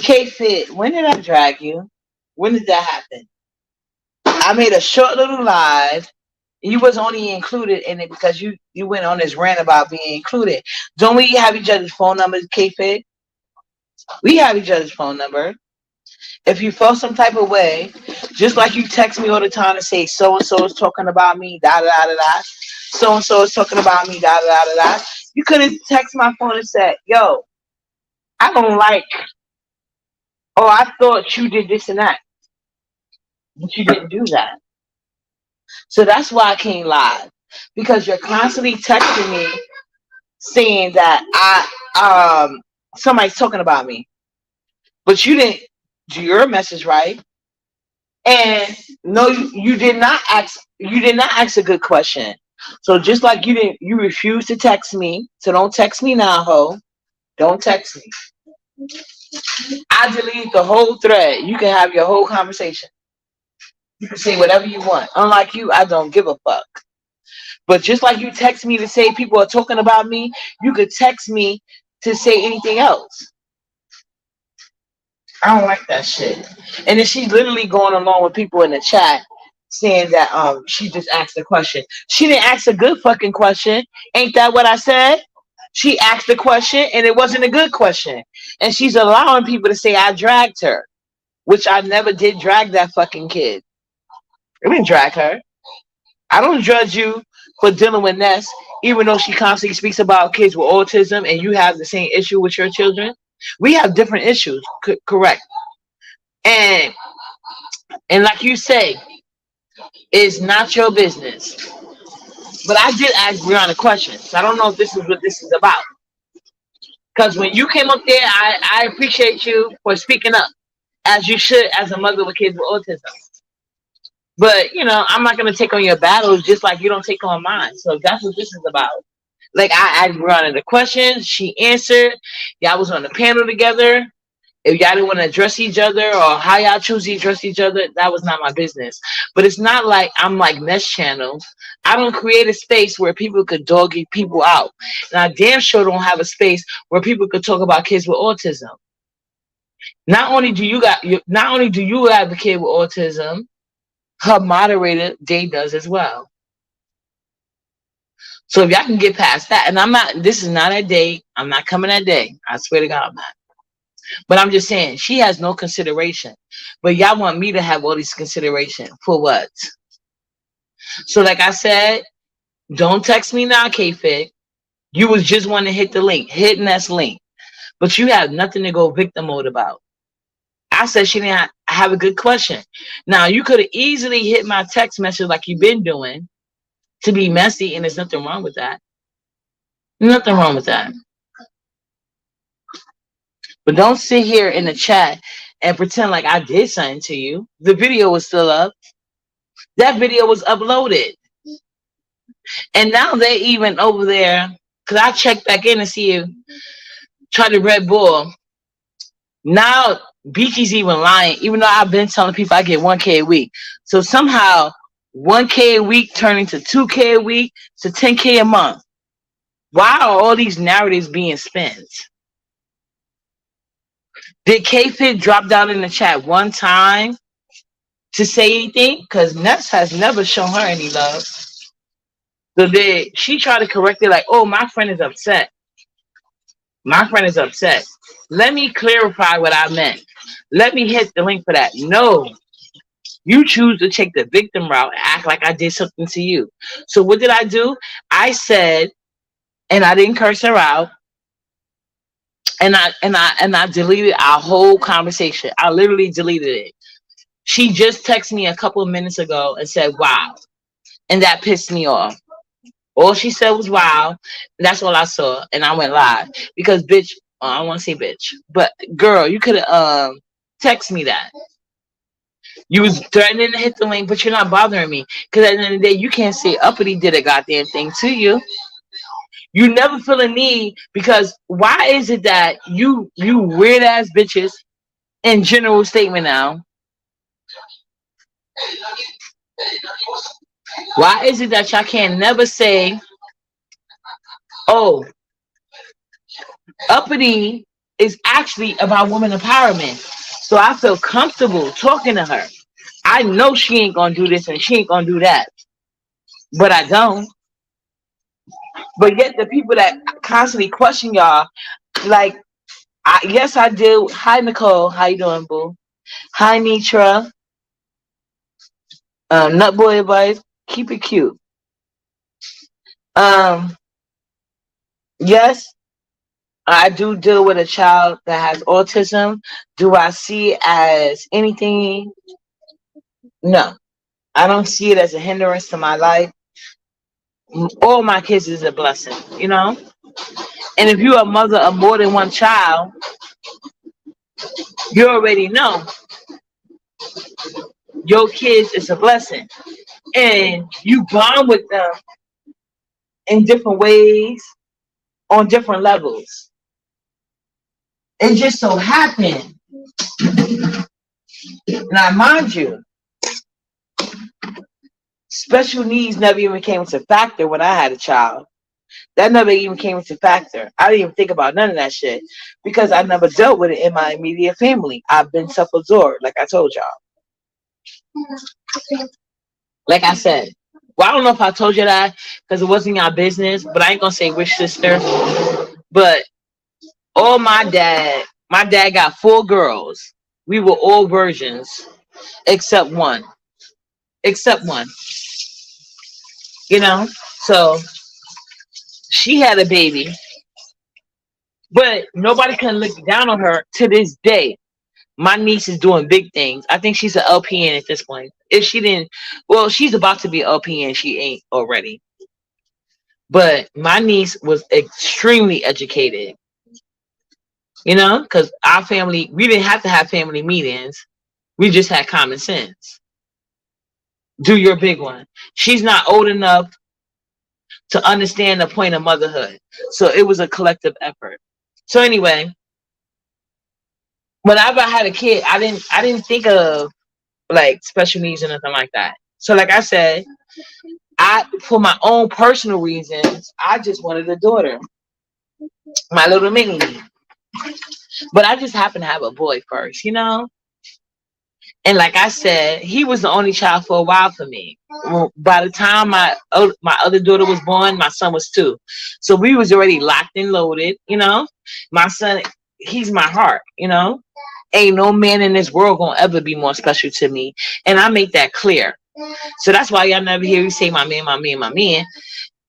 K-Fit, when did I drag you? When did that happen? I made a short little live. You was only included in it because you went on this rant about being included. Don't we have each other's phone numbers, K-Fit? We have each other's phone number. If you felt some type of way, just like you text me all the time and say so and so is talking about me, da da da da da. So and so is talking about me, da da da da da. You could have text my phone and said, "Yo, I don't like," or "I thought you did this and that," but you didn't do that. So that's why I can't live because you're constantly texting me saying that somebody's talking about me, but you didn't do your message right. And no, you did not ask. You did not ask a good question. So just like you refused to text me. So don't text me now, ho. Don't text me. I deleted the whole thread. You can have your whole conversation. You can say whatever you want. Unlike you, I don't give a fuck. But just like you text me to say people are talking about me, you could text me to say anything else. I don't like that shit. And then she's literally going along with people in the chat saying that she just asked a question. She didn't ask a good fucking question. Ain't that what I said? She asked a question and it wasn't a good question. And she's allowing people to say I dragged her, which I never did drag that fucking kid. I didn't drag her. I don't judge you for dealing with Ness, even though she constantly speaks about kids with autism and you have the same issue with your children. We have different issues, correct? And like you say, it's not your business. But I did ask Brianna questions. I don't know if this is what this is about. Because when you came up there, I appreciate you for speaking up, as you should, as a mother with kids with autism. But I'm not gonna take on your battles just like you don't take on mine. So that's what this is about. Like I asked Brianna the questions, she answered. Y'all was on the panel together. If y'all didn't want to address each other or how y'all choose to address each other, that was not my business. But it's not like I'm like Nest Channel. I don't create a space where people could dog people out. And I damn sure don't have a space where people could talk about kids with autism. Not only do you have a kid with autism, her moderator, Day, does as well. So if y'all can get past that, and this is not a day. I'm not coming that day. I swear to God, I'm not. But I'm just saying, she has no consideration. But y'all want me to have all these consideration for what? So like I said, don't text me now, K-Fit. You was just want to hit the link, hitting that link. But you have nothing to go victim mode about. I said she didn't have a good question. Now, you could have easily hit my text message like you've been doing to be messy, and there's nothing wrong with that. Nothing wrong with that. But don't sit here in the chat and pretend like I did something to you. The video was still up. That video was uploaded. And now they're even over there, because I checked back in to see if try to Red Bull. Now Beachy's even lying, even though I've been telling people I get 1K a week. So somehow 1K a week turning to 2K a week to 10K a month. Why are all these narratives being spent? Did K-Fit drop down in the chat one time to say anything? Because Ness has never shown her any love. So did she try to correct it like, oh, my friend is upset. My friend is upset. Let me clarify what I meant. Let me hit the link for that. No. You choose to take the victim route and act like I did something to you. So what did I do? I said, and I didn't curse her out. And I deleted our whole conversation. I literally deleted it. She just texted me a couple of minutes ago and said, wow. And that pissed me off. All she said was wow. That's all I saw. And I went live. Because bitch, I don't want to say bitch. But girl, you could have text me that. You was threatening to hit the link, but you're not bothering me. Because at the end of the day, you can't say Uppity did a goddamn thing to you. You never feel a need, because why is it that you weird ass bitches in general statement now? Why is it that y'all can't never say, oh, Uppity is actually about woman empowerment. So I feel comfortable talking to her. I know she ain't gonna do this and she ain't gonna do that, but I don't. But yet the people that constantly question y'all, like, yes, I do. Hi, Nicole. How you doing, boo? Hi, Nitra. Nut boy advice. Keep it cute. Um, yes, I do deal with a child that has autism. Do I see it as anything? No, I don't see it as a hindrance to my life. All my kids is a blessing, you know. And if you're a mother of more than one child, you already know your kids is a blessing, and you bond with them in different ways on different levels. It just so happened. Now, mind you, special needs never even came into factor when I had a child. That never even came into factor. I didn't even think about none of that shit because I never dealt with it in my immediate family. I've been self-absorbed, like I told y'all. Like I said, well, I don't know if I told you that because it wasn't your business, but I ain't gonna say which sister. But all my dad got 4 girls. We were all virgins except one. Except one. You know? So she had a baby, but nobody can look down on her to this day. My niece is doing big things. I think she's an LPN at this point. If she didn't, well, she's about to be an LPN. She ain't already. But my niece was extremely educated, you know, because our family, we didn't have to have family meetings. We just had common sense. Do your big one. She's not old enough to understand the point of motherhood. So it was a collective effort. So anyway, whenever I had a kid, I didn't think of like special needs or nothing like that. So like I said, I for my own personal reasons, I just wanted a daughter, my little mini me. But I just happened to have a boy first, you know? And like I said, he was the only child for a while for me. Well, by the time my other daughter was born, my son was 2. So we was already locked and loaded, you know? My son, he's my heart, you know? Ain't no man in this world gonna ever be more special to me. And I make that clear. So that's why y'all never hear me say my man, my man, my man.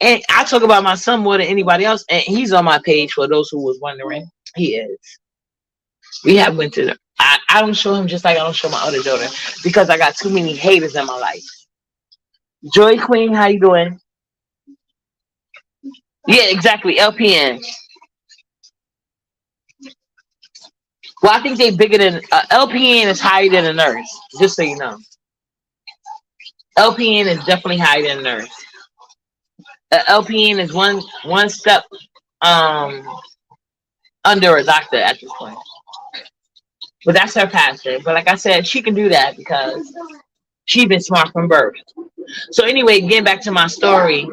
And I talk about my son more than anybody else. And he's on my page for those who was wondering. He is. We have went to I don't show him just like I don't show my other daughter because I got too many haters in my life. Joy Queen, how you doing? Yeah, exactly. LPN. Well, I think they bigger than LPN is higher than a nurse. Just so you know, LPN is definitely higher than a nurse. LPN is one step um under a doctor at this point. But that's her passion. But like I said, she can do that because she's been smart from birth. So anyway, getting back to my story,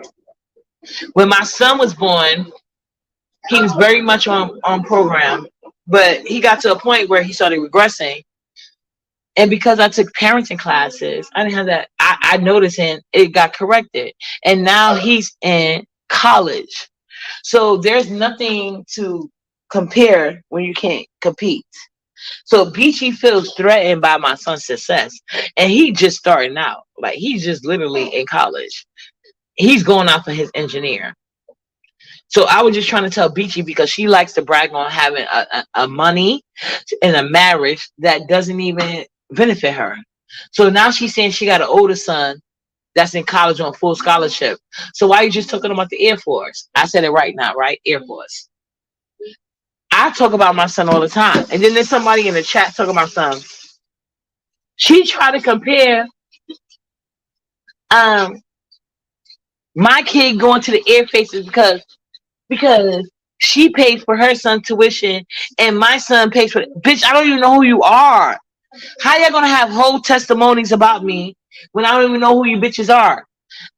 when my son was born, he was very much on program, but he got to a point where he started regressing. And because I took parenting classes, I didn't have that. I noticed and it got corrected. And now he's in college. So there's nothing to compare when you can't compete. So Beachy feels threatened by my son's success. And he just starting out. Like he's just literally in college. He's going out for his engineer. So I was just trying to tell Beachy because she likes to brag on having a money and a marriage that doesn't even benefit her. So now she's saying she got an older son that's in college on full scholarship. So why are you just talking about the Air Force? I said it right now, right? Air Force. I talk about my son all the time. And then there's somebody in the chat talking about son. She tried to compare um my kid going to the air faces because she pays for her son tuition and my son pays for it. Bitch, I don't even know who you are. How y'all gonna have whole testimonies about me when I don't even know who you bitches are?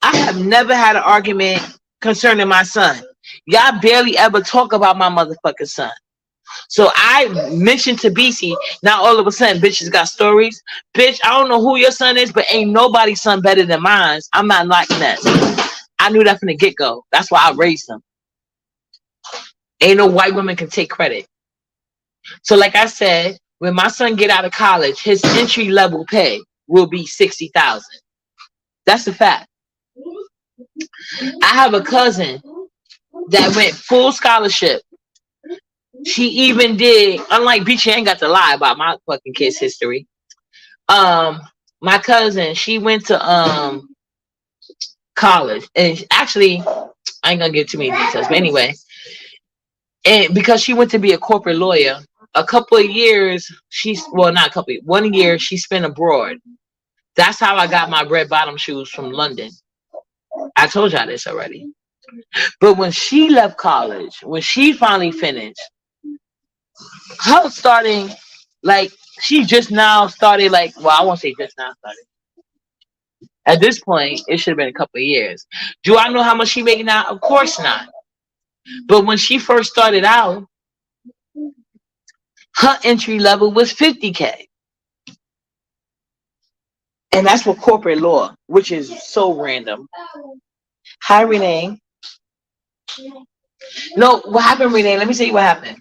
I have never had an argument concerning my son. Y'all barely ever talk about my motherfucking son. So I mentioned to BC, now all of a sudden bitches got stories. Bitch, I don't know who your son is, but ain't nobody's son better than mine. I'm not like that. I knew that from the get-go. That's why I raised him. Ain't no white woman can take credit. So like I said, when my son get out of college, his entry level pay will be $60,000. That's a fact. I have a cousin that went full scholarship. She even did, unlike Beachy, ain't got to lie about my fucking kid's history. My cousin, she went to college, and actually, I ain't gonna get too many details, but anyway, and because she went to be a corporate lawyer, a couple of years, not a couple, 1 year she spent abroad. That's how I got my red bottom shoes from London. I told y'all this already. But when she left college, when she finally finished, her starting, like, she just now started, like, well, I won't say just now started. At this point, it should have been a couple of years. Do I know how much she making now? Of course not. But when she first started out, her entry level was $50K. And that's for corporate law, which is so random. Hi, Renee. No, what happened, Renee? Let me tell you what happened.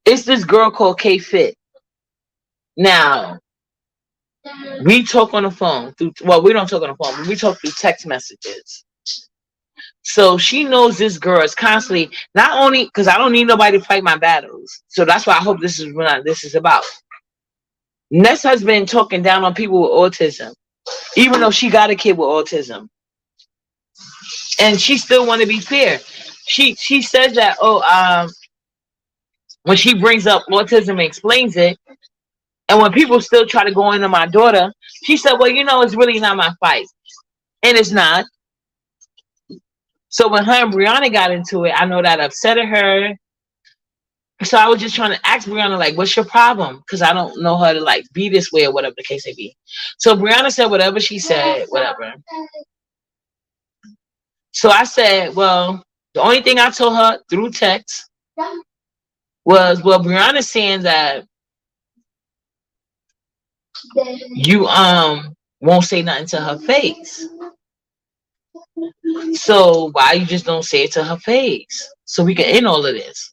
It's this girl called K Fit. Now, we talk on the phone. We don't talk on the phone, but we talk through text messages. So she knows this girl is constantly, not only, because I don't need nobody to fight my battles. So that's why I hope this is what this is about. Ness has been talking down on people with autism, even though she got a kid with autism. And she still want to be fair. She says that, when she brings up autism and explains it, and when people still try to go into my daughter, she said, well, it's really not my fight. And it's not. So when her and Brianna got into it, I know that upset her. So I was just trying to ask Brianna, like, what's your problem? Because I don't know her to, like, be this way or whatever the case may be. So Brianna said whatever she said, whatever. So I said, well, the only thing I told her through text was, well, Brianna's saying that you won't say nothing to her face. So why you just don't say it to her face so we can end all of this?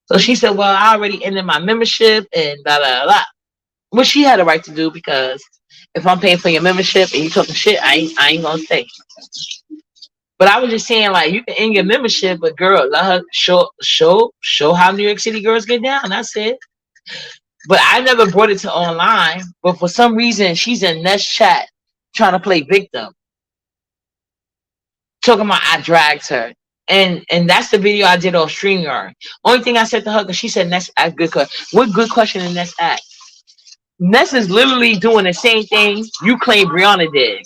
So she said, well, I already ended my membership and blah, blah, blah. Which she had a right to do, because if I'm paying for your membership and you talking shit, I ain't gonna stay. But I was just saying, like, you can end your membership, but girl, let her show how New York City girls get down. That's it. But I never brought it to online. But for some reason, she's in Nest chat trying to play victim. Talking about I dragged her. And that's the video I did on StreamYard. Only thing I said to her, because she said Ness asked good question. What good question did Ness ask? Ness is literally doing the same thing you claim Brianna did.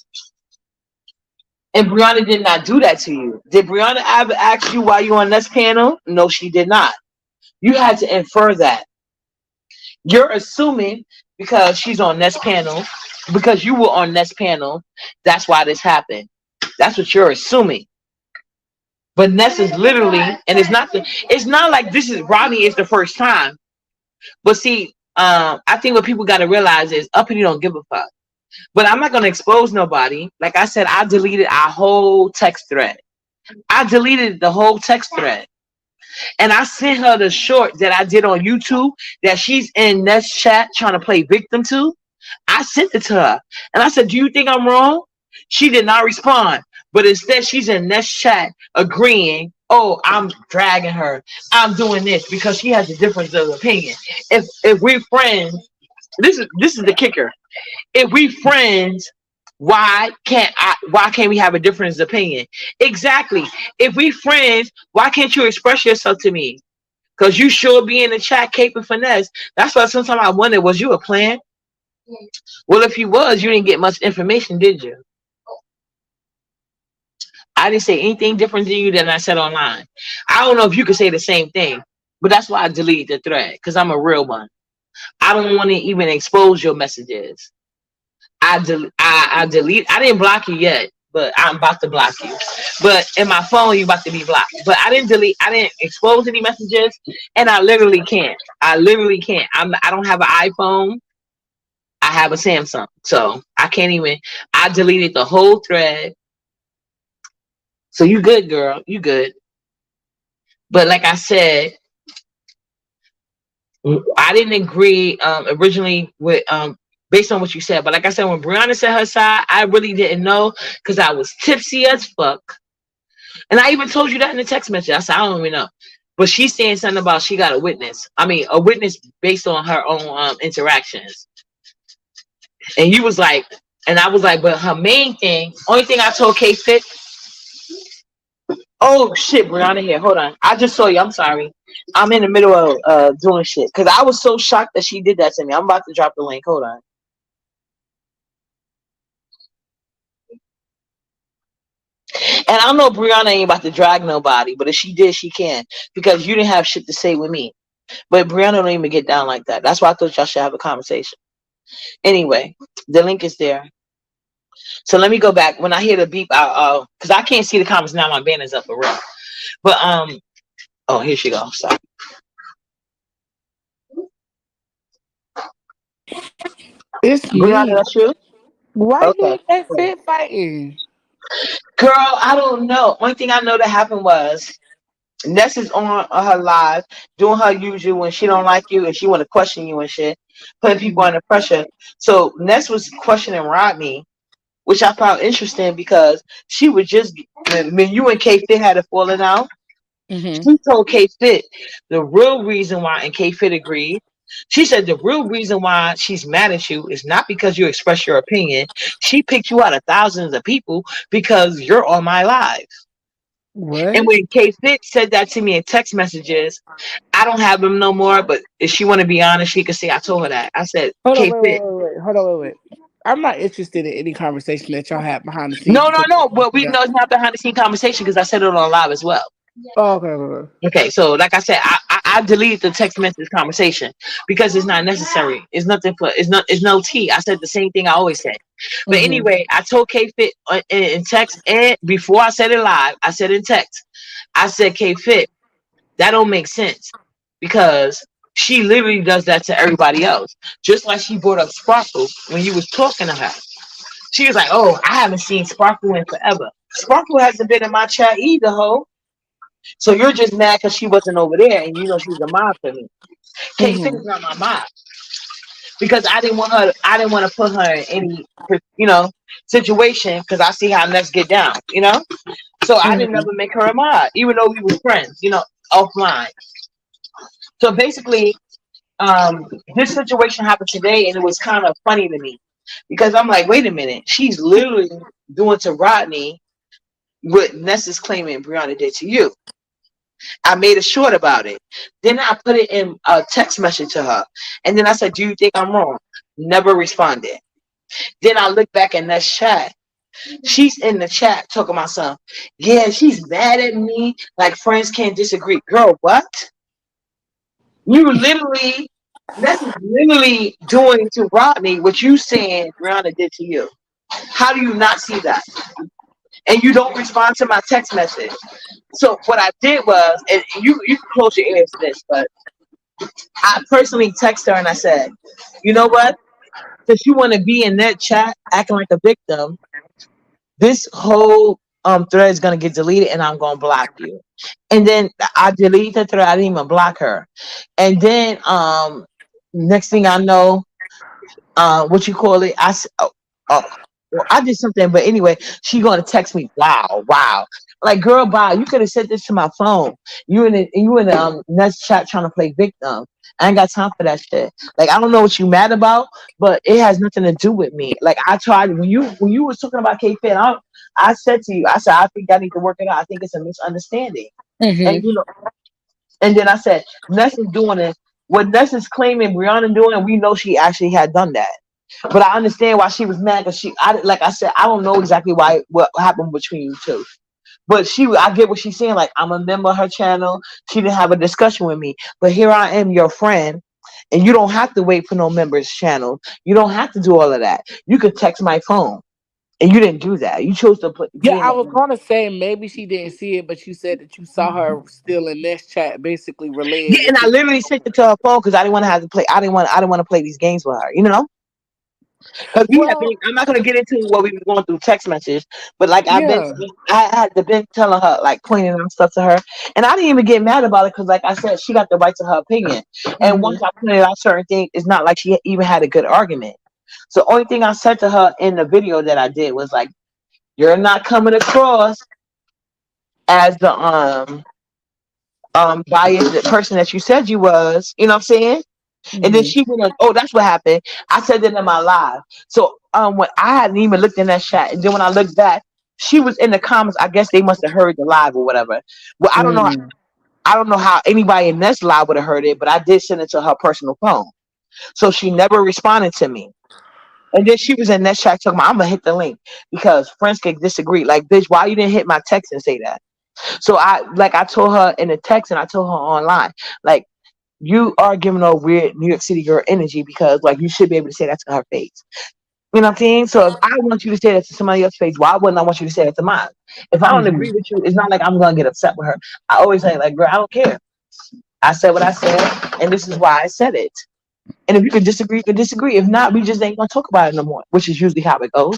And Brianna did not do that to you. Did Brianna ever ask you why you on Ness panel? No, she did not. You had to infer that. You're assuming because she's on Ness panel, because you were on Ness panel, that's why this happened. That's what you're assuming. But Ness is literally, and it's not like this is Ronnie is the first time. But see, I think what people got to realize is Uppity don't give a fuck. But I'm not going to expose nobody. Like I said, I deleted our whole text thread. I deleted the whole text thread. And I sent her the short that I did on YouTube that she's in Ness chat trying to play victim to. I sent it to her. And I said, do you think I'm wrong? She did not respond. But instead, she's in Ness chat agreeing, oh, I'm dragging her. I'm doing this because she has a difference of opinion. If we're friends, this is the kicker. If we friends, why can't we have a difference of opinion? Exactly. If we friends, why can't you express yourself to me? Because you sure be in the chat caping finesse. That's why sometimes I wonder, was you a plan? Well, if you was, you didn't get much information, did you? I didn't say anything different to you than I said online. I don't know if you could say the same thing, but that's why I deleted the thread, because I'm a real one. I don't want to even expose your messages. I delete. I didn't block you yet. but I'm about to block you. But in my phone, you about to be blocked. But I didn't delete. I didn't expose any messages, and I literally can't. I literally can't. I don't have an iPhone. I have a Samsung, so I can't even. I deleted the whole thread. So you good, girl? You good? But like I said, I didn't agree originally with based on what you said. But like I said, when Brianna said her side, I really didn't know because I was tipsy as fuck. And I even told you that in the text message. I said, I don't even know. But she's saying something about she got a witness. I mean, a witness based on her own interactions. And you was like, and I was like, but her main thing, only thing I told K Fit, oh shit, Brianna here. Hold on. I just saw you. I'm sorry. I'm in the middle of doing shit. Because I was so shocked that she did that to me. I'm about to drop the link. Hold on. And I know Brianna ain't about to drag nobody, but if she did, she can. Because you didn't have shit to say with me. But Brianna don't even get down like that. That's why I thought y'all should have a conversation. Anyway, the link is there. So let me go back. When I hear the beep, I'll because I can't see the comments now. My banner's up for real. But oh, here she goes. Sorry. It's Brianna, me. that's you? Why you Okay. and that fit fighting? Girl, I don't know. Only thing I know that happened was Ness is on her live doing her usual when she don't like you and she want to question you and shit, putting people under pressure. So Ness was questioning Rodney, which I found interesting because she was just when you and K Fit had a falling out. Mm-hmm. She told K Fit the real reason why, and K Fit agreed. She said the real reason why she's mad at you is not because you express your opinion. She picked you out of thousands of people because you're on my live. And What? when K Fit said that to me in text messages, I don't have them no more. But if she want to be honest, she could say I told her that. I said Hold on, K wait, wait, Fit. wait, wait. Hold on, wait, wait. I'm not interested in any conversation that y'all have behind the scenes No, no, because no. that's But we not. know it's not behind the scene conversation because I said it on live as well. Oh, okay, okay. Okay, so like I said, I deleted the text message conversation because it's not necessary. It's nothing for it's no tea. I said the same thing I always say. But Mm-hmm. anyway, I told K Fit in text and before I said it live, I said in text, I said K Fit, that don't make sense because she literally does that to everybody else. Just like she brought up Sparkle when you was talking to her. She was like, "Oh, I haven't seen Sparkle in forever." Sparkle hasn't been in my chat either, ho. So you're just mad because she wasn't over there, and you know she's a mob for me. K Fit Mm-hmm. is not my mob because I didn't want her. I didn't want to put her in any, situation because I see how next get down. So I didn't Mm-hmm. never make her a mob, even though we were friends. Offline. So basically, um, this situation happened today, and it was kind of funny to me because I'm like, wait a minute, she's literally doing to Rodney what Ness is claiming Brianna did to you. I made a short about it. Then I put it in a text message to her. And then I said, do you think I'm wrong? Never responded. Then I look back in that chat. She's in the chat talking about something. Yeah, she's mad at me. Like friends can't disagree. Girl, what? You literally, that's literally doing to Rodney what you saying Brianna did to you. How do you not see that? And you don't respond to my text message. So what I did was, and you can close your ears to this, but I personally texted her and I said, you know what? Since you want to be in that chat acting like a victim, this whole thread is gonna get deleted and I'm gonna block you. And then I deleted the thread, I didn't even block her. And then next thing I know, what you call it, oh, well, I did something, but anyway, she gonna text me, wow, wow. Like, girl, bye. You could have said this to my phone. You in the next chat trying to play victim. I ain't got time for that shit. Like, I don't know what you mad about, but it has nothing to do with me. Like, I tried when you was talking about K Fit, I said to you, I said I think I need to work it out. I think it's a misunderstanding. And Mm-hmm. and then I said Ness is doing it. What Ness is claiming Brianna doing, we know she actually had done that. But I understand why she was mad because like I said, I don't know exactly why what happened between you two. But I get what she's saying. Like, I'm a member of her channel. She didn't have a discussion with me, but here I am, your friend, and you don't have to wait for no members channel. You don't have to do all of that. You could text my phone. And you didn't do that. You chose to put Yeah, get I was in. gonna say maybe she didn't see it, but you said that you saw her still in this chat, basically Yeah, relaying and what I you. literally sent it to her phone because I didn't want to have to play. I didn't want to play these games with her. You know, because we have been. Well, I'm not gonna get into what we were going through text messages, but like yeah. I had to been telling her, like pointing out stuff to her, and I didn't even get mad about it because, like I said, she got the right to her opinion. And once Hmm. I pointed out certain things, it's not like she even had a good argument. So only thing I said to her in the video that I did was like, "You're not coming across as the biased the person that you said you was." You know what I'm saying? And then Hmm. she went, "Oh, that's what happened." I said that in my live. So when I hadn't even looked in that chat, and then when I looked back, she was in the comments. I guess they must have heard the live or whatever. Well, I don't know. Hmm. I don't know how anybody in this live would have heard it, but I did send it to her personal phone. So she never responded to me. And then she was in that chat talking about, "I'm gonna hit the link because friends can disagree." Like, bitch, why you didn't hit my text and say that? So I told her in the text and I told her online, like, you are giving her weird New York City girl energy because like you should be able to say that to her face. You know what I'm saying? So if I want you to say that to somebody else's face, why wouldn't I want you to say that to mine? If I don't Hmm. agree with you, it's not like I'm gonna get upset with her. I always say, like, girl, I don't care. I said what I said, and this is why I said it. And if you can disagree, you can disagree. If not, we just ain't gonna talk about it no more, which is usually how it goes.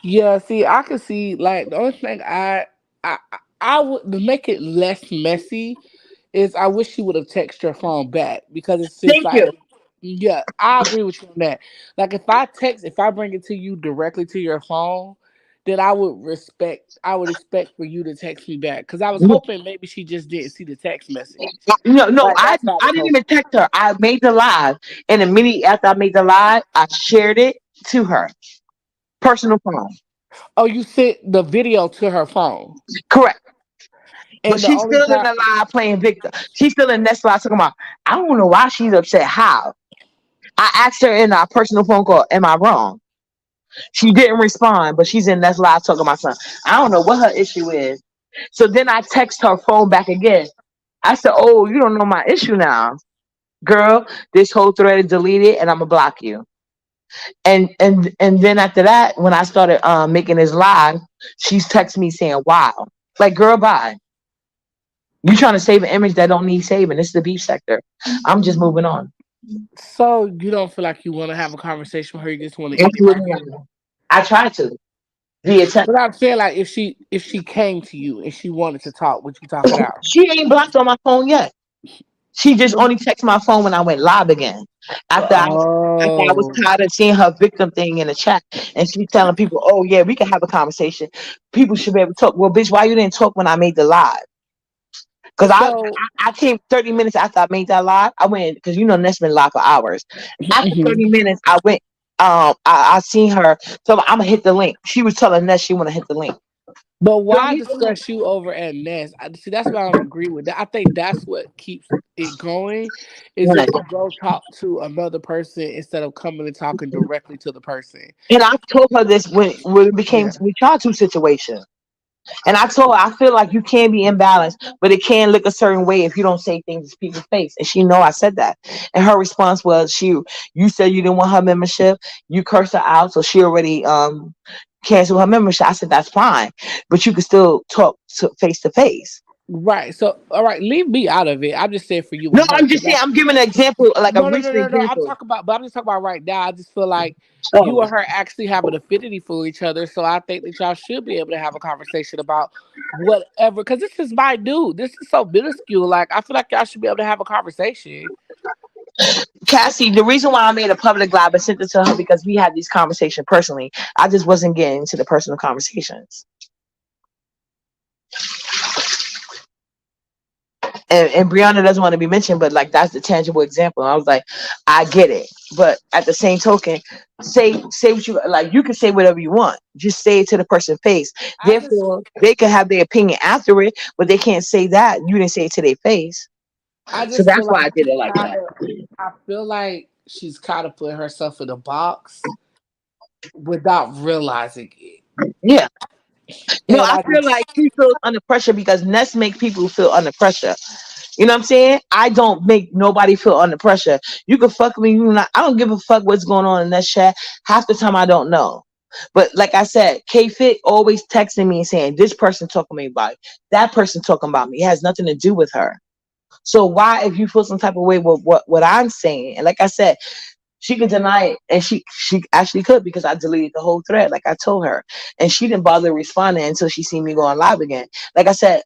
Yeah, see, I could see like the only thing I I would to make it less messy is I wish she would have texted her phone back because it's just Thank you. like, yeah, I agree with you on that. Like if I bring it to you directly to your phone, then I would expect for you to text me back because I was hoping maybe she just didn't see the text message. No, no, Like that's what I I was didn't hoping. even text her. I made the live, and immediately after I made the live, I shared it to her personal phone. Oh, you sent the video to her phone, Correct. But and the she's only still in time. the live playing victim. She's still in that slot talking about, I don't know why she's upset. How? I asked her in our personal phone call, am I wrong? She didn't respond, but she's in that live talking about something. I don't know what her issue is. So then I text her phone back again. I said, "Oh, you don't know my issue now. Girl, this whole thread is deleted and I'm gonna block you." And then after that, when I started making this live, she's texting me saying, "Wow." Like, girl, bye. You trying to save an image that don't need saving. It's the beef sector. I'm just moving on. So you don't feel like you want to have a conversation with her. You just want to If end it you right would- there. I tried to via text. But I'm saying like if she came to you and she wanted to talk, would you talk it out? She ain't blocked on my phone yet. She just only texted my phone when I went live again. After I was Oh, tired of seeing her victim thing in the chat, and she's telling people, "Oh yeah, we can have a conversation. People should be able to talk." Well, bitch, why you didn't talk when I made the live? Because so I came 30 minutes after I made that live. I went because you know Ness been live for hours. After mhm. 30 minutes, I went. I seen her. So I'm gonna hit the link. She was telling Ness she want to hit the link. But So why hit the link. discuss you over at Nest? See, that's what I don't agree with. I think that's what keeps it going. Is Right. if you go talk to another person instead of coming and talking directly to the person. And I told her this when it became Yeah. with y'all two situation. And I told her I feel like you can be imbalanced, but it can look a certain way if you don't say things to people's face. And she know I said that. And her response was, you said you didn't want her membership. You cursed her out, so she already canceled her membership. I said that's fine, but you can still talk face to face. Right. So, all right, leave me out of it. I'm just saying for you No, and her. I'm just 'Cause saying I'm giving an example, like a recent no. I'm example. talking about, but I'm just talking about right now. I just feel like you Oh, and her actually have an affinity for each other. So I think that y'all should be able to have a conversation about whatever. Because this is my dude. This is so minuscule. Like I feel like y'all should be able to have a conversation. Cassie, the reason why I made a public live and sent it to her because we had these conversations personally. I just wasn't getting into the personal conversations. And Brianna doesn't want to be mentioned, but like that's the tangible example. I was like, I get it, but at the same token, say what you like. You can say whatever you want. Just say it to the person's face. I just, Therefore, they can have their opinion after it, but they can't say that you didn't say it to their face. I So just feel that's why like I did it like kind that. of. I feel like she's kind of put herself in a box without realizing it. Yeah. No, And I I feel just like she feels under pressure because Ness make people feel under pressure. You know what I'm saying? I don't make nobody feel under pressure. You can fuck me, you not. I don't give a fuck what's going on in that chat. Half the time I don't know. But like I said, K Fit always texting me and saying this person talking to me about it, that person talking about me. It has nothing to do with her. So why, if you feel some type of way with what I'm saying, and like I said, she could deny it, and she actually could because I deleted the whole thread, like I told her, and she didn't bother responding until she seen me going live again. Like I said,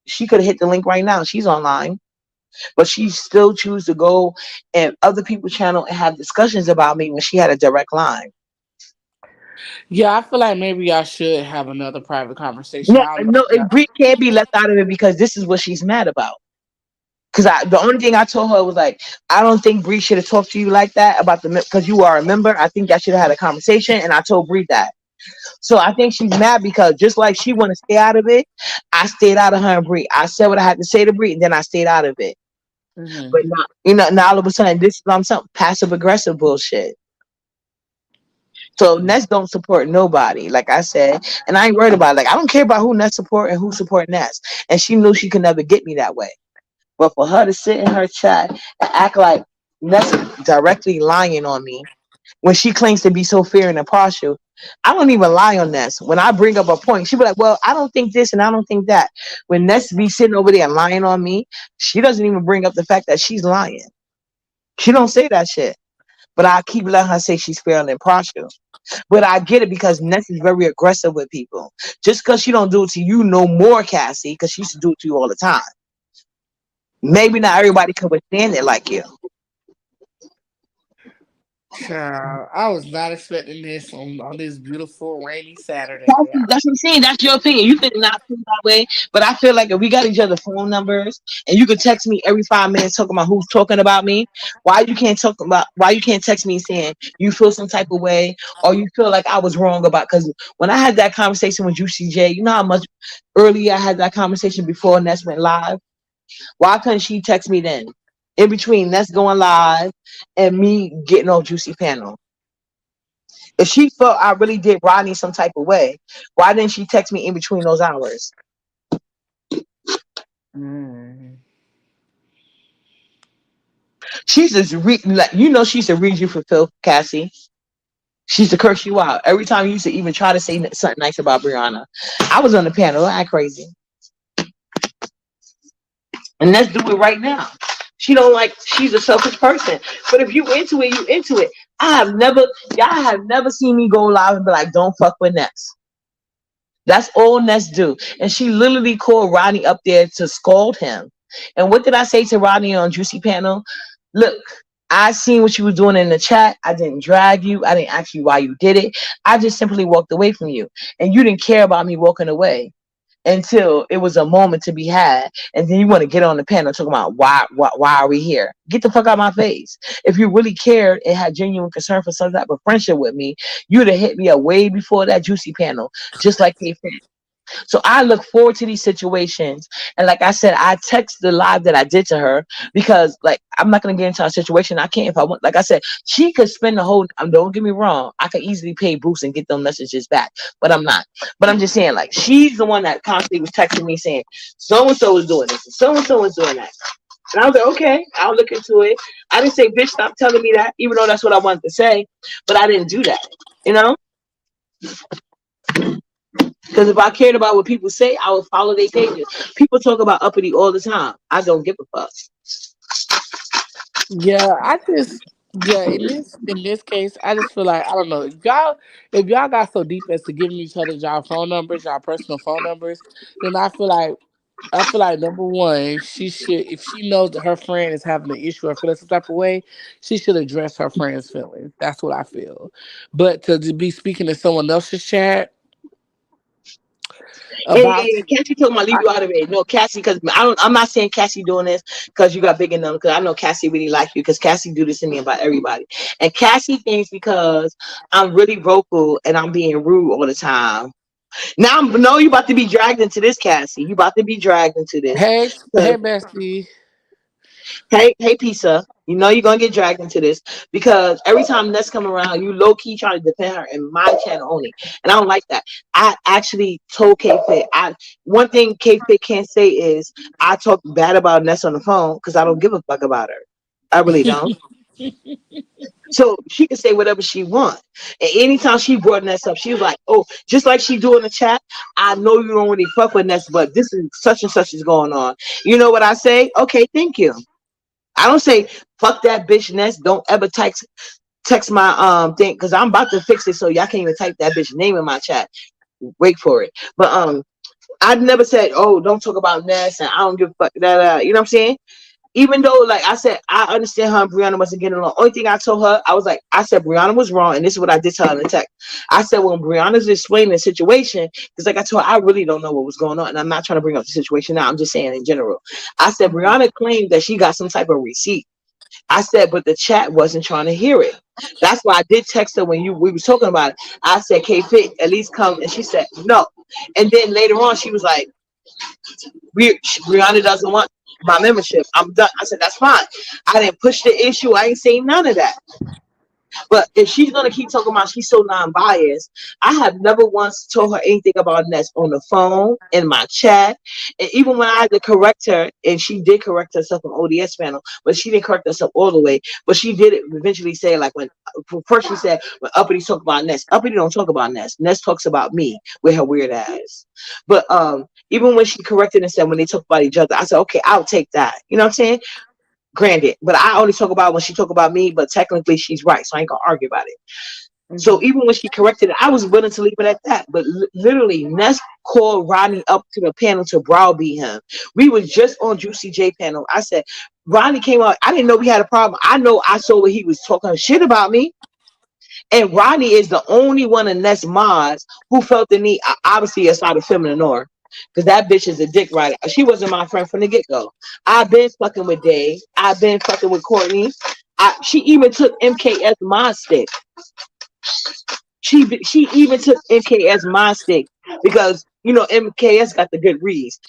she could have hit the link right now. She's online, but she still choose to go and other people's channel and have discussions about me when she had a direct line. Yeah, I feel like maybe y'all should have another private conversation. No, I don't know no, if y'all. Bree can't be left out of it because this is what she's mad about. Because the only thing I told her was like, I don't think Bree should have talked to you like that about the because you are a member. I think I should have had a conversation, and I told Bree that. So I think she's mad because just like she want to stay out of it, I stayed out of her and Bree. I said what I had to say to Bree, and then I stayed out of it. But Hmm. not, now all of a sudden, this is some passive aggressive bullshit. So Ness don't support nobody, like I said, and I ain't worried about it. Like I don't care about who Ness support and who support Ness, and she knew she could never get me that way. But for her to sit in her chat and act like Ness directly lying on me when she claims to be so fair and impartial, I don't even lie on Ness. When I bring up a point, she be like, "Well, I don't think this and I don't think that." When Ness be sitting over there lying on me, she doesn't even bring up the fact that she's lying. She don't say that shit. But I keep letting her say she's fair and impartial. But I get it because Ness is very aggressive with people. Just because she don't do it to you no more, Cassie, because she used to do it to you all the time. Maybe not everybody can withstand it like you. Child, I was not expecting this on this beautiful rainy Saturday. That's what I'm saying. That's your opinion. You think not feel that way, but I feel like if we got each other phone numbers and you could text me every 5 minutes talking about who's talking about me, why you can't text me saying you feel some type of way or you feel like I was wrong about because when I had that conversation with UCJ, you know how much earlier I had that conversation before Ness went live. Why couldn't she text me then? In between Ness going live and me getting on Juicy Panel. If she felt I really did Rodney some type of way, why didn't she text me in between those hours? Mm. She's just like she used to read you for filth, Cassie. She used to curse you out every time you used to even try to say something nice about Brianna. I was on the panel, don't act crazy, and let's do it right now. She don't like. She's a selfish person, but if you into it, you into it. Y'all have never seen me go live and be like, "Don't fuck with Ness." That's all Ness do. And she literally called Rodney up there to scold him. And what did I say to Rodney on Juicy Panel? Look, I seen what you were doing in the chat. I didn't drag you. I didn't ask you why you did it. I just simply walked away from you. And you didn't care about me walking away until it was a moment to be had. And then you want to get on the panel talking about why are we here? Get the fuck out of my face. If you really cared and had genuine concern for some type of friendship with me, you'd have hit me up way before that Juicy Panel, just like they said. So I look forward to these situations. And like I said, I text the live that I did to her because like I'm not gonna get into a situation. I can't if I want. Like I said, she could spend the whole don't get me wrong, I could easily pay Bruce and get those messages back, but I'm not. But I'm just saying, like, she's the one that constantly was texting me saying, so and so is doing this and so is doing that. And I was like, okay, I'll look into it. I didn't say, bitch, stop telling me that, even though that's what I wanted to say, but I didn't do that, you know? Because if I cared about what people say, I would follow their pages. People talk about uppity all the time. I don't give a fuck. Yeah, yeah, in this case, I just feel like I don't know if y'all got so deep as to giving each other y'all phone numbers, y'all personal phone numbers, then I feel like number one, she should if she knows that her friend is having an issue or feeling some type of way, she should address her friend's feelings. That's what I feel. But to be speaking to someone else's chat about And Cassie told me I leave you out of it. No, Cassie, because I'm not saying Cassie doing this because you got big enough. Because I know Cassie really like you. Because Cassie do this to me about everybody. And Cassie thinks because I'm really vocal and I'm being rude all the time. Now no, you about to be dragged into this, Cassie. You about to be dragged into this. hey 'Cause, bestie. hey, Pizza. You know you're gonna get dragged into this because every time Ness come around, you low key trying to defend her in my channel only, and I don't like that. I actually told K Fit. I one thing K Fit can't say is I talk bad about Ness on the phone because I don't give a fuck about her. I really don't. So she can say whatever she wants. And anytime she brought Ness up, she was like, "Oh, just like she do in the chat. I know you don't really fuck with Ness, but this is such and such is going on." You know what I say? Okay, thank you. I don't say fuck that bitch Ness. Don't ever text my thing because I'm about to fix it so y'all can't even type that bitch name in my chat. Wait for it. But I never said, "Oh, don't talk about Ness," and I don't give a fuck that. You know what I'm saying? Even though, like I said, I understand her and Brianna wasn't getting along. Only thing I told her, I was like, I said Brianna was wrong, and this is what I did tell her in the text. I said when Brianna's explaining the situation, because like I told her, I really don't know what was going on, and I'm not trying to bring up the situation now. I'm just saying in general. I said Brianna claimed that she got some type of receipt. I said, but the chat wasn't trying to hear it. That's why I did text her when we was talking about it. I said, K Fit, at least come, and she said no. And then later on, she was like, Brianna doesn't want my membership. I'm done. I said, that's fine. I didn't push the issue. I ain't saying none of that. But if she's gonna keep talking about she's so non-biased, I have never once told her anything about Ness on the phone, in my chat, and even when I had to correct her, and she did correct herself on ODS panel, but she didn't correct herself all the way. But she did it eventually say like when first she said when Uppity talk about Ness, Uppity don't talk about Ness. Ness talks about me with her weird ass. But even when she corrected and said when they talk about each other, I said okay, I'll take that. You know what I'm saying? Granted, but I only talk about when she talk about me, but technically she's right, so I ain't gonna argue about it. So even when she corrected it, I was willing to leave it at that. But literally, Ness called Rodney up to the panel to browbeat him. We was just on Juicy J panel. I said, Rodney came out. I didn't know we had a problem. I know I saw what he was talking shit about me. And Rodney is the only one in Ness mods who felt the need, obviously aside of Feminine Nor, because that bitch is a dick rider. She wasn't my friend from the get-go. I've been fucking with Dave. I've been fucking with Courtney. She even took MKS mod stick. She even took MKS my stick because you know MKS got the good reads.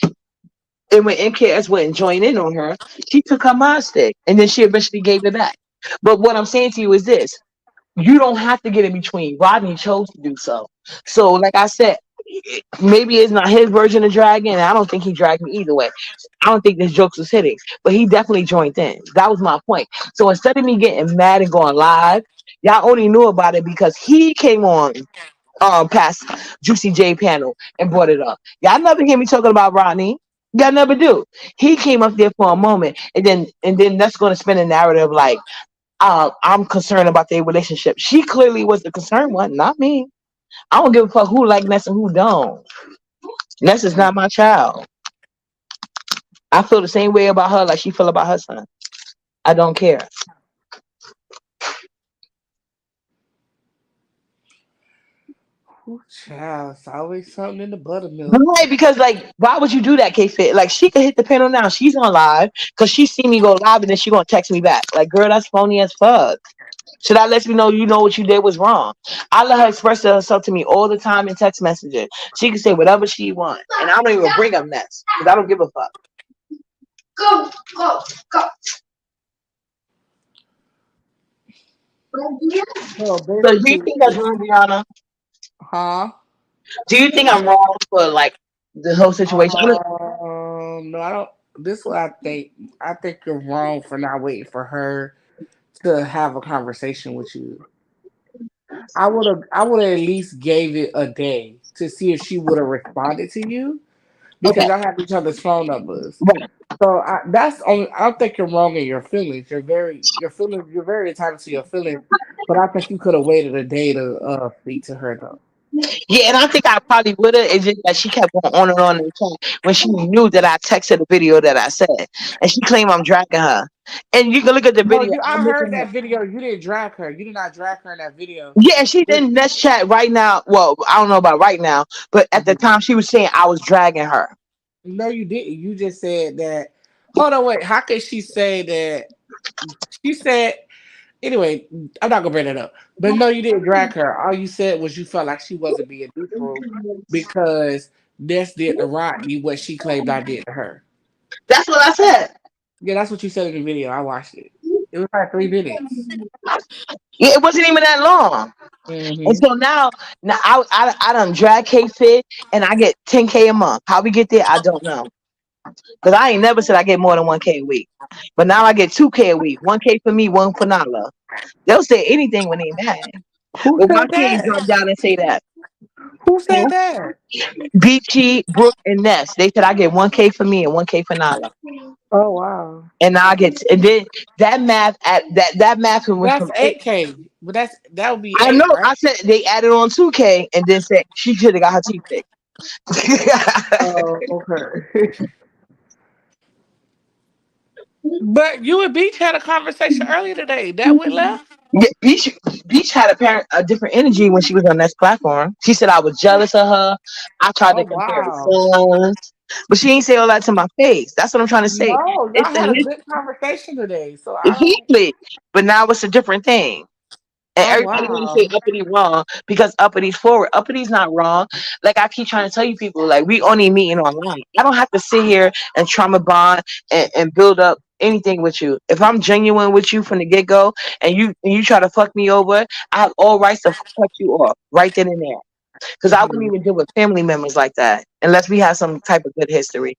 And when MKS went and joined in on her, she took her mod stick and then she eventually gave it back. But what I'm saying to you is this: you don't have to get in between. Rodney chose to do so. So, like I said, maybe it's not his version of dragging. And I don't think he dragged me either way. I don't think this jokes was hitting, but he definitely joined in. That was my point. So instead of me getting mad and going live, y'all only knew about it because he came on past Juicy J panel and brought it up. Y'all never hear me talking about Rodney. Y'all never do. He came up there for a moment, and then that's going to spin a narrative like I'm concerned about their relationship. She clearly was the concerned one, not me. I don't give a fuck who like Ness and who don't. Ness is not my child. I feel the same way about her like she feel about her son. I don't care. Ooh, child, it's always something in the buttermilk. Right, because like, why would you do that, K Fit? Like, she could hit the panel now. She's on live because she see me go live and then she gonna text me back. Like, girl, that's phony as fuck. Should I let you know what you did was wrong? I let her express herself to me all the time in text messages. She can say whatever she wants, and I don't even bring up Ness because I don't give a fuck. Go, go, go. So So do you think that's wrong, Brianna? huh? Do you think I'm wrong for like the whole situation? No, I don't. This is what I think. I think you're wrong for not waiting for her to have a conversation with you. I would have at least gave it a day to see if she would have responded to you Okay. because I have each other's phone numbers. Right. So that's only. I don't think you're wrong in your feelings. You're very entitled to your feelings. But I think you could have waited a day to speak to her though. Yeah, and I think I probably would have. It's just that she kept going on and on in the chat when she knew that I texted the video that I said, and she claimed I'm dragging her. And you can look at the No, video. I I'm heard making her. that video. You didn't drag her. You did not drag her in that video. Yeah, and she's in this chat right now. Well, I don't know about right now, but at the time she was saying I was dragging her. No, you didn't. You just said that. Hold on, wait. How could she say that? She said. Anyway, I'm not gonna bring that up. But no, you didn't drag her. All you said was you felt like she wasn't being neutral because Ness did to Rodney what she claimed I did to her. That's what I said. Yeah, that's what you said in the video. I watched it. It was like 3 minutes. Yeah, it wasn't even that long. And Hmm. so now I done drag K Fit and I get 10K a month. How we get there, I don't know. Because I ain't never said I get more than 1K a week. But now I get 2K a week. 1K for me, one for Nala. They'll say anything when they mad. Who But why said can't you that? drop down and say that? Who said Hmm? that? Beachy, Brooke, and Ness. They said I get 1K for me and 1K for Nala. Oh wow. And now I get and then that math went That's from eight. 8K. But that would be I eight, know. right? I said they added on 2K and then said she should have got her teeth fixed. Oh, okay. But you and Beach had a conversation earlier today. That went left? Yeah, Beach had a different energy when she was on this platform. She said I was jealous of her. I tried Oh to compare the wow. sons, but she ain't say all that to my face. That's what I'm trying to say. No, It's y'all had a the good conversation today. So I don't. heatly, but now it's a different thing. And Oh everybody want to say wow. uppity wrong because uppity's forward. Uppity's not wrong. Like I keep trying to tell you people, like we only meeting online. I don't have to sit here and trauma bond and build up anything with you. If I'm genuine with you from the get go and you try to fuck me over, I have all rights to cut you off right then and there. Because I wouldn't Hmm. even deal with family members like that unless we have some type of good history.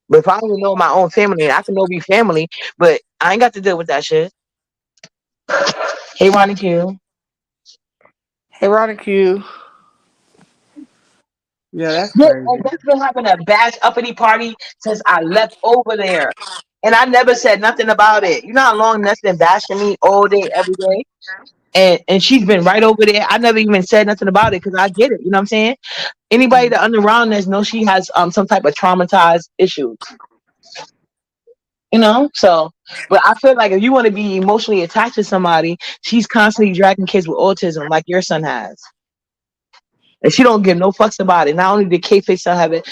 But if I don't know my own family, I can know we family, but I ain't got to deal with that shit. Hey, Ronnie Q. Hey, Ronnie Q. Yeah, that's Yeah, and crazy. that's been having a bad uppity party since I left over there. And I never said nothing about it. You know how long that's been bashing me all day, every day? And she's been right over there. I never even said nothing about it because I get it. You know what I'm saying? Anybody that under around us knows she has some type of traumatized issues. You know? So but I feel like if you want to be emotionally attached to somebody, she's constantly dragging kids with autism like your son has. And she don't give no fucks about it. Not only did K Face have it,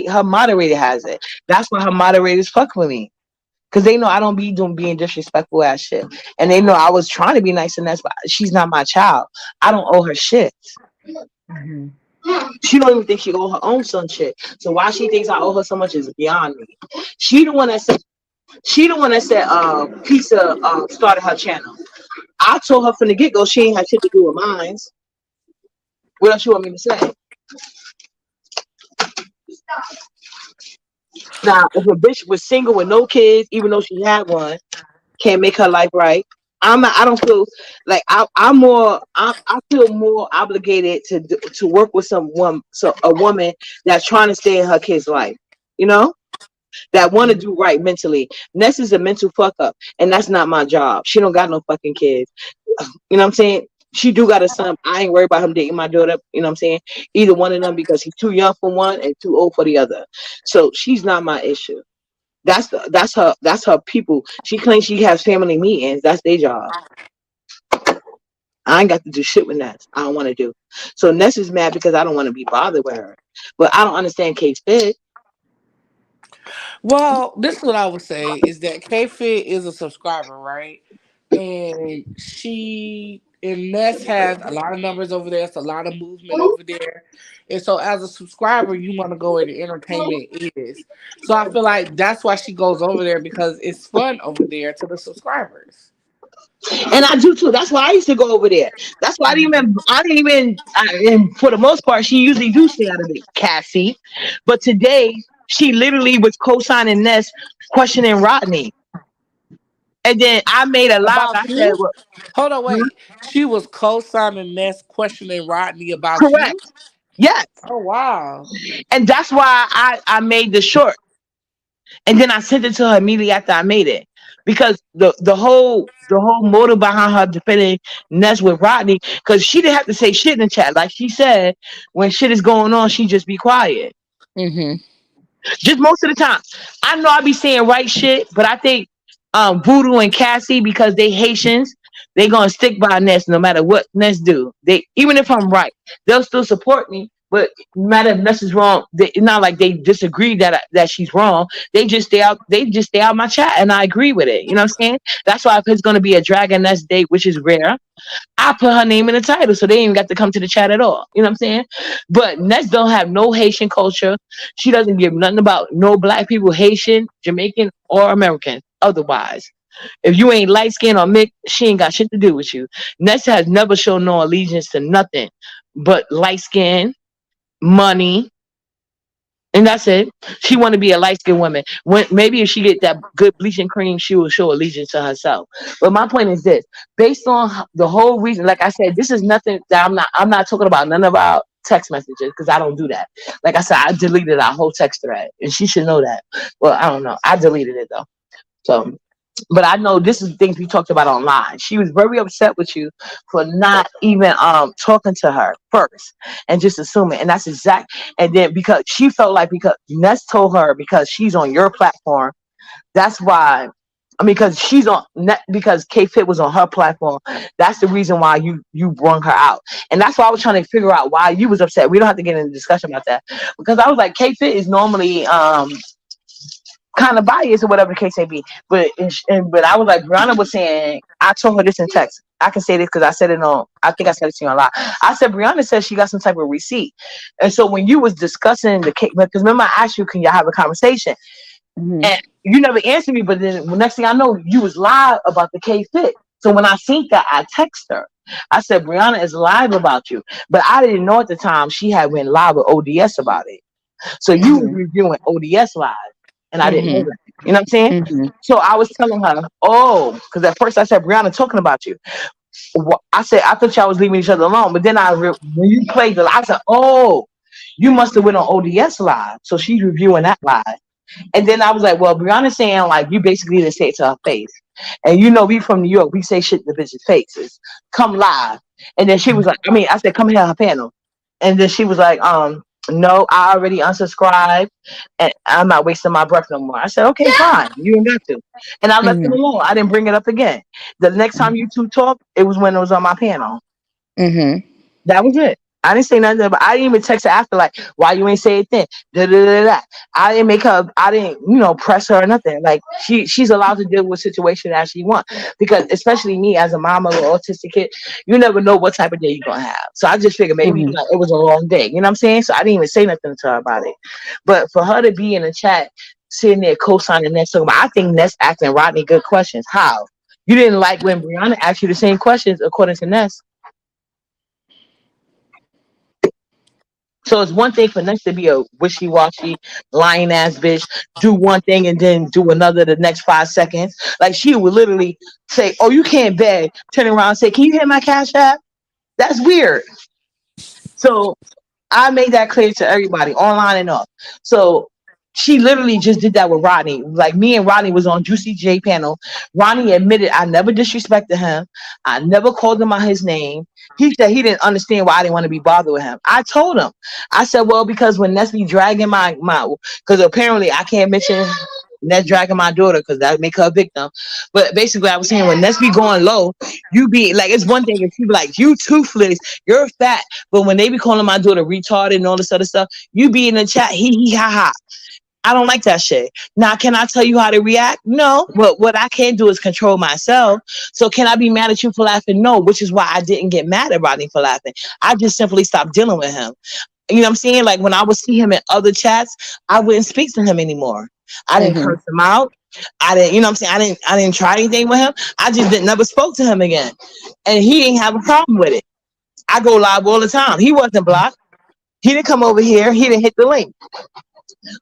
her moderator has it. That's why her moderators fuck with me. Cause they know I don't be doing being disrespectful ass shit. And they know I was trying to be nice and that's but she's not my child. I don't owe her shit. Hmm. She don't even think she owe her own son shit. So why she thinks I owe her so much is beyond me. She the one that said Pizza started her channel. I told her from the get-go she ain't had shit to do with mine. What else you want me to say? Now, if a bitch was single with no kids, even though she had one, can't make her life right. I don't feel like I feel more obligated to work with someone, so a woman that's trying to stay in her kid's life. You know, that want to do right mentally. Ness is a mental fuck up, and that's not my job. She don't got no fucking kids. You know what I'm saying? She do got a son. I ain't worried about him dating my daughter. You know what I'm saying? Either one of them because he's too young for one and too old for the other. So she's not my issue. That's her people. She claims she has family meetings. That's their job. I ain't got to do shit with Ness. I don't want to do. So Ness is mad because I don't want to be bothered with her. But I don't understand Kate Fit. Well, this is what I would say is that K Fit is a subscriber, right? And she and Ness has a lot of numbers over there. It's a lot of movement over there. And so as a subscriber, you want to go where the entertainment is. So I feel like that's why she goes over there because it's fun over there to the subscribers. And I do too. That's why I used to go over there. That's why and for the most part, she usually do stay out of it, Cassie. But today, she literally was co-signing Ness, questioning Rodney. And then I made a live. I About said, you? well, Hold on, hmm, wait. She was co-signing Ness questioning Rodney about you? correct. Yes. Oh wow. And that's why I made the short. And then I sent it to her immediately after I made it. Because the whole motive behind her defending Ness with Rodney, because she didn't have to say shit in the chat. Like she said, when shit is going on, she just be quiet. Mm-hmm. Just most of the time. I know I be saying right shit, but I think Voodoo and Cassie, because they Haitians, they gonna stick by Ness no matter what Ness do. They even if I'm right, they'll still support me. But no matter if Ness is wrong, it's not like they disagree that she's wrong. They just stay out. They just stay out my chat, and I agree with it. You know what I'm saying? That's why if it's gonna be a Dragon Ness date, which is rare, I put her name in the title, so they ain't even got to come to the chat at all. You know what I'm saying? But Ness don't have no Haitian culture. She doesn't give nothing about no black people, Haitian, Jamaican, or American. Otherwise, If you ain't light skinned or mixed, she ain't got shit to do with you. Nessa has never shown no allegiance to nothing but light skin, money, and that's it. She want to be a light skinned woman. When maybe if she get that good bleaching cream, she will show allegiance to herself. But my point is this: based on the whole reason, like I said, this is nothing that I'm not talking about none of our text messages because I don't do that. Like I said, I deleted our whole text thread, and she should know that. Well, I don't know. I deleted it though. So, but I know this is things we talked about online. She was very upset with you for not even talking to her first and just assuming. And that's exact. And then because she felt like because Ness told her because she's on your platform, that's why. I mean, because she's on net because K Fit was on her platform. That's the reason why you brung her out, and that's why I was trying to figure out why you was upset. We don't have to get into discussion about that because I was like, K Fit is normally kind of biased or whatever the case may be. But I was like, Brianna was saying, I told her this in text. I can say this because I said it on. I think I said it to you on live. I said Brianna said she got some type of receipt, and so when you was discussing the case, because remember I asked you, can y'all have a conversation? Mm-hmm. And you never answered me. But then the next thing I know, you was live about the K Fit. So when I seen that, I text her. I said Brianna is live about you, but I didn't know at the time she had went live with ODS about it. So you were reviewing ODS live, and I didn't know Mm-hmm. that. You know what I'm saying? Mm-hmm. So I was telling her, oh, because at first I said Brianna talking about you. I said I thought y'all was leaving each other alone, but then when you played I said, oh, you must have went on ODS live, so she's reviewing that live. And then I was like, well, Brianna's saying like you basically didn't say it to her face, and you know we from New York, we say shit to bitches' faces. Come live, and then she was like, I said come here her panel, and then she was like, no, I already unsubscribed, and I'm not wasting my breath no more. I said, okay, fine, you ain't got to, and I left it Mm-hmm. alone. I didn't bring it up again. The next time you two talked, it was when it was on my panel. Mm-hmm. That was it. I didn't say nothing, but I didn't even text her after, like, why you ain't say it then? Da, da, da, da. I didn't make her, I didn't, press her or nothing. Like, she's allowed to deal with situation as she wants. Because, especially me as a mama with an autistic kid, you never know what type of day you're going to have. So I just figured maybe Mm-hmm. like, it was a long day. You know what I'm saying? So I didn't even say nothing to her about it. But for her to be in the chat, sitting there co-signing Ness, talking about, I think Ness asking Rodney good questions. How? You didn't like when Brianna asked you the same questions, according to Ness. So it's one thing for Ness to be a wishy-washy, lying ass bitch, do one thing and then do another the next 5 seconds. Like she would literally say, "Oh, you can't beg." Turn around and say, "Can you hit my cash app?" That's weird. So I made that clear to everybody, online and off. So she literally just did that with Rodney. Like me and Rodney was on Juicy J panel. Rodney admitted I never disrespected him. I never called him out his name. He said he didn't understand why I didn't want to be bothered with him. I told him. I said, well, because when Nestle dragging my because apparently I can't mention Ness dragging my daughter because that make her a victim. But basically, I was saying when Ness be going low, you be like, it's one thing if you be like, you toothless, you're fat. But when they be calling my daughter retarded and all this other stuff, you be in the chat, hee ha ha. I don't like that shit. Now, can I tell you how to react? No. But what I can do is control myself. So can I be mad at you for laughing? No, which is why I didn't get mad at Rodney for laughing. I just simply stopped dealing with him. You know what I'm saying? Like when I would see him in other chats, I wouldn't speak to him anymore. I didn't Mm-hmm. curse him out. I didn't, you know what I'm saying? I didn't try anything with him. I just didn't never spoke to him again. And he didn't have a problem with it. I go live all the time. He wasn't blocked. He didn't come over here. He didn't hit the link.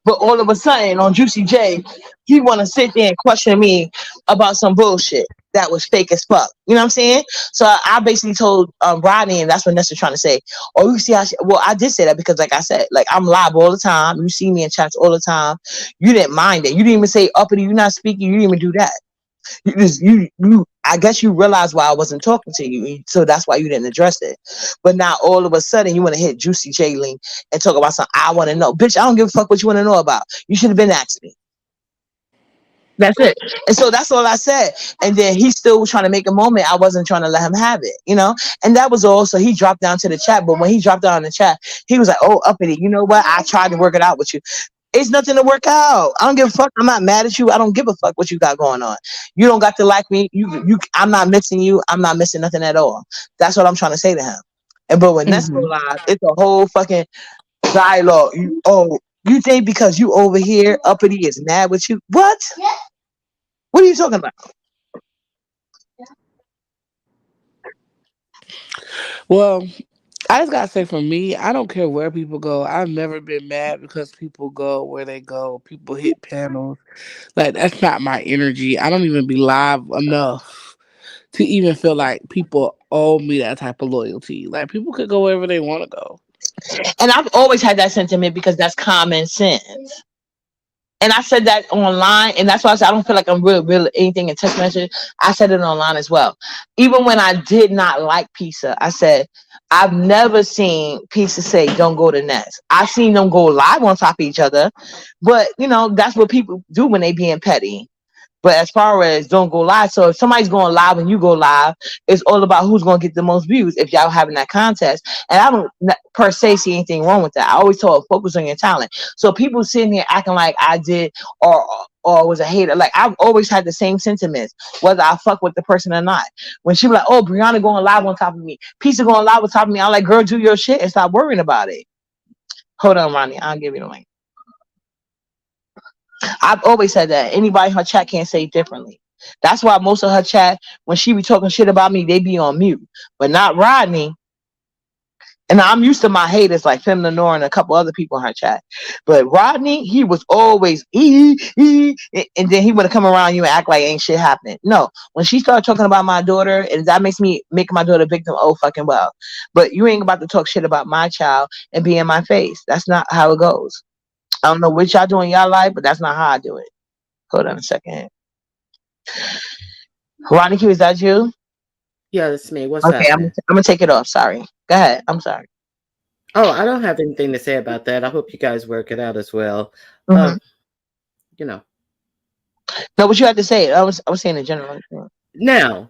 But all of a sudden on Juicy J, he want to sit there and question me about some bullshit that was fake as fuck. You know what I'm saying? So I basically told Rodney, and that's what Nessa trying to say. Oh, you see how well, I did say that because like I said, like I'm live all the time. You see me in chats all the time. You didn't mind it. You didn't even say uppity, you're not speaking. You didn't even do that. You I guess you realized why I wasn't talking to you, so that's why you didn't address it. But now all of a sudden you want to hit Juicy J Link and talk about something I want to know. Bitch, I don't give a fuck what you want to know about. You should have been asking me. That's it. And so that's all I said. And then he still was trying to make a moment. I wasn't trying to let him have it, you know? And that was all. So he dropped down to the chat. But when he dropped down in the chat, he was like, oh, uppity, you know what? I tried to work it out with you. It's nothing to work out. I don't give a fuck. I'm not mad at you. I don't give a fuck what you got going on. You don't got to like me. I'm not missing you. I'm not missing nothing at all. That's what I'm trying to say to him. And but when that's Mm-hmm. live, it's a whole fucking dialogue. You think because you over here, uppity is mad with you? What? What are you talking about? Well, I just gotta say, for me, I don't care where people go. I've never been mad because people go where they go. People hit panels. Like, that's not my energy. I don't even be live enough to even feel like people owe me that type of loyalty. Like, people could go wherever they want to go. And I've always had that sentiment because that's common sense. And I said that online, and that's why I said I don't feel like I'm real anything in text message. I said it online as well. Even when I did not like pizza, I said I've never seen pizza say don't go to Nest. I've seen them go live on top of each other, but that's what people do when they being petty. But as far as don't go live, so if somebody's going live and you go live, it's all about who's going to get the most views if y'all having that contest. And I don't per se see anything wrong with that. I always told focus on your talent. So people sitting here acting like I did or was a hater, like I've always had the same sentiments, whether I fuck with the person or not. When she was like, oh, Brianna going live on top of me, Pizza going live on top of me, I'm like, girl, do your shit and stop worrying about it. Hold on, Ronnie, I'll give you the link. I've always said that anybody in her chat can't say differently. That's why most of her chat, when she be talking shit about me, they be on mute, but not Rodney. And I'm used to my haters like Fem Lenore and a couple other people in her chat. But Rodney, he was always and then he would come around you and act like ain't shit happening. No, when she started talking about my daughter, and that makes me make my daughter victim, oh fucking well. But you ain't about to talk shit about my child and be in my face. That's not how it goes. I don't know what y'all do in y'all life, but that's not how I do it. Hold on a second. Ronnie Q, is that you? Yeah, that's me. What's Okay, I'm happening? gonna take it off. Sorry. Go ahead. I'm sorry. Oh, I don't have anything to say about that. I hope you guys work it out as well. Mm-hmm. You know. No, what you had to say. I was saying in general. Now,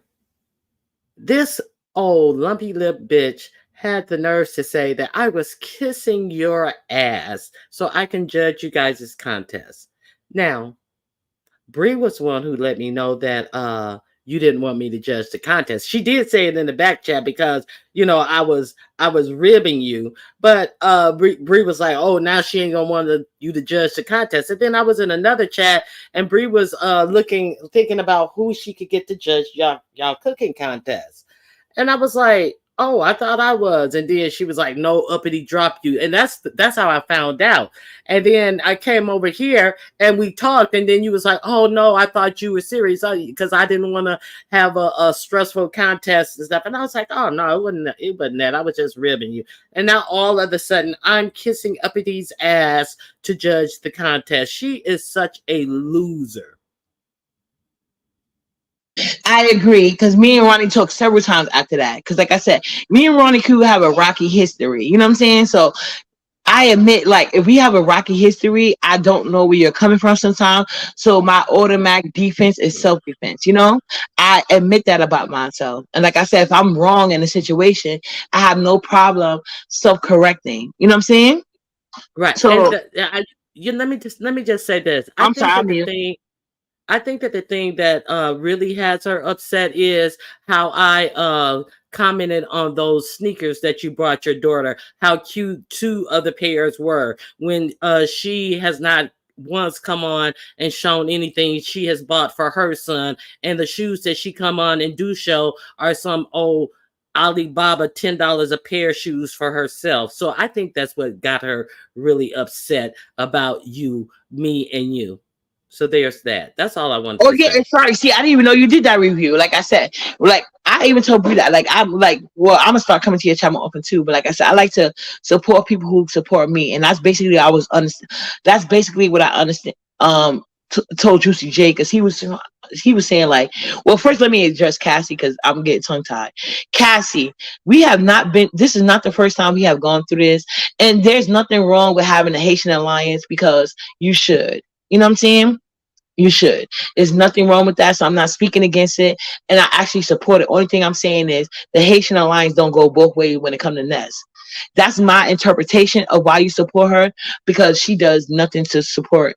this old lumpy lip bitch had the nerves to say that I was kissing your ass so I can judge you guys' contest. Now, Bree was the one who let me know that you didn't want me to judge the contest. She did say it in the back chat because I was ribbing you, but Bree was like, "Oh, now she ain't gonna want you to judge the contest." And then I was in another chat, and Bree was thinking about who she could get to judge y'all cooking contest, and I was like, "Oh, I thought I was." And then she was like, "No, uppity drop you," and that's how I found out. And then I came over here and we talked, and then you was like, "Oh no, I thought you were serious because I didn't want to have a stressful contest and stuff." And I was like, "Oh no, it wasn't that. I was just ribbing you." And now all of a sudden, I'm kissing Uppity's ass to judge the contest. She is such a loser. I agree, because me and Ronnie talked several times after that. Because, like I said, me and Ronnie Q have a rocky history. You know what I'm saying? So I admit, like, if we have a rocky history, I don't know where you're coming from sometimes. So my automatic defense is self-defense. I admit that about myself. And like I said, if I'm wrong in a situation, I have no problem self-correcting. You know what I'm saying? Right. So And let me just say this. I'm sorry. I think that the thing that really has her upset is how I commented on those sneakers that you brought your daughter, how cute two of the pairs were, when she has not once come on and shown anything she has bought for her son, and the shoes that she come on and do show are some old Alibaba $10 a pair shoes for herself. So I think that's what got her really upset about you, me, and you. So there's that. That's all I wanted to yeah, say. sorry. See, I didn't even know you did that review. Like I said, like I even told Brie that. Like I'm like, well, I'm gonna start coming to your channel often too. But like I said, I like to support people who support me, and that's basically That's basically what I understand. Told Juicy J, because he was saying like, well, first let me address Cassie because I'm getting tongue tied. Cassie, we have not been. This is not the first time we have gone through this, and there's nothing wrong with having a Haitian alliance because you should. You know what I'm saying? You should. There's nothing wrong with that. So I'm not speaking against it. And I actually support it. Only thing I'm saying is the Haitian alliance don't go both ways when it comes to Ness. That's my interpretation of why you support her, because she does nothing to support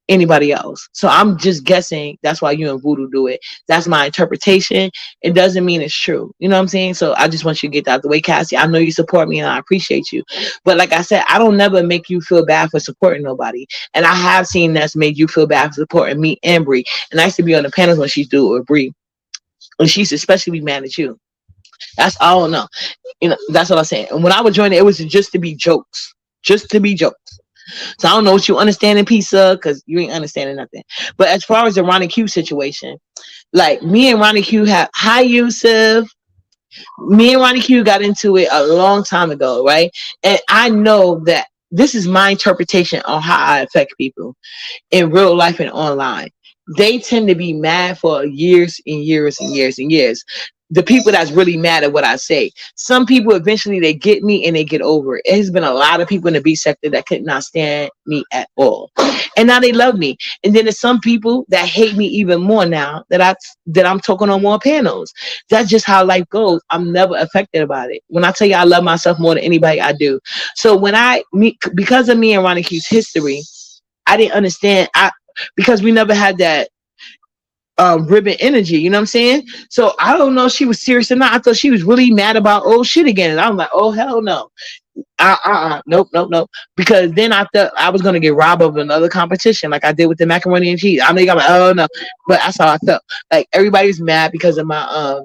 anybody else. So I'm just guessing that's why you and Voodoo do it. That's my interpretation. It doesn't mean it's true. You know what I'm saying? So I just want you to get that out of the way, Cassie. I know you support me and I appreciate you. But like I said, I don't never make you feel bad for supporting nobody. And I have seen that's made you feel bad for supporting me and Bree. And I used to be on the panels when she's do it with Bree. And she's especially be mad at you. I don't know. That's what I'm saying. And when I would join it, it was just to be jokes. Just to be jokes. So I don't know what you understand in pizza because you ain't understanding nothing. But as far as the Ronnie Q situation, like me and Ronnie Q have hi Yusuf. Me and Ronnie Q got into it a long time ago, right? And I know that this is my interpretation on how I affect people in real life and online. They tend to be mad for years and years and years and years. The people that's really mad at what I say. Some people eventually they get me and they get over it. There's been a lot of people in the B sector that could not stand me at all. And now they love me. And then there's some people that hate me even more now that I'm talking on more panels. That's just how life goes. I'm never affected about it. When I tell you I love myself more than anybody, I do. So because of me and Ronnie Q's history, I didn't understand. Because we never had that ribbon energy, you know what I'm saying? So I don't know if she was serious or not. I thought she was really mad about old shit again. And I'm like, oh hell no. Nope. Because then I thought I was gonna get robbed of another competition like I did with the macaroni and cheese. I'm like, oh no. But that's how I felt. Like everybody's mad because of my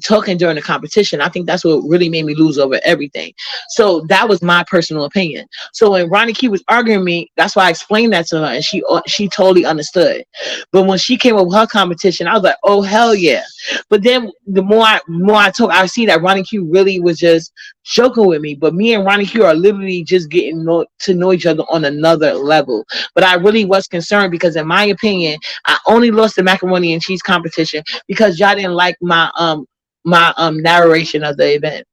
talking during the competition. I think that's what really made me lose over everything. So that was my personal opinion. So when Ronnie Key was arguing me, that's why I explained that to her, and she totally understood. But when she came up with her competition, I was like, oh hell yeah. But then the more I talk, I see that Ronnie Q really was just joking with me. But me and Ronnie Q are literally just getting to know each other on another level. But I really was concerned because, in my opinion, I only lost the macaroni and cheese competition because y'all didn't like my narration of the event.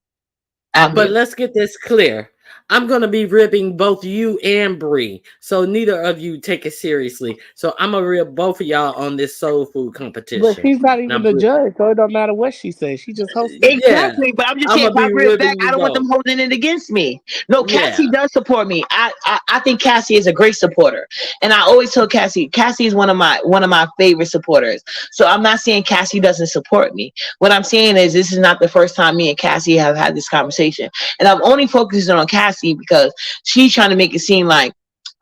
But let's get this clear. I'm going to be ribbing both you and Bree, so neither of you take it seriously. So I'm going to rib both of y'all on this soul food competition. But she's not even Now, the judge, so it don't matter what she says. She just hosted. Exactly, but I'm just saying, if I rib back, I don't want both. them holding it against me. No, Cassie does support me. I think Cassie is a great supporter, and I always tell Cassie is one of my favorite supporters. So I'm not saying Cassie doesn't support me. What I'm saying is this is not the first time me and Cassie have had this conversation, and I'm only focusing on Cassie because she's trying to make it seem like,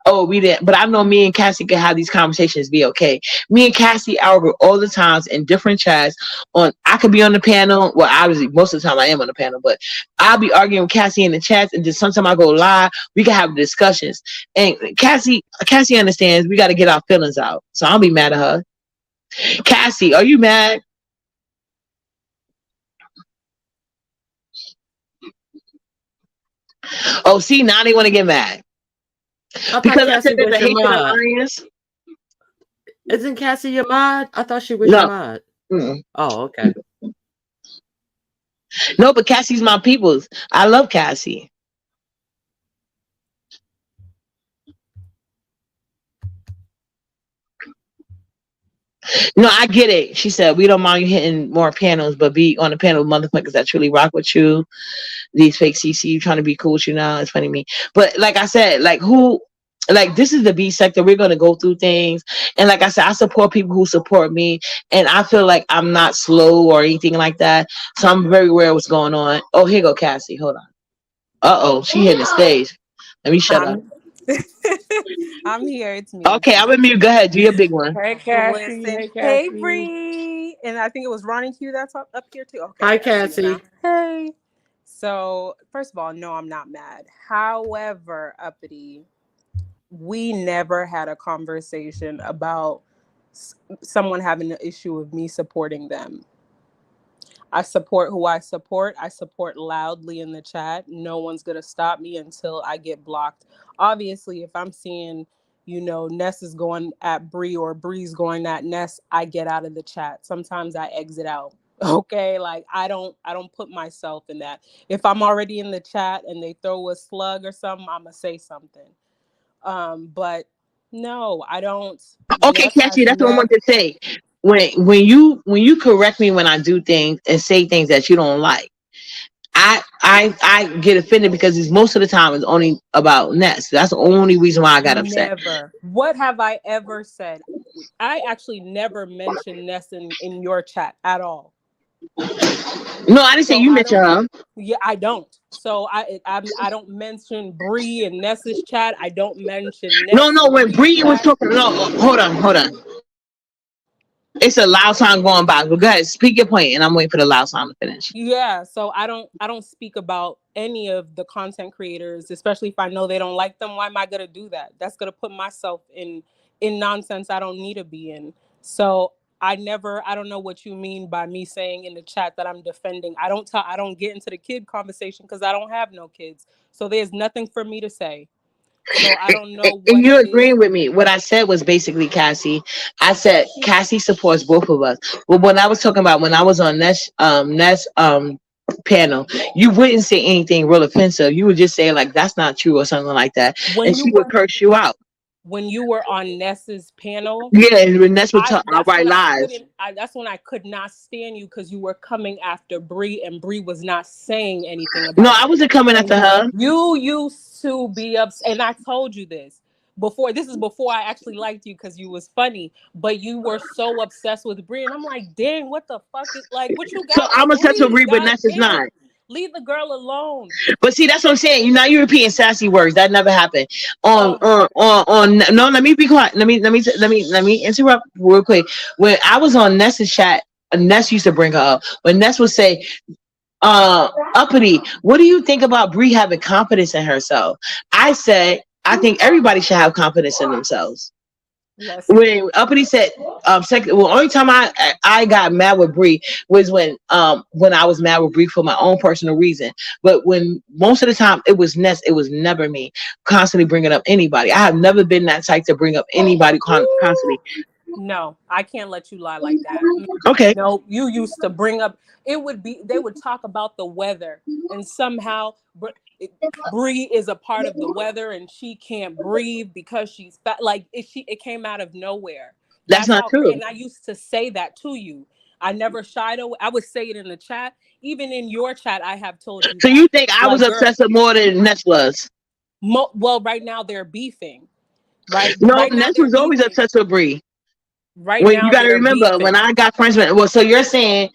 oh, we didn't. But I know me and Cassie can have these conversations, be okay. Me and Cassie argue all the times in different chats. I could be on the panel. Well, obviously, most of the time I am on the panel, but I'll be arguing with Cassie in the chats, and then sometimes I go live. We can have discussions, and Cassie understands. We got to get our feelings out. So I'll be mad at her. Cassie, are you mad? Oh, see, now they want to get mad. Because I said there's a hatred alliance. Isn't Cassie your mod? I thought she was your mod. Mm-mm. Oh, okay. No, but Cassie's my peoples. I love Cassie. No, I get it. She said, we don't mind you hitting more panels, but be on the panel with motherfuckers that truly rock with you. These fake CC trying to be cool with you now. It's funny to me. But like I said, this is the B sector. We're going to go through things. And like I said, I support people who support me. And I feel like I'm not slow or anything like that. So I'm very aware of what's going on. Oh, here go Cassie. Hold on. Uh-oh. She hit the stage. Let me shut up. I'm here. It's me. Okay, I'm with you. Go ahead. Do your big one. Hey, Cassie. Hey, Bree. And I think it was Ronnie Q that's up here too. Okay. Hi, Cassie. Hey. So, first of all, no, I'm not mad. However, Uppity, we never had a conversation about someone having an issue with me supporting them. I support who I support. I support loudly in the chat. No one's going to stop me until I get blocked. Obviously, if I'm seeing, Ness is going at Bree or Bree's going at Ness, I get out of the chat. Sometimes I exit out. Okay, like I don't put myself in that. If I'm already in the chat and they throw a slug or something, I'm gonna say something. But no, I don't. Okay, yes, Cassie, that's what I want to say. When you correct me when I do things and say things that you don't like, I get offended because it's most of the time it's only about Ness. That's the only reason why I got upset. Never. What have I ever said? I actually never mentioned Ness in your chat at all. No, I didn't say you mentioned her. Yeah, I don't. So I don't mention Bree and Ness's chat. I don't mention Ness. No, when Bree was talking, no, hold on. It's a loud sound going by. But go ahead, speak your point, and I'm waiting for the loud sound to finish. Yeah, so I don't speak about any of the content creators, especially if I know they don't like them. Why am I gonna do that? That's gonna put myself in nonsense I don't need to be in. So I don't know what you mean by me saying in the chat that I'm defending. I don't get into the kid conversation because I don't have no kids. So there's nothing for me to say. So I don't know And what you're it is. agreeing with me. What I said was basically Cassie. I said Cassie supports both of us. But when I was talking about when I was on Ness panel, you wouldn't say anything real offensive. You would just say like that's not true or something like that, When and you she would were curse you out. when you were on Ness's panel, Yeah, and when Ness would I talk that's outright when I lies. couldn't I that's when I could not stand you because you were coming after Bree and Bree was not saying anything No, about I you. wasn't coming And after her. you used to be upset, and I told you this before. This is before I actually liked you because you was funny, but you were so obsessed with Bree, and I'm like, dang, what the fuck is like what you So got I'm with gonna touch a Bree? read, but God Ness is damn. not. Leave the girl alone. But see, that's what I'm saying. You now you're repeating sassy words. That never happened. Oh my No, let me be quiet. Let me interrupt real quick. When I was on Ness's chat, Ness used to bring her up. When Ness would say, uppity, what do you think about Bree having confidence in herself? I said, I think everybody should have confidence in themselves. Listen. When Uppity said second, well, only time I got mad with Bree was when I was mad with Bree for my own personal reason. But when most of the time it was Ness, it was never me constantly bringing up anybody. I have never been that type to bring up anybody constantly. No, I can't let you lie like that. Okay, No, you used to bring up. It would be they would talk about the weather, and somehow Bree is a part of the weather, and she can't breathe because she's fat. Like it came out of nowhere. that's That's not how. true. And I used to say that to you. I never shied away. I would say it in the chat, even in your chat. I have told you So that. you think I was Like, girl, obsessed more than Ness was? well, right now they're beefing. Right, No, right now Ness they're was always beefing. obsessed with Bree. Right When you now got to they're remember, when beefing. I got friends with, well, so you're saying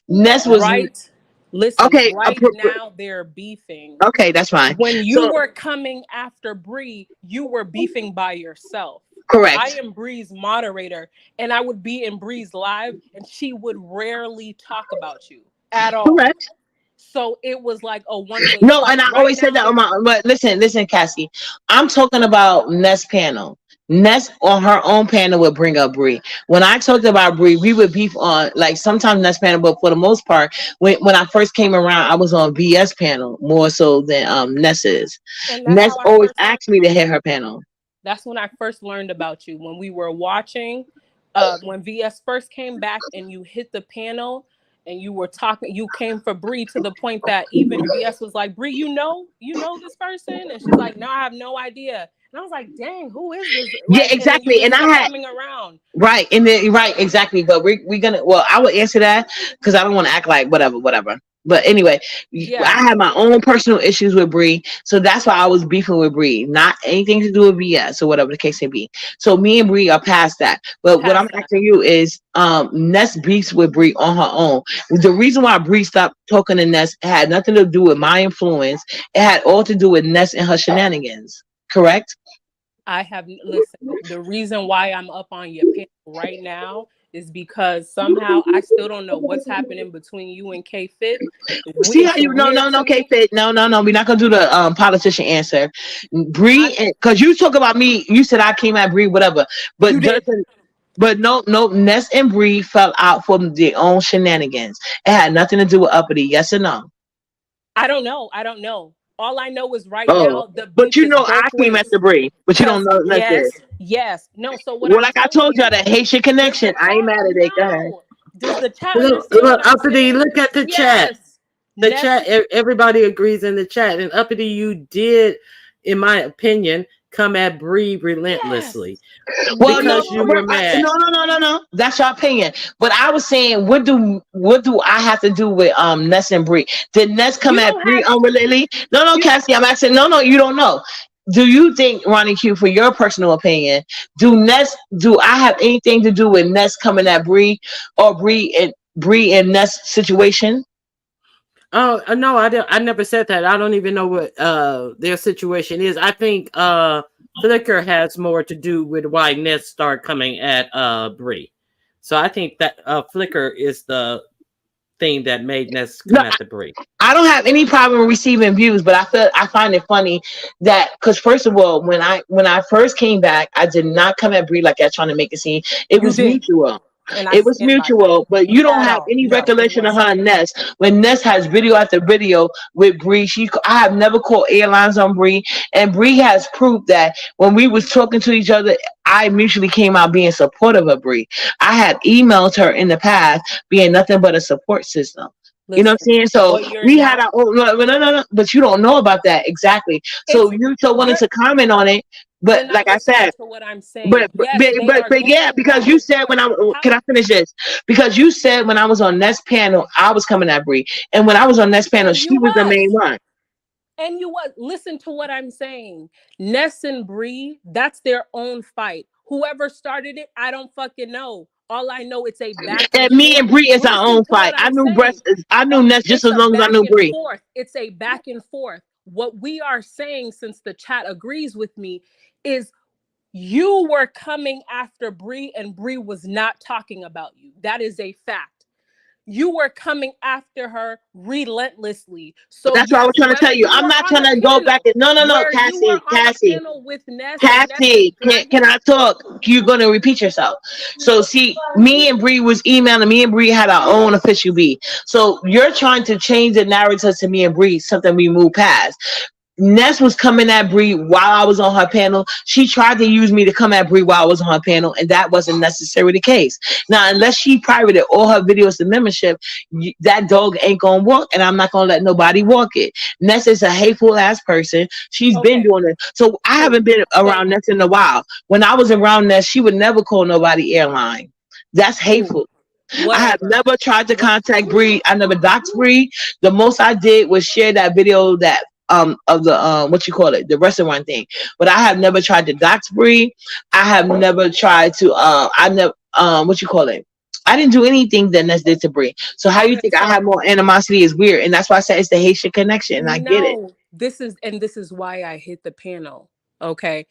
Ness was Right. Listen, okay. right now they're beefing. Okay, that's fine. When you So were coming after Bree, you were beefing by yourself. I correct. am Bree's moderator, and I would be in Bree's live, and she would rarely talk about you at all. Correct. So it was like a one-way No, fight. and I Right always said now, that on they're my. But listen, Cassie. I'm talking about Ness panel. Ness on her own panel would bring up Bree. When I talked about Bree, we would beef on like sometimes Ness panel, but for the most part, when I first came around, I was on VS panel more so than Ness is. and that's Ness how I always first learned. asked me to hit her panel. That's when I first learned about you when we were watching. When VS first came back and you hit the panel and you were talking, you came for Bree to the point that even VS was like, Bree, you know this person, and she's like, no, I have no idea. And I was like, dang, who is this? Yeah, Like, and then you exactly. And just I kept had coming around. right, and then right, exactly. But we're gonna. Well, I will answer that because I don't want to act like whatever. But anyway, Yeah, I had my own personal issues with Bree, so that's why I was beefing with Bree. Not anything to do with BS or whatever the case may be. So me and Bree are past that. But what I'm past that. asking you is, Ness beefs with Bree on her own. The reason why Bree stopped talking to Ness had nothing to do with my influence. It had all to do with Ness and her shenanigans. Correct? I have listen. The reason why I'm up on your panel right now is because somehow I still don't know what's happening between you and K Fit. See how It's you weird no to okay me. fit no we're not gonna do the politician answer. I Bree, because you talk about me, you said I came at Bree whatever, but you did. Jonathan, but no, Ness and Bree fell out from their own shenanigans. It had nothing to do with uppity. Yes or no? I don't know. I don't know. All I know is right Oh, now the but beef you is know I both came ways. after Bree, but you don't Cause know Ness did. yes. No, so what Well, I'm like I telling told y'all, you, the Haitian does the connection. I ain't chat mad at it. Go ahead. no. Does the chat Look, understand what look, I'm Uppity, saying? look at the chat. Yes. The Ness chat, everybody agrees in the chat. And Uppity, you did, in my opinion, come at Bree yes. relentlessly Well, no, because No. you were mad. no. That's your opinion. But I was saying, what do I have to do with Ness and Bree? Did Ness come You at don't Bree have unrelatedly? No, you Cassie, I'm asking. No, you don't know. Do you think, Ronnie Q, for your personal opinion, do I have anything to do with Ness coming at Bree or Bree and Ness situation? Oh no, I never said that. I don't even know what their situation is. I think Flickr has more to do with why Ness started coming at Bree. So I think that Flickr is the thing that made Ness No, come at the Bree. I don't have any problem receiving views, but I find it funny that because first of all, when I first came back, I did not come at Bree like that trying to make a scene. It You was did. mutual. And I It was stand by that. mutual, but you don't At have all. any No, it recollection of her wasn't. and Ness. When Ness has video after video with Bree, I have never called airlines on Bree, and Bree has proof that when we was talking to each other, I mutually came out being supportive of Bree. I had emailed her in the past being nothing but a support system. You know what I'm saying? So what you're we had now- our own, no, but you don't know about that exactly. So you so wanted to comment on it, You're but not like I listening said, to what I'm saying. but Yes, they are yeah, going because back you and said when forth. can I finish this? Because you said when I was on Ness panel, I was coming at Bree, and when I was on Ness panel, And she you was the main was. one. And you what? Listen to what I'm saying. Ness and Bree, that's their own fight. Whoever started it, I don't fucking know. All I know, it's a back and And me forth. and Bree is our Listen own to what fight. I I'm knew saying. I knew Ness just It's as a long as I back knew and Bree. forth. It's a back and forth. What we are saying, since the chat agrees with me, is you were coming after Bree and Bree was not talking about you. That is a fact. You were coming after her relentlessly. So That's what I was trying to tell you. I'm not trying to go back and no, Cassie. With Ness, Cassie, can I talk? You're gonna repeat yourself. So see, me and Bree was emailing. Me and Bree had our own official beat. So you're trying to change the narrative to me and Bree, something we moved past. Ness was coming at Bree while I was on her panel. She tried to use me to come at Bree while I was on her panel, and that wasn't necessarily the case. Now, unless she pirated all her videos to membership, that dog ain't gonna walk, and I'm not gonna let nobody walk it. Ness is a hateful ass person. She's been doing it. So I haven't been around Ness in a while. When I was around Ness, she would never call nobody airline. That's hateful. I have never tried to contact Bree. I never doxed Bree. The most I did was share that video that of the what you call it, the restaurant thing. But I have never tried to dox Bree. I have never tried to I never what you call it. I didn't do anything that Ness did to Bree. So how you think I have more animosity is weird, and that's why I said it's the Haitian connection. And I get it. This is why I hit the panel. Okay,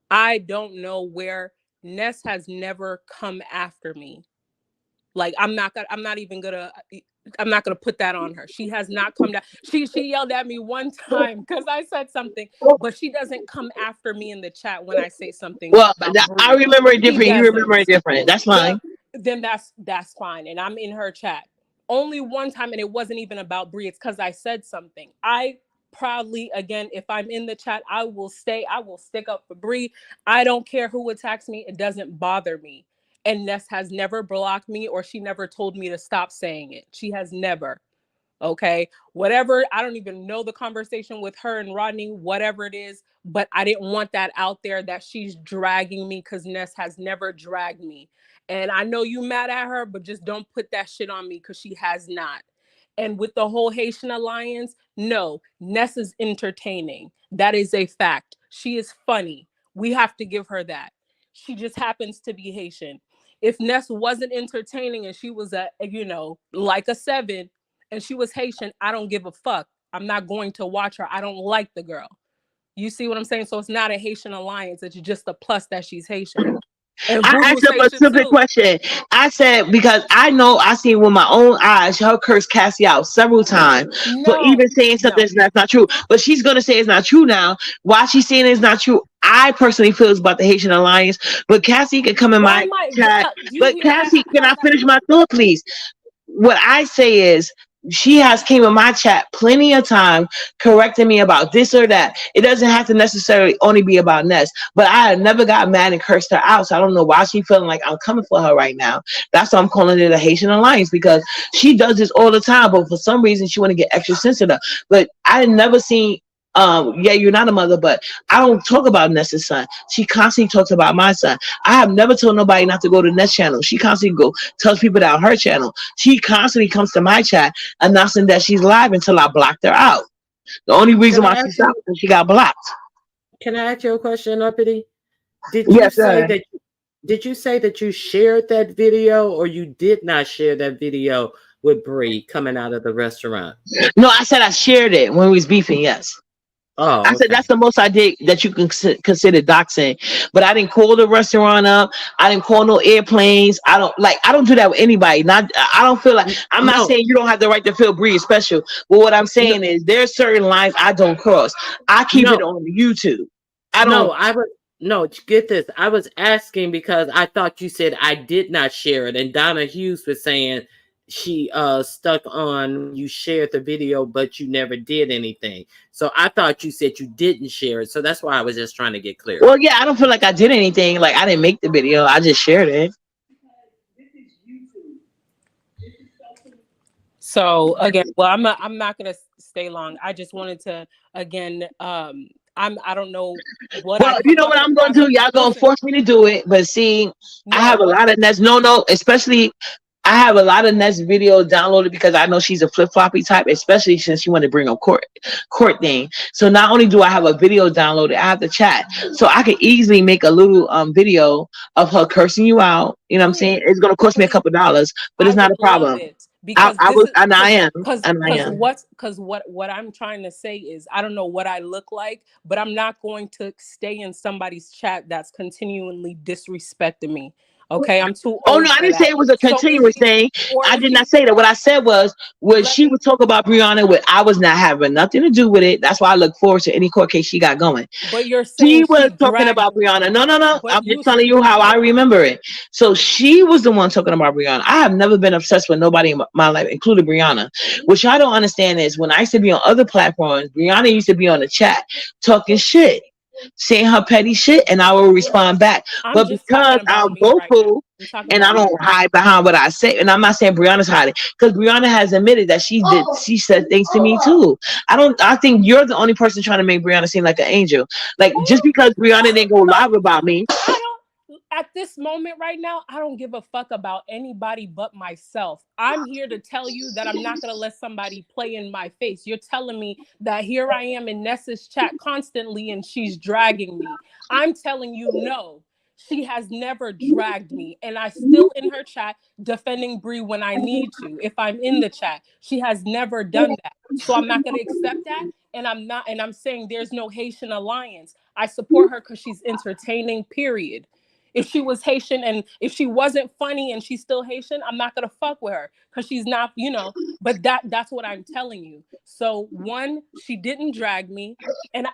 I don't know where Ness has never come after me. Like I'm not even gonna put that on her. She has not come down. She yelled at me one time because I said something, but she doesn't come after me in the chat when I say something. Well, I remember it different. You remember it different. That's fine. Then that's fine. And I'm in her chat only one time, and it wasn't even about Bree. It's because I said something. I proudly, again, if I'm in the chat, I will stick up for Bree. I don't care who attacks me. It doesn't bother me. And Ness has never blocked me, or she never told me to stop saying it. She has never. Okay, whatever. I don't even know the conversation with her and Rodney, whatever it is, but I didn't want that out there that she's dragging me, because Ness has never dragged me. And I know you mad at her, but just don't put that shit on me, because she has not. And with the whole Haitian alliance, no, Ness is entertaining. That is a fact. She is funny. We have to give her that. She just happens to be Haitian. If Ness wasn't entertaining and she was like a 7 and she was Haitian, I don't give a fuck. I'm not going to watch her. I don't like the girl. You see what I'm saying? So it's not a Haitian alliance. It's just a plus that she's Haitian. And I asked her a specific question. I said, because I know I seen with my own eyes her curse Cassie out several times for even saying something that's not true. But she's gonna say it's not true now. Why she's saying it's not true, I personally feel it's about the Haitian alliance. But Cassie can come in my chat. But Cassie, can I finish my thought, please? What I say is, she has came in my chat plenty of time correcting me about this or that. It doesn't have to necessarily only be about Ness, but I have never got mad and cursed her out. So I don't know why she's feeling like I'm coming for her right now. That's why I'm calling it a Haitian alliance, because she does this all the time, but for some reason she want to get extra sensitive. But I had never seen you're not a mother, but I don't talk about Ness's son. She constantly talks about my son. I have never told nobody not to go to Ness channel. She constantly tells people that on her channel. She constantly comes to my chat announcing that she's live until I blocked her out. The only reason why she stopped is she got blocked. Can I ask you a question, Uppity? Did you say that you shared that video, or you did not share that video with Bree coming out of the restaurant? No, I said I shared it when we was beefing. Yes. Oh, I said okay. that's the most I did that you can consider doxing. But I didn't call the restaurant up. I didn't call no airplanes. I don't do that with anybody. Not I don't feel like I'm not No, saying you don't have the right to feel Bree is special. But what I'm no, saying is there's certain lines I don't cross. I keep it no, on YouTube. I no. don't. I was no. Get this. I was asking because I thought you said I did not share it, and Donna Hughes was saying she stuck on you shared the video, but you never did anything. So I thought you said you didn't share it. So that's why I was just trying to get clear. Well, yeah, I don't feel like I did anything. Like I didn't make the video. I just shared it. So again, well, I'm not gonna stay long. I just wanted to again, I don't know what Well, you know what's what the I'm gonna do? process. Y'all gonna Listen, force me to do it, but see, I no, have a what lot of Nets. No, especially I have a lot of Nets videos downloaded because I know she's a flip floppy type, especially since she wanted to bring up court thing. So not only do I have a video downloaded, I have the chat, so I could easily make a little video of her cursing you out. You know what I'm saying? It's gonna cost I me a mean, couple dollars, but I it's not would a love problem. it because I this was is and I am and I am. what I'm trying to say is I don't know what I look like, but I'm not going to stay in somebody's chat that's continually disrespecting me. Okay, I'm too Oh no, old I for didn't say that. it was a So if continuous you thing. or I if did you not say that. What I said was when let she me would talk about Brianna, with I was not having nothing to do with it. That's why I look forward to any court case she got going. but you're She saying was she talking dragged about Brianna. No, no, no. but I'm just telling you how I remember it. So she was the one talking about Brianna. I have never been obsessed with nobody in my life, including Brianna. What I don't understand is when I used to be on other platforms, Brianna used to be on the chat talking shit, saying her petty shit, and I will respond back. I'm But just talking because about I'm me right now. vocal I'm talking and I about me don't right now. hide behind what I say, and I'm not saying Brianna's hiding, because Brianna has admitted that she said things to me too. I think you're the only person trying to make Brianna seem like an angel. Like just because Brianna didn't go live about me. I don't at this moment right now, I don't give a fuck about anybody but myself. I'm here to tell you that I'm not gonna let somebody play in my face. You're telling me that here I am in Nessa's chat constantly and she's dragging me. I'm telling you no. She has never dragged me, and I still in her chat defending Bree when I need to. If I'm in the chat, she has never done that. So I'm not going to accept that, and I'm saying there's no Haitian alliance. I support her because she's entertaining, period. If she was Haitian and if she wasn't funny and she's still Haitian, I'm not gonna fuck with her because she's not, but that's what I'm telling you. So one, she didn't drag me, and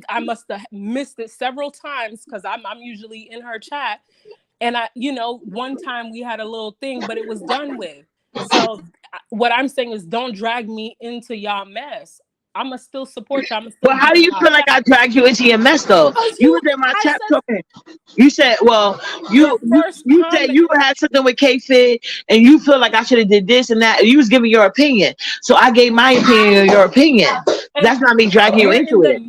I must have missed it several times because I'm usually in her chat. And one time we had a little thing, but it was done with. So what I'm saying is don't drag me into y'all mess. I'ma still support you. I'ma still But be how do in you y'all feel like chat. I dragged you into your mess though? Because You was in my I chat said talking. You said, well, your you you, first you said comment. you had something with K-Fit and you feel like I should have did this and that. You was giving your opinion. So I gave my opinion and your opinion. And That's not me dragging you into it.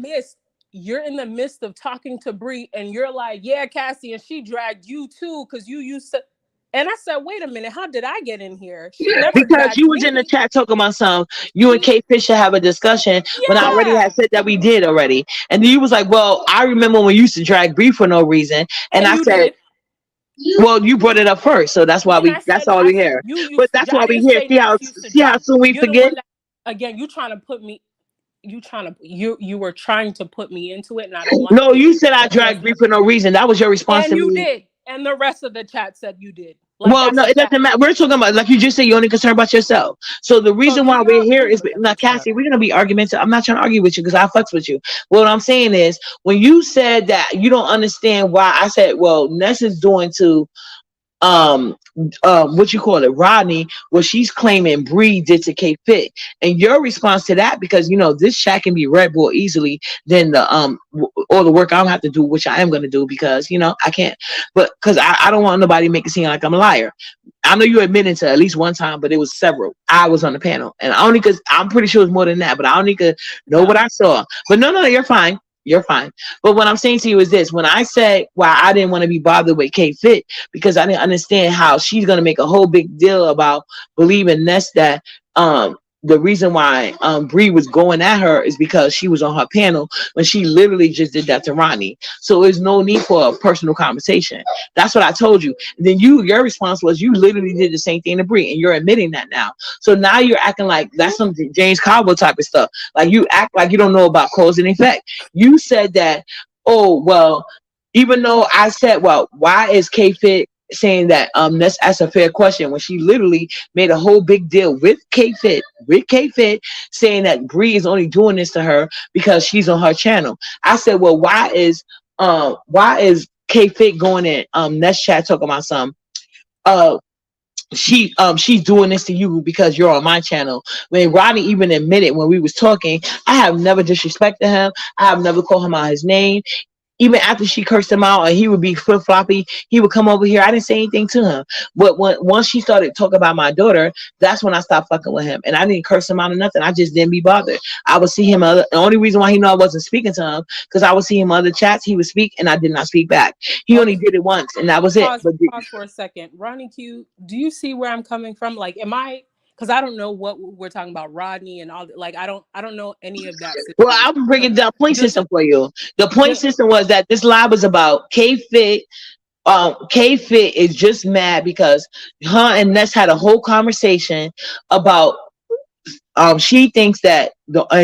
you're in the midst of talking to Bree and you're like, yeah, Cassie, and she dragged you too because you used to. And I said, wait a minute, how did I get in here? She never Because dragged you was in the me. chat talking about some you and Kate Fisher have a discussion when I already Yeah. had said that we did already. And then you was like, well, I remember when you used to drag Bree for no reason. And And I you said, did. well, you brought it up first, so that's why And I said, we here. you But that's why I we didn't here. say Ness used to See how drag. soon we You're the forget. one that again, you trying to put me you were trying to put me into it and I don't like No, it. you said I dragged Bree for no reason. That was your response And to you me. did. And the rest of the chat said you did. Like Well, that's no, a it fact. doesn't matter. We're talking about, like you just said, you're only concerned about yourself. So the So reason do why we're here is, y'all now, Cassie, we're gonna be argumentative. I'm not trying to argue with you because I fucks with you. What I'm saying is, when you said that you don't understand why, I said, well, Ness is doing to what you call it, Rodney, what she's claiming Bree did to K Fit, and your response to that, because this chat can be read more easily than the all the work I'm have to do, which I am going to do because I can't, but because I don't want nobody to make it seem like I'm a liar. I know you admitted to at least one time, but it was several. I was on the panel, and I only because I'm pretty sure it's more than that, but I only could know what I saw. But no, you're fine. You're fine. But what I'm saying to you is this: when I said why I didn't want to be bothered with K Fit, because I didn't understand how she's gonna make a whole big deal about believing Ness that the reason why Bree was going at her is because she was on her panel when she literally just did that to Ronnie. So there's no need for a personal conversation. That's what I told you. And then your response was you literally did the same thing to Bree, and you're admitting that now. So now you're acting like that's some James Caldwell type of stuff. Like you act like you don't know about cause and effect. You said that, oh well, even though I said, well, why is K-Fit saying that let's ask a fair question when she literally made a whole big deal with K-Fit saying that Bree is only doing this to her because she's on her channel. I said, well, why is K-Fit going in Ness chat talking about some she's doing this to you because you're on my channel. When Rodney even admitted when we was talking, I have never disrespected him. I have never called him out his name. Even after she cursed him out and he would be flip-floppy, he would come over here. I didn't say anything to him. But once she started talking about my daughter, that's when I stopped fucking with him. And I didn't curse him out or nothing. I just didn't be bothered. I would see him. The only reason why he knew I wasn't speaking to him, because I would see him other chats. He would speak and I did not speak back. He only did it once and that was it. Pause for a second. Ronnie Q, do you see where I'm coming from? Like, am I... Because I don't know what we're talking about, Rodney and all. Like, I don't know any of that. Well, I'm bringing down point system for you. The point system was that this live was about K-Fit. K-Fit is just mad because her and Ness had a whole conversation about. She thinks that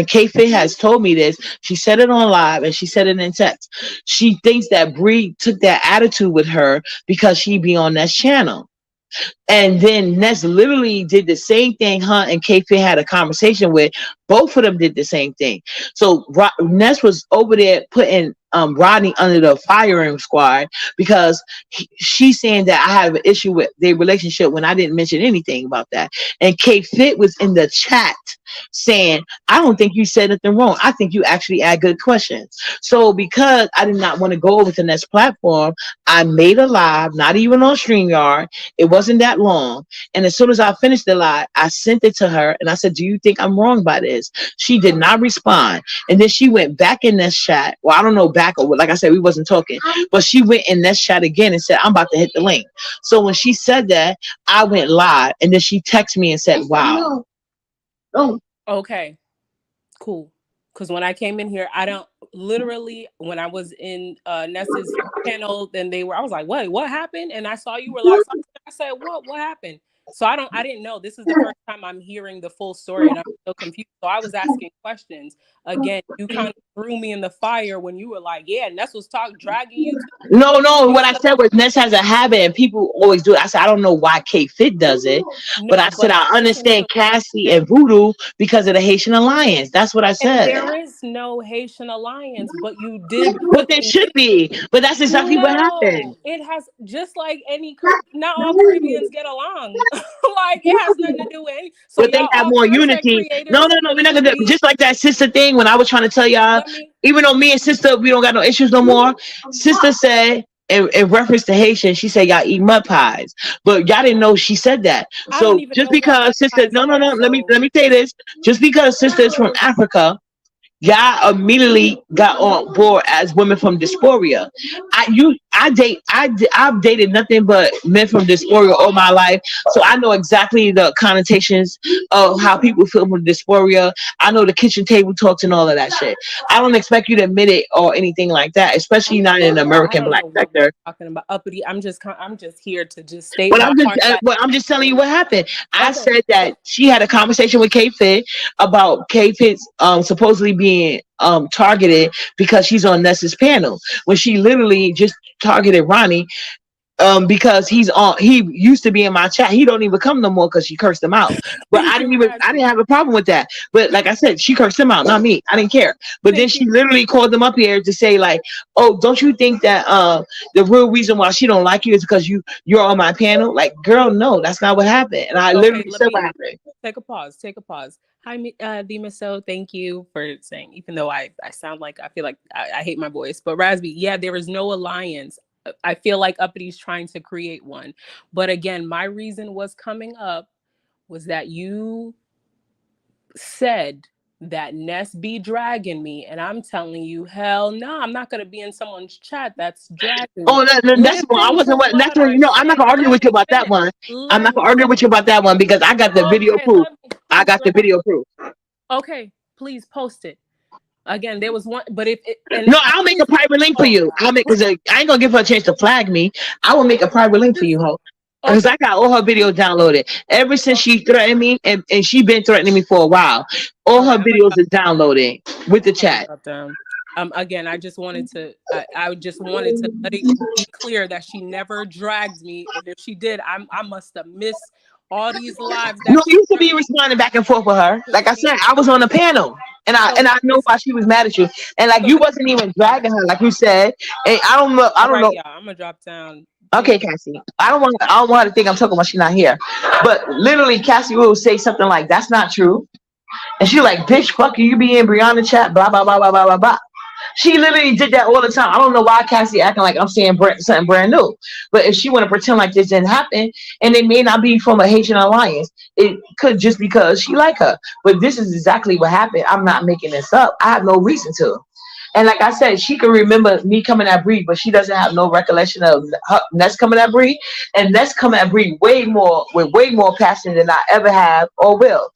K-Fit has told me this. She said it on live and she said it in text. She thinks that Bree took that attitude with her because she be on Ness channel. And then Ness literally did the same thing Hunt and K-Fit had a conversation with. Both of them did the same thing. So Ness was over there putting Rodney under the firing squad because she's saying that I have an issue with their relationship when I didn't mention anything about that. And K-Fit was in the chat saying, I don't think you said nothing wrong. I think you actually asked good questions. So because I did not want to go over to Ness platform, I made a live, not even on StreamYard. It wasn't that long. And as soon as I finished the live, I sent it to her and I said, do you think I'm wrong by this? She did not respond. And then she went back in Ness chat. Well, I don't know back or what. Like I said, we wasn't talking. But she went in Ness chat again and said, I'm about to hit the link. So when she said that, I went live. And then she texted me and said, wow. Oh. Okay, cool. Because when I came in here, I don't literally, when I was in Ness's channel, then I was like, what happened? And I saw you were live. I said, what happened? So I didn't know. This is the first time I'm hearing the full story and I'm so confused. So I was asking questions. Again, you kind of threw me in the fire when you were like, yeah, Ness was dragging you. No. What I said was Ness has a habit and people always do it. I said, I don't know why K-Fit does it. But I said, I understand Cassie and Voodoo because of the Haitian Alliance. That's what I said. And there is no Haitian Alliance, but you did. But there should be. But that's exactly what happened. It has, just like any, not all Caribbeans get along. Like, it has nothing to do with any. So but they have more unity. No, we're not gonna do just like that sister thing. When I was trying to tell y'all, even though me and sister we don't got no issues no more. Sister said in reference to Haitian, she said y'all eat mud pies, but y'all didn't know she said that. So just because sister, no, let me say this. Just because sister is from Africa, y'all immediately got on board as women from Diaspora. I've dated nothing but men from Diaspora all my life, so I know exactly the connotations of how people feel from Diaspora. I know the kitchen table talks and all of that shit. I don't expect you to admit it or anything like that, especially not in the American black sector. Talking about uppity, I'm just here to just state. But I'm just telling you what happened. I said that she had a conversation with K-Fit about K-Fit supposedly being targeted because she's on Ness's panel when she literally just targeted Ronnie because he used to be in my chat. He don't even come no more because she cursed him out. But I didn't have a problem with that. But like I said, she cursed him out, not me. I didn't care. But then she literally called them up here to say like, oh, don't you think that the real reason why she don't like you is because you're on my panel? Like, girl, no, that's not what happened. And I literally said what happened. Take a pause. Hi, Dima. So thank you for saying, even though I sound like, I feel like I hate my voice, but Rasby, yeah, there is no alliance. I feel like Uppity's trying to create one. But again, my reason was coming up was that you said that Ness be dragging me, and I'm telling you, hell no, I'm not gonna be in someone's chat that's dragging. Oh, that's one. I wasn't. That's one. No, I'm not gonna argue with you about that one. I'm not gonna argue with you about that one because I got the video proof. I got the video proof. Okay, please post it. Again, there was one, but if it, and No, I'll make a private link for you. I ain't gonna give her a chance to flag me. I will make a private link for you, ho. Because I got all her videos downloaded. Ever since she threatened me, and she been threatening me for a while. All her videos is downloaded with the chat. Again, I just wanted to let it be clear that she never dragged me, and if she did, I must have missed all these lives. You used to be responding back and forth with her. Like I said, I was on the panel, and I know why she was mad at you. And like you wasn't even dragging her, like you said. And I don't know. Yeah, I'm gonna drop down. Okay, Cassie. I don't want her to think I'm talking about she's not here. But literally, Cassie will say something like, "That's not true," and she like, "Bitch, fuck you. You be in Brianna chat, blah blah blah blah blah blah blah." She literally did that all the time. I don't know why Cassie acting like I'm saying something brand new. But if she want to pretend like this didn't happen, and it may not be from a Haitian alliance, it could just because she like her. But this is exactly what happened. I'm not making this up. I have no reason to. And like I said, she can remember me coming at Bree, but she doesn't have no recollection of Ness coming at Bree. And Ness coming at Bree with way more passion than I ever have or will.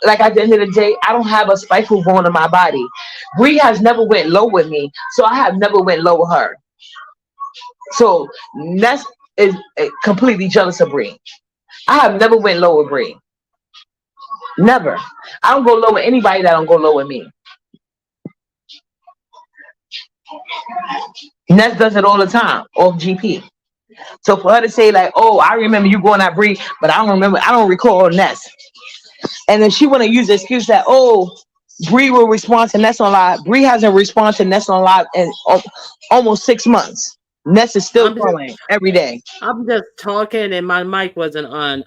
Like at the end of the day, I don't have a spiteful bone in my body. Bree has never went low with me, so I have never went low with her. So Ness is completely jealous of Bree. I have never went low with Bree. Never. I don't go low with anybody that don't go low with me. Ness does it all the time off GP. So for her to say like, "Oh, I remember you going at Bree, but I don't recall Ness," and then she want to use the excuse that, "Oh, Bree will respond to Ness on live." Bree hasn't responded to Ness on live in almost 6 months. Ness is still calling every day. I'm just talking and my mic wasn't on.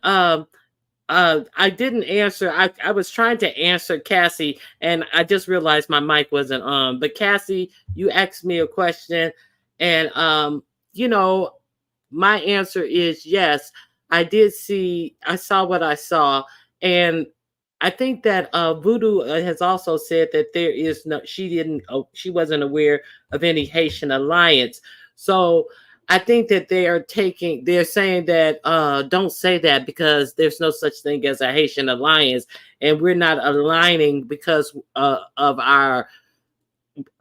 I didn't answer. I was trying to answer Cassie, and I just realized my mic wasn't on. But Cassie, you asked me a question, and my answer is yes. I saw what I saw, and I think that Voodoo has also said that there is she wasn't aware of any Haitian alliance. So I think that they're saying that don't say that because there's no such thing as a Haitian alliance, and we're not aligning because of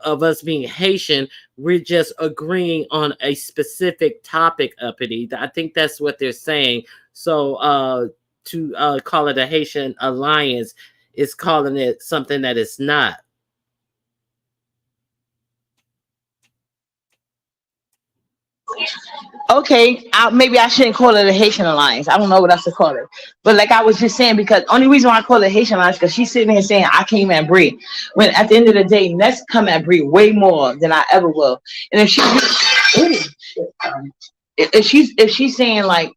us being Haitian. We're just agreeing on a specific topic, uppity. I think that's what they're saying. So to call it a Haitian alliance is calling it something that it's not. Okay, maybe I shouldn't call it a Haitian alliance. I don't know what else to call it. But like I was just saying, because only reason why I call it Haitian alliance because she's sitting here saying I came at Bree. When at the end of the day, Ness come at Bree way more than I ever will. And if she's saying like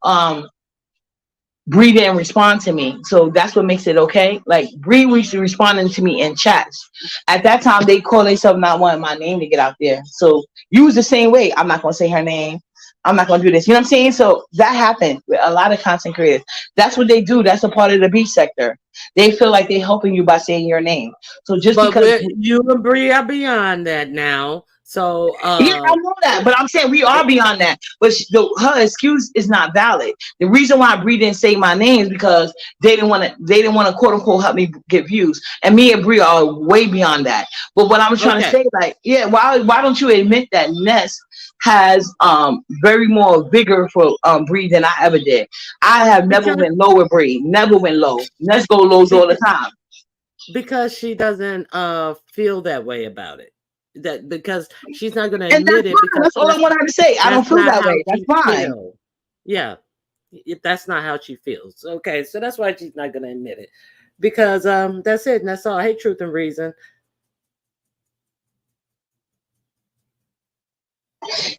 Bree didn't respond to me, so that's what makes it okay. Like Bree was responding to me in chats. At that time, they call themselves not wanting my name to get out there. So use the same way. I'm not gonna say her name. I'm not gonna do this. You know what I'm saying? So that happened with a lot of content creators. That's what they do. That's a part of the beach sector. They feel like they're helping you by saying your name. So just because you and Bree are beyond that now. So yeah, I know that, but I'm saying we are beyond that. But her excuse is not valid. The reason why Bree didn't say my name is because they didn't want to quote unquote help me get views. And me and Bree are way beyond that. But what I'm trying to say, like, yeah, why don't you admit that Ness has very more vigor for Bree than I ever did. I have never went low with Bree. Never went low. Let's go lows all the time. Because she doesn't feel that way about it. That because she's not going to admit it. Because that's all I want her to say. I don't feel that way. That's fine. Yeah, that's not how she feels. Okay, so that's why she's not going to admit it. Because that's it. And that's all. I hate truth and reason.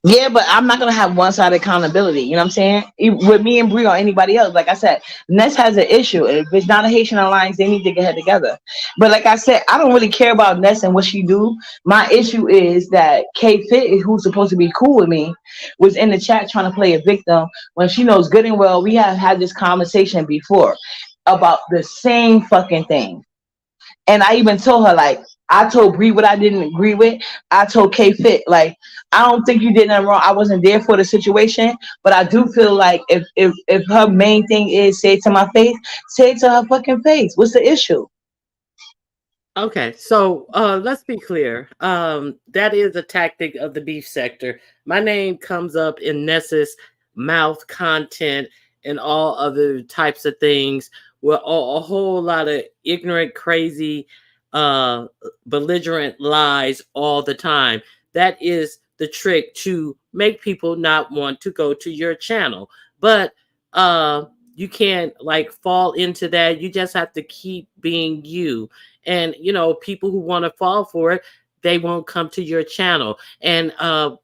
Yeah, but I'm not gonna have one-sided accountability. You know what I'm saying? With me and Bree or anybody else, like I said, Ness has an issue. If it's not a Haitian alliance, they need to get her together. But like I said, I don't really care about Ness and what she do. My issue is that K Fit, who's supposed to be cool with me, was in the chat trying to play a victim when she knows good and well we have had this conversation before about the same fucking thing. And I even told her, like, I told Bree what I didn't agree with. I told K Fit, like, I don't think you did nothing wrong. I wasn't there for the situation, but I do feel like if her main thing is say it to my face, say it to her fucking face. What's the issue? Okay, so let's be clear. That is a tactic of the beef sector. My name comes up in Ness's mouth content and all other types of things with a whole lot of ignorant, crazy, belligerent lies all the time. That is the trick to make people not want to go to your channel. But you can't like fall into that. You just have to keep being you. And people who want to fall for it, they won't come to your channel. And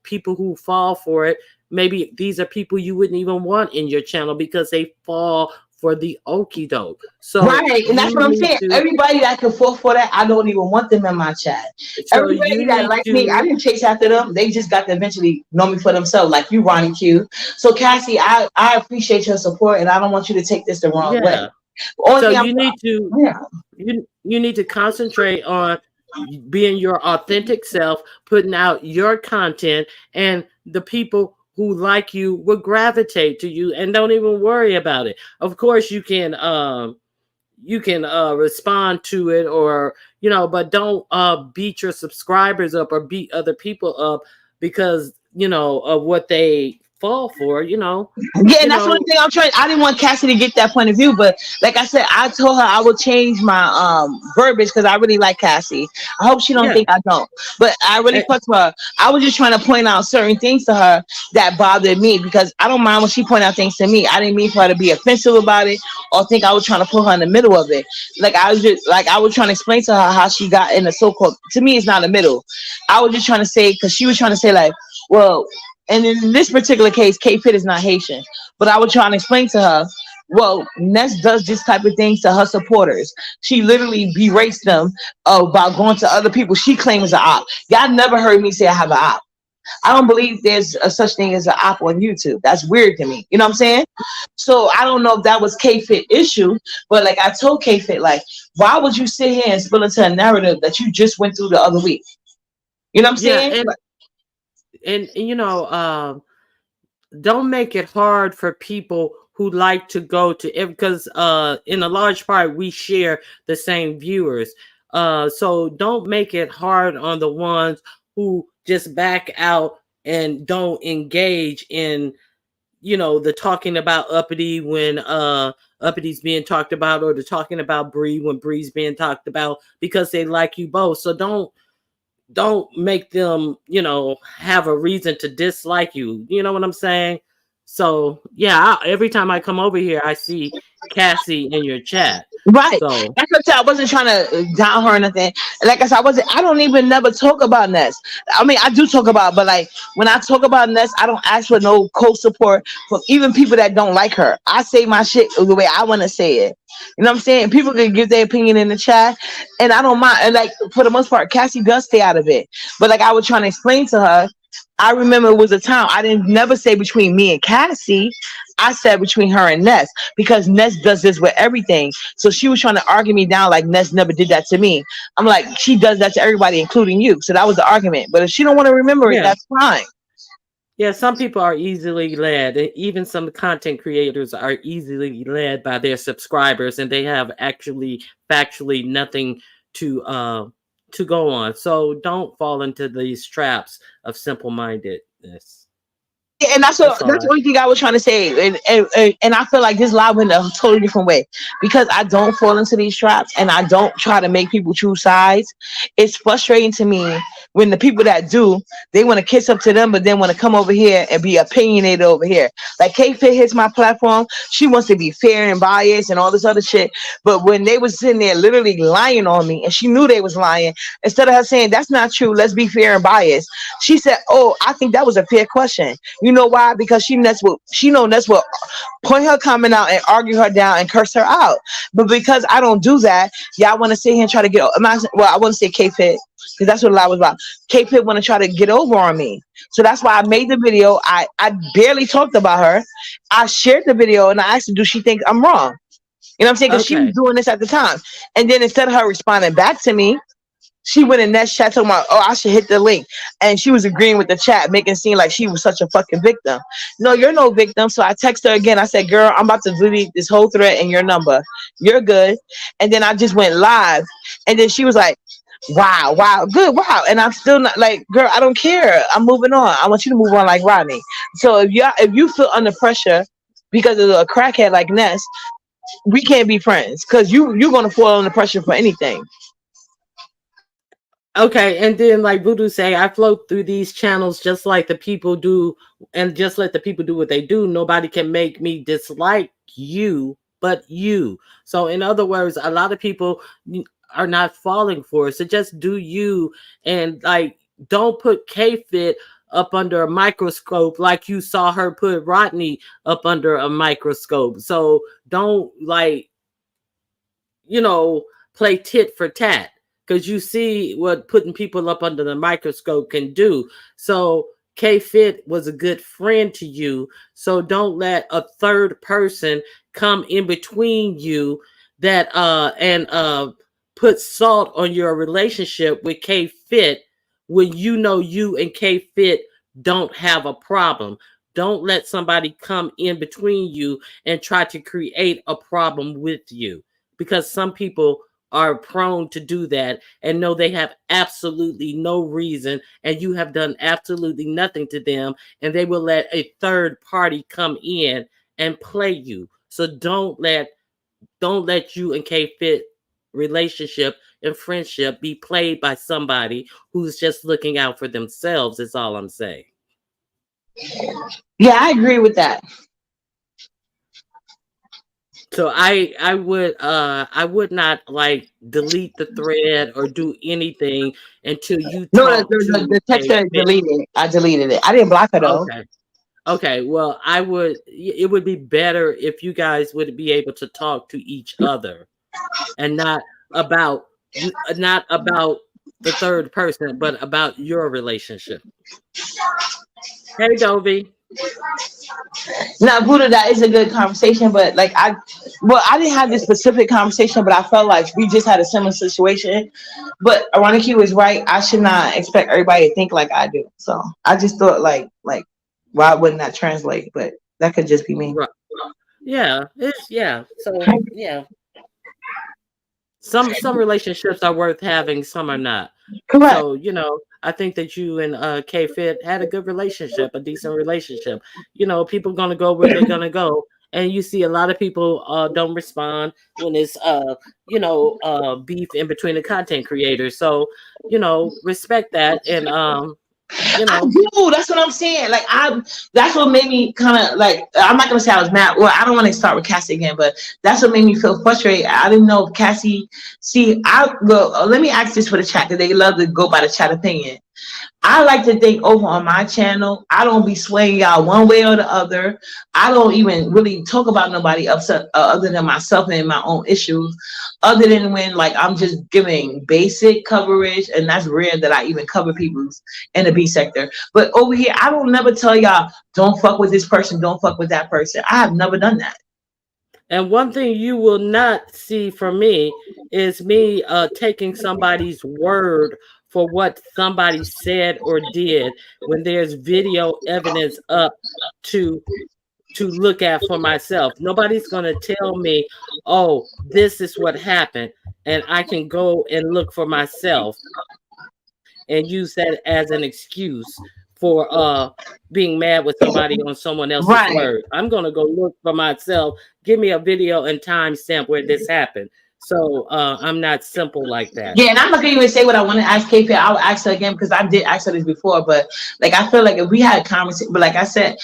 people who fall for it, maybe these are people you wouldn't even want in your channel because they fall for the okie doke. So right, and that's what I'm saying. Everybody that can fall for that, I don't even want them in my chat. So everybody that like me, I didn't chase after them. They just got to eventually know me for themselves, like you, Ronnie Q. So Cassie, I appreciate your support, and I don't want you to take this the wrong way. So you need to concentrate on being your authentic self, putting out your content, and the people who like you will gravitate to you, and don't even worry about it. Of course, you can respond to it, or but don't beat your subscribers up or beat other people up because of what they fall for. Yeah, and that's one thing I'm trying. I didn't want Cassie to get that point of view, but like I said, I told her I will change my verbiage because I really like Cassie. I hope she don't think I don't, but I really fuck with her. I was just trying to point out certain things to her that bothered me because I don't mind when she point out things to me. I didn't mean for her to be offensive about it or think I was trying to put her in the middle of it. Like I was trying to explain to her how she got in the so-called. To me, it's not a middle. I was just trying to say because she was trying to say like, well. And in this particular case, K-Fit is not Haitian. But I was trying to explain to her, well, Ness does this type of things to her supporters. She literally berates them about going to other people she claims an op. Y'all never heard me say I have an op. I don't believe there's a such thing as an op on YouTube. That's weird to me. You know what I'm saying? So I don't know if that was K-Fit issue, but like I told K-Fit, like, why would you sit here and spill into a narrative that you just went through the other week? You know what I'm saying? And don't make it hard for people who like to go to it because in a large part we share the same viewers. So don't make it hard on the ones who just back out and don't engage in the talking about Uppity when Uppity's being talked about, or the talking about Bree when Bree's being talked about, because they like you both. So don't make them, have a reason to dislike you. You know what I'm saying? So yeah, every time I come over here, I see Cassie in your chat. Right. So that's what I wasn't trying to down her or nothing. Like I said, I don't even never talk about Ness. I mean, I do talk about, but like when I talk about Ness, I don't ask for no co-support from even people that don't like her. I say my shit the way I want to say it. You know what I'm saying? People can give their opinion in the chat, and I don't mind. And like for the most part, Cassie does stay out of it. But like I was trying to explain to her, I remember it was a time I didn't never say between me and Cassie. I said between her and Ness because Ness does this with everything. So she was trying to argue me down like Ness never did that to me. I'm like, she does that to everybody, including you. So that was the argument. But if she don't want to remember it, that's fine. Yeah, some people are easily led. Even some content creators are easily led by their subscribers, and they have actually factually nothing to go on. So don't fall into these traps of simple-mindedness. And that's the only thing I was trying to say, and I feel like this live went a totally different way because I don't fall into these traps and I don't try to make people choose sides. It's frustrating to me when the people that do, they want to kiss up to them, but then want to come over here and be opinionated over here. Like K-Fit hits my platform, she wants to be fair and biased and all this other shit. But when they was sitting there literally lying on me, and she knew they was lying, instead of her saying that's not true, let's be fair and biased, she said, "Oh, I think that was a fair question." You know why? Because she knows Ness will point her comment out and argue her down and curse her out. But because I don't do that, y'all want to sit here and try to get. Well, I want to say K-Fit because that's what a lot was about. K-Fit want to try to get over on me, so that's why I made the video. I barely talked about her. I shared the video and I asked her, "Do she think I'm wrong?" You know what I'm saying? Because she was doing this at the time, and then instead of her responding back to me, she went in that chat talking about, oh, I should hit the link. And she was agreeing with the chat, making it seem like she was such a fucking victim. No, you're no victim. So I text her again. I said, girl, I'm about to delete this whole thread and your number. You're good. And then I just went live. And then she was like, wow, good, wow. And I'm still not like, girl, I don't care. I'm moving on. I want you to move on like Rodney. So if you feel under pressure because of a crackhead like Ness, we can't be friends because you're gonna fall under pressure for anything. Okay, and then like Voodoo say, I float through these channels just like the people do, and just let the people do what they do. Nobody can make me dislike you but you. So in other words, a lot of people are not falling for it. So just do you, and like don't put K-Fit up under a microscope like you saw her put Rodney up under a microscope. So don't like, play tit for tat, because you see what putting people up under the microscope can do. So K-Fit was a good friend to you. So don't let a third person come in between you that and put salt on your relationship with K-Fit when you and K-Fit don't have a problem. Don't let somebody come in between you and try to create a problem with you, because some people are prone to do that and know they have absolutely no reason, and you have done absolutely nothing to them, and they will let a third party come in and play you. So don't let you and K-Fit relationship and friendship be played by somebody who's just looking out for themselves, is all I'm saying. Yeah, I agree with that. So I would not like delete the thread or do anything until you No, talk to the text K-Fit. deleted. I deleted it. I didn't block her though. Okay. Well, it would be better if you guys would be able to talk to each other and not about the third person, but about your relationship. Hey, Dovey. Now, Buddha, that is a good conversation, but like I didn't have this specific conversation, but I felt like we just had a similar situation. But Aroniki was right. I should not expect everybody to think like I do. So I just thought like why wouldn't that translate? But that could just be me. Right. Yeah. So yeah. Some relationships are worth having, some are not. Correct. So, I think that you and K-Fit had a good relationship, a decent relationship. People gonna go where they're gonna go. And you see a lot of people don't respond when it's beef in between the content creators. So, respect that. And I do. That's what I'm saying. Like that's what made me kind of like, I'm not gonna say I was mad. Well, I don't want to start with Cassie again, but that's what made me feel frustrated. I didn't know if Cassie. Let me ask this for the chat, because they love to go by the chat opinion. I like to think over on my channel, I don't be swaying y'all one way or the other. I don't even really talk about nobody upset other than myself and my own issues, other than when like I'm just giving basic coverage, and that's rare that I even cover people's in the B sector. But over here, I don't never tell y'all, don't fuck with this person, don't fuck with that person. I have never done that. And one thing you will not see from me is me taking somebody's word for what somebody said or did when there's video evidence up to look at for myself. Nobody's going to tell me, oh, this is what happened, and I can go and look for myself and use that as an excuse for being mad with somebody on someone else's word. I'm going to go look for myself. Give me a video and timestamp where this happened. So I'm not simple like that. Yeah, and I'm not gonna even say what I want to ask K-Fit. I'll ask her again, because I did ask her this before. But like, I feel like if we had a conversation, but like I said,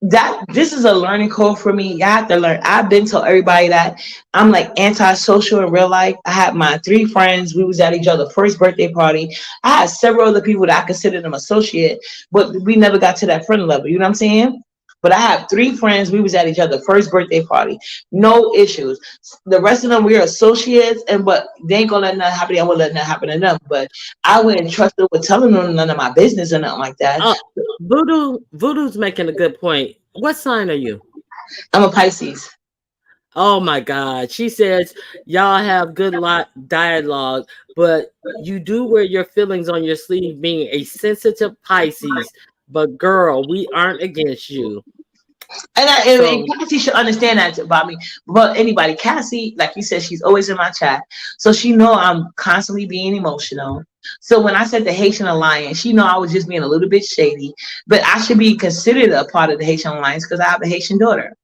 that this is a learning curve for me. You have to learn. I've been telling everybody that I'm like antisocial in real life. I had my 3 friends. We was at each other's first birthday party. I had several other people that I consider them associate, but we never got to that friend level. You know what I'm saying? But I have 3 friends. We was at each other's first birthday party. No issues. The rest of them, we're associates, but they ain't gonna let nothing happen. I won't let nothing happen to them. But I wouldn't trust them with telling them none of my business or nothing like that. Voodoo's making a good point. What sign are you? I'm a Pisces. Oh my God. She says y'all have good dialogue, but you do wear your feelings on your sleeve, being a sensitive Pisces. But girl, we aren't against you. And So Cassie should understand that about me. But anybody, Cassie, like you said, she's always in my chat, so she know I'm constantly being emotional. So when I said the Haitian Alliance, she know I was just being a little bit shady, but I should be considered a part of the Haitian Alliance because I have a Haitian daughter.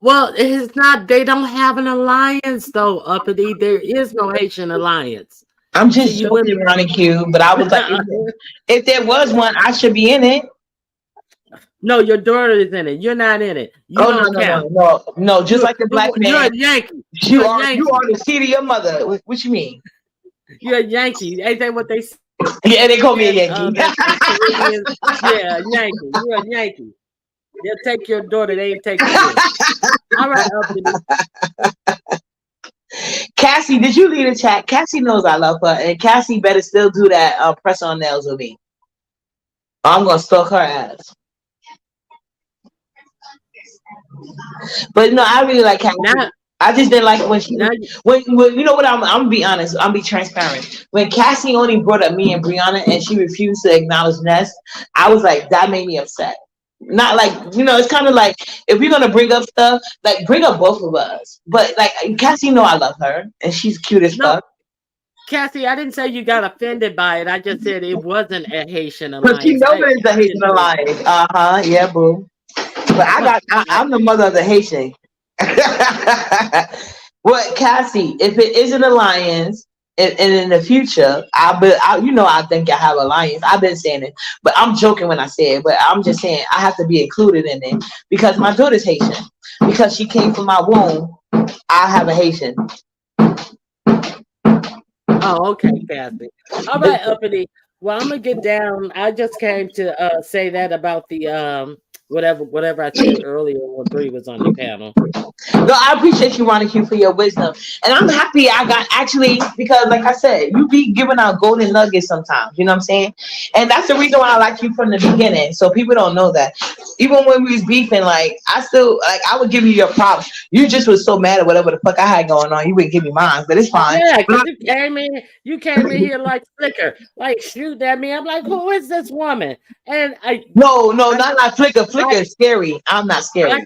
well, it's not they don't have an alliance though, Uppity. There is no Haitian alliance. I'm See just you women. joking, Ronnie Q, but I was like, if there was one, I should be in it. No, your daughter is in it. You're not in it. You Oh no, don't no, no, count. no, no! Just You're, like the you're, black you're man, a Yankee. you You're a are Yankee. the seed of your mother. What you mean? You're a Yankee. Ain't that what they said? Yeah, they call me a Yankee. In Caribbean? Yeah, Yankee. You're a Yankee. They'll take your daughter. They ain't taking you. All right, Uppity. Cassie, did you leave a chat? Cassie knows I love her, and Cassie better still do that press on nails with me. I'm gonna stalk her ass. But no, I really like Cassie. Now, I just didn't like when she now, when you know what, I'm gonna be honest, I'm gonna be transparent. When Cassie only brought up me and Brianna and she refused to acknowledge Ness, I was like, that made me upset. Not like, it's kind of like, if we're gonna bring up stuff, like bring up both of us. But like Cassie know I love her and she's cute as no, fuck. Cassie, I didn't say you got offended by it. I just said it wasn't a Haitian But she alliance. knows it's the Haitian alliance. Yeah, boo. But I'm the mother of the Haitian. What, Cassie? If it is an alliance, and in the future, I think I have alliance. I've been saying it, but I'm joking when I say it. But I'm just saying I have to be included in it because my daughter's Haitian. Because she came from my womb, I have a Haitian. Oh, okay, Cassie. All right, Uppity. Well, I'm gonna get down. I just came to say that about the whatever I said earlier when Bree was on the panel. No, I appreciate you, Ronnie Q, for your wisdom. And I'm happy I got actually, because like I said, you be giving out golden nuggets sometimes, you know what I'm saying? And that's the reason why I like you from the beginning. So people don't know that. Even when we was beefing, like I would give you your props. You just was so mad at whatever the fuck I had going on. You wouldn't give me mine, but it's fine. Yeah, because you came in here like Flicker, like shooting at me. I'm like, who is this woman? And No, not like Flicker. Flicker is scary. I'm not scary.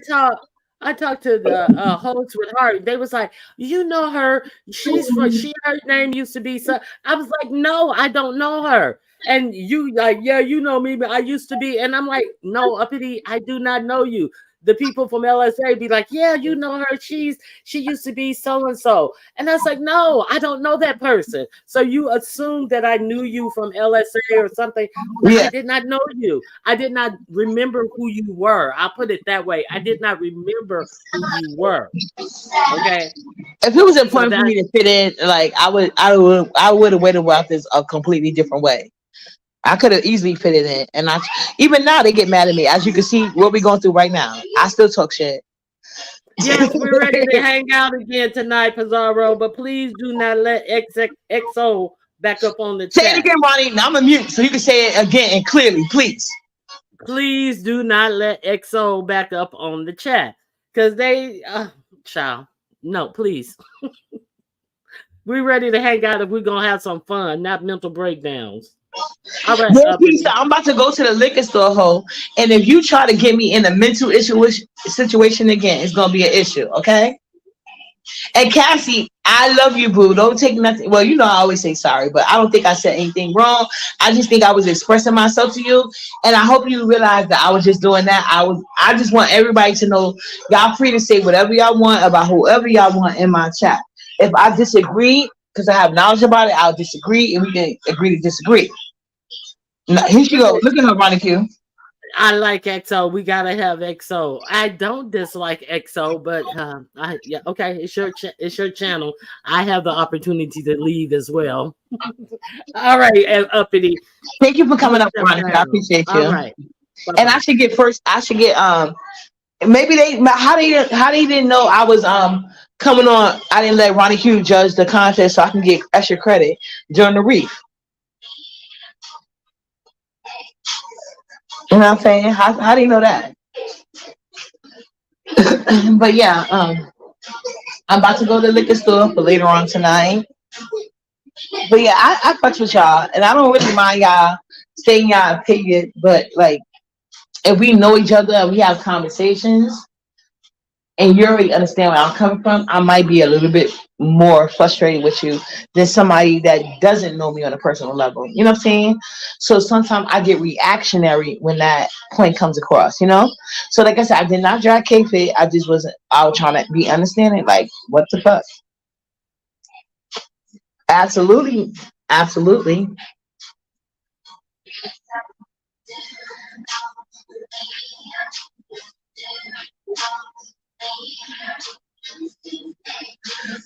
I talked to the host with her. They was like, you know her. Her name used to be so. I was like, no, I don't know her. And you like, yeah, you know me, but I used to be. And I'm like, no, Uppity, I do not know you. The people from LSA be like, yeah, you know her. She used to be so and so. And I was like, no, I don't know that person. So you assumed that I knew you from LSA or something. Yeah. I did not know you. I did not remember who you were. I'll put it that way. I did not remember who you were. Okay. If it was important for me to fit in, like I would have went about this a completely different way. I could have easily fit it in, and even now they get mad at me. As you can see, what we're going through right now, I still talk shit. Yes, we're ready to hang out again tonight, Pizarro. But please do not let XO back up on the chat. Say it again, Ronnie. Now I'm a mute, so you can say it again and clearly, please. Please do not let XO back up on the chat because they, child. No, please. We're ready to hang out if we're gonna have some fun, not mental breakdowns. All right, I'm about to go to the liquor store, and if you try to get me in a mental situation again, it's gonna be an issue, okay? And Cassie, I love you, boo. Don't take nothing. Well, I always say sorry, but I don't think I said anything wrong. I just think I was expressing myself to you, and I hope you realize that I was just doing that. I just want everybody to know y'all free to say whatever y'all want about whoever y'all want in my chat. If I disagree, because I have knowledge about it, I'll disagree, and we can agree to disagree. Now, here she go. Look at her, Ronnie Q. I like XO. We gotta have XO. I don't dislike XO, but okay. It's your channel. I have the opportunity to leave as well. All right, Uppity. Thank you for coming up, Ronnie. I appreciate you. All right. Bye-bye. And I should get maybe how they didn't know I was coming on. I didn't let Ronnie Q judge the contest so I can get extra credit during the reef. You know what I'm saying? How do you know that? But yeah, I'm about to go to the liquor store for later on tonight. But yeah, I fucks with y'all, and I don't really mind y'all saying y'all opinion. But like, if we know each other and we have conversations, and you already understand where I'm coming from, I might be a little bit more frustrated with you than somebody that doesn't know me on a personal level. You know what I'm saying? So sometimes I get reactionary when that point comes across, you know? So like I said, I did not drag kayfabe. I just wasn't, I was trying to be understanding, like, what the fuck? Absolutely. Absolutely.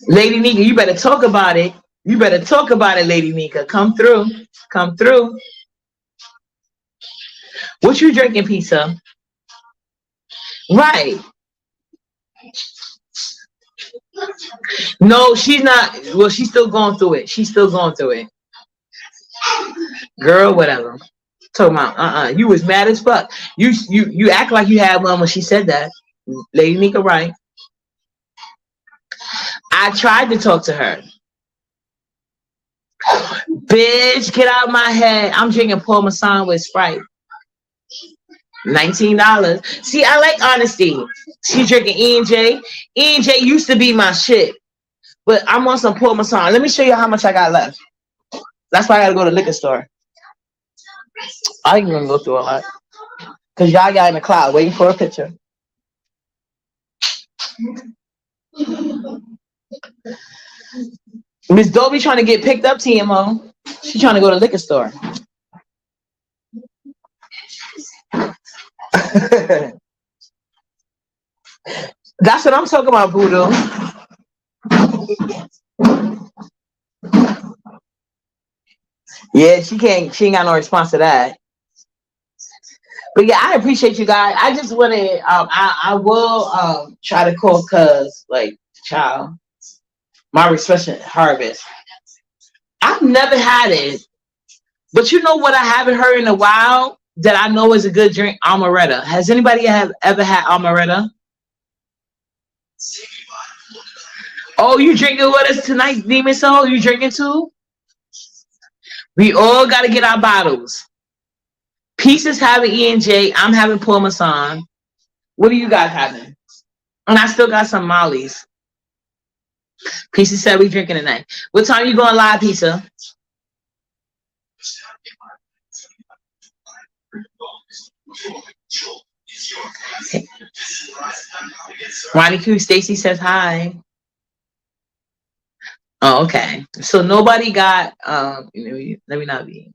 Lady Nika, you better talk about it. You better talk about it, Lady Nika. Come through. Come through. What you drinking, pizza? Right. No, she's not. Well, she's still going through it. She's still going through it. Girl, whatever. Talking about you was mad as fuck. You act like you had one when she said that. Lady Nika, right. I tried to talk to her. Bitch, get out of my head. I'm drinking Paul Masson with Sprite. $19. See, I like honesty. She drinking E&J. E&J used to be my shit. But I'm on some Paul Masson. Let me show you how much I got left. That's why I gotta go to the liquor store. I ain't gonna go through a lot. Cause y'all got in the cloud waiting for a picture. Miss Dobie trying to get picked up, TMO. She trying to go to the liquor store. That's what I'm talking about, Voodoo. Yeah, she ain't got no response to that. But yeah, I appreciate you guys. I just wanted, I will try to call cuz, like, child, my refreshing harvest. I've never had it, but you know what I haven't heard in a while that I know is a good drink? Amaretto. Has anybody ever had Amaretto? Oh, you drinking with us tonight, Demon Soul? You drinking too? We all got to get our bottles. Pieces having E&J. I'm having Paul Masson. What are you guys having? And I still got some Molly's. Pizza said we drinking tonight. What time you going live, Pizza? Ronnie Q Stacy says hi. Oh, okay. So nobody got let me not be.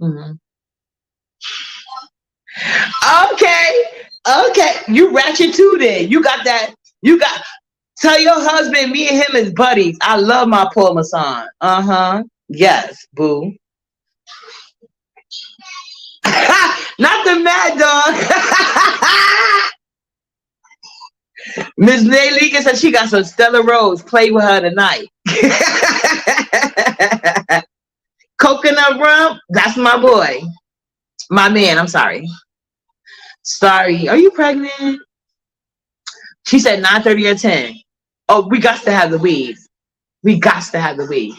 Okay. You ratchet too then. You got that. Tell your husband me and him is buddies. I love my Paul Masson. Yes, boo. Not the mad dog. Miss Naylika said she got some Stella Rose. Play with her tonight. Coconut rum. That's my boy. My man. I'm sorry. Sorry. Are you pregnant? She said 9:30 or 10. Oh, we got to have the weed. We got to have the weed.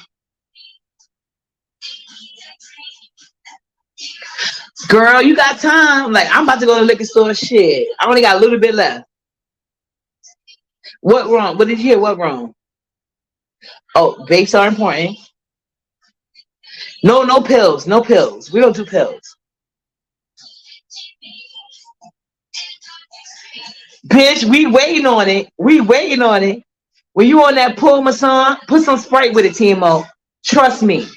Girl, you got time. Like, I'm about to go to the liquor store. Shit. I only got a little bit left. What wrong? What did you hear? What wrong? Oh, vapes are important. No pills. No pills. We don't do pills. Bitch, we waiting on it. We waiting on it. When you on that Paul Masson, put some Sprite with it, TMO. Trust me.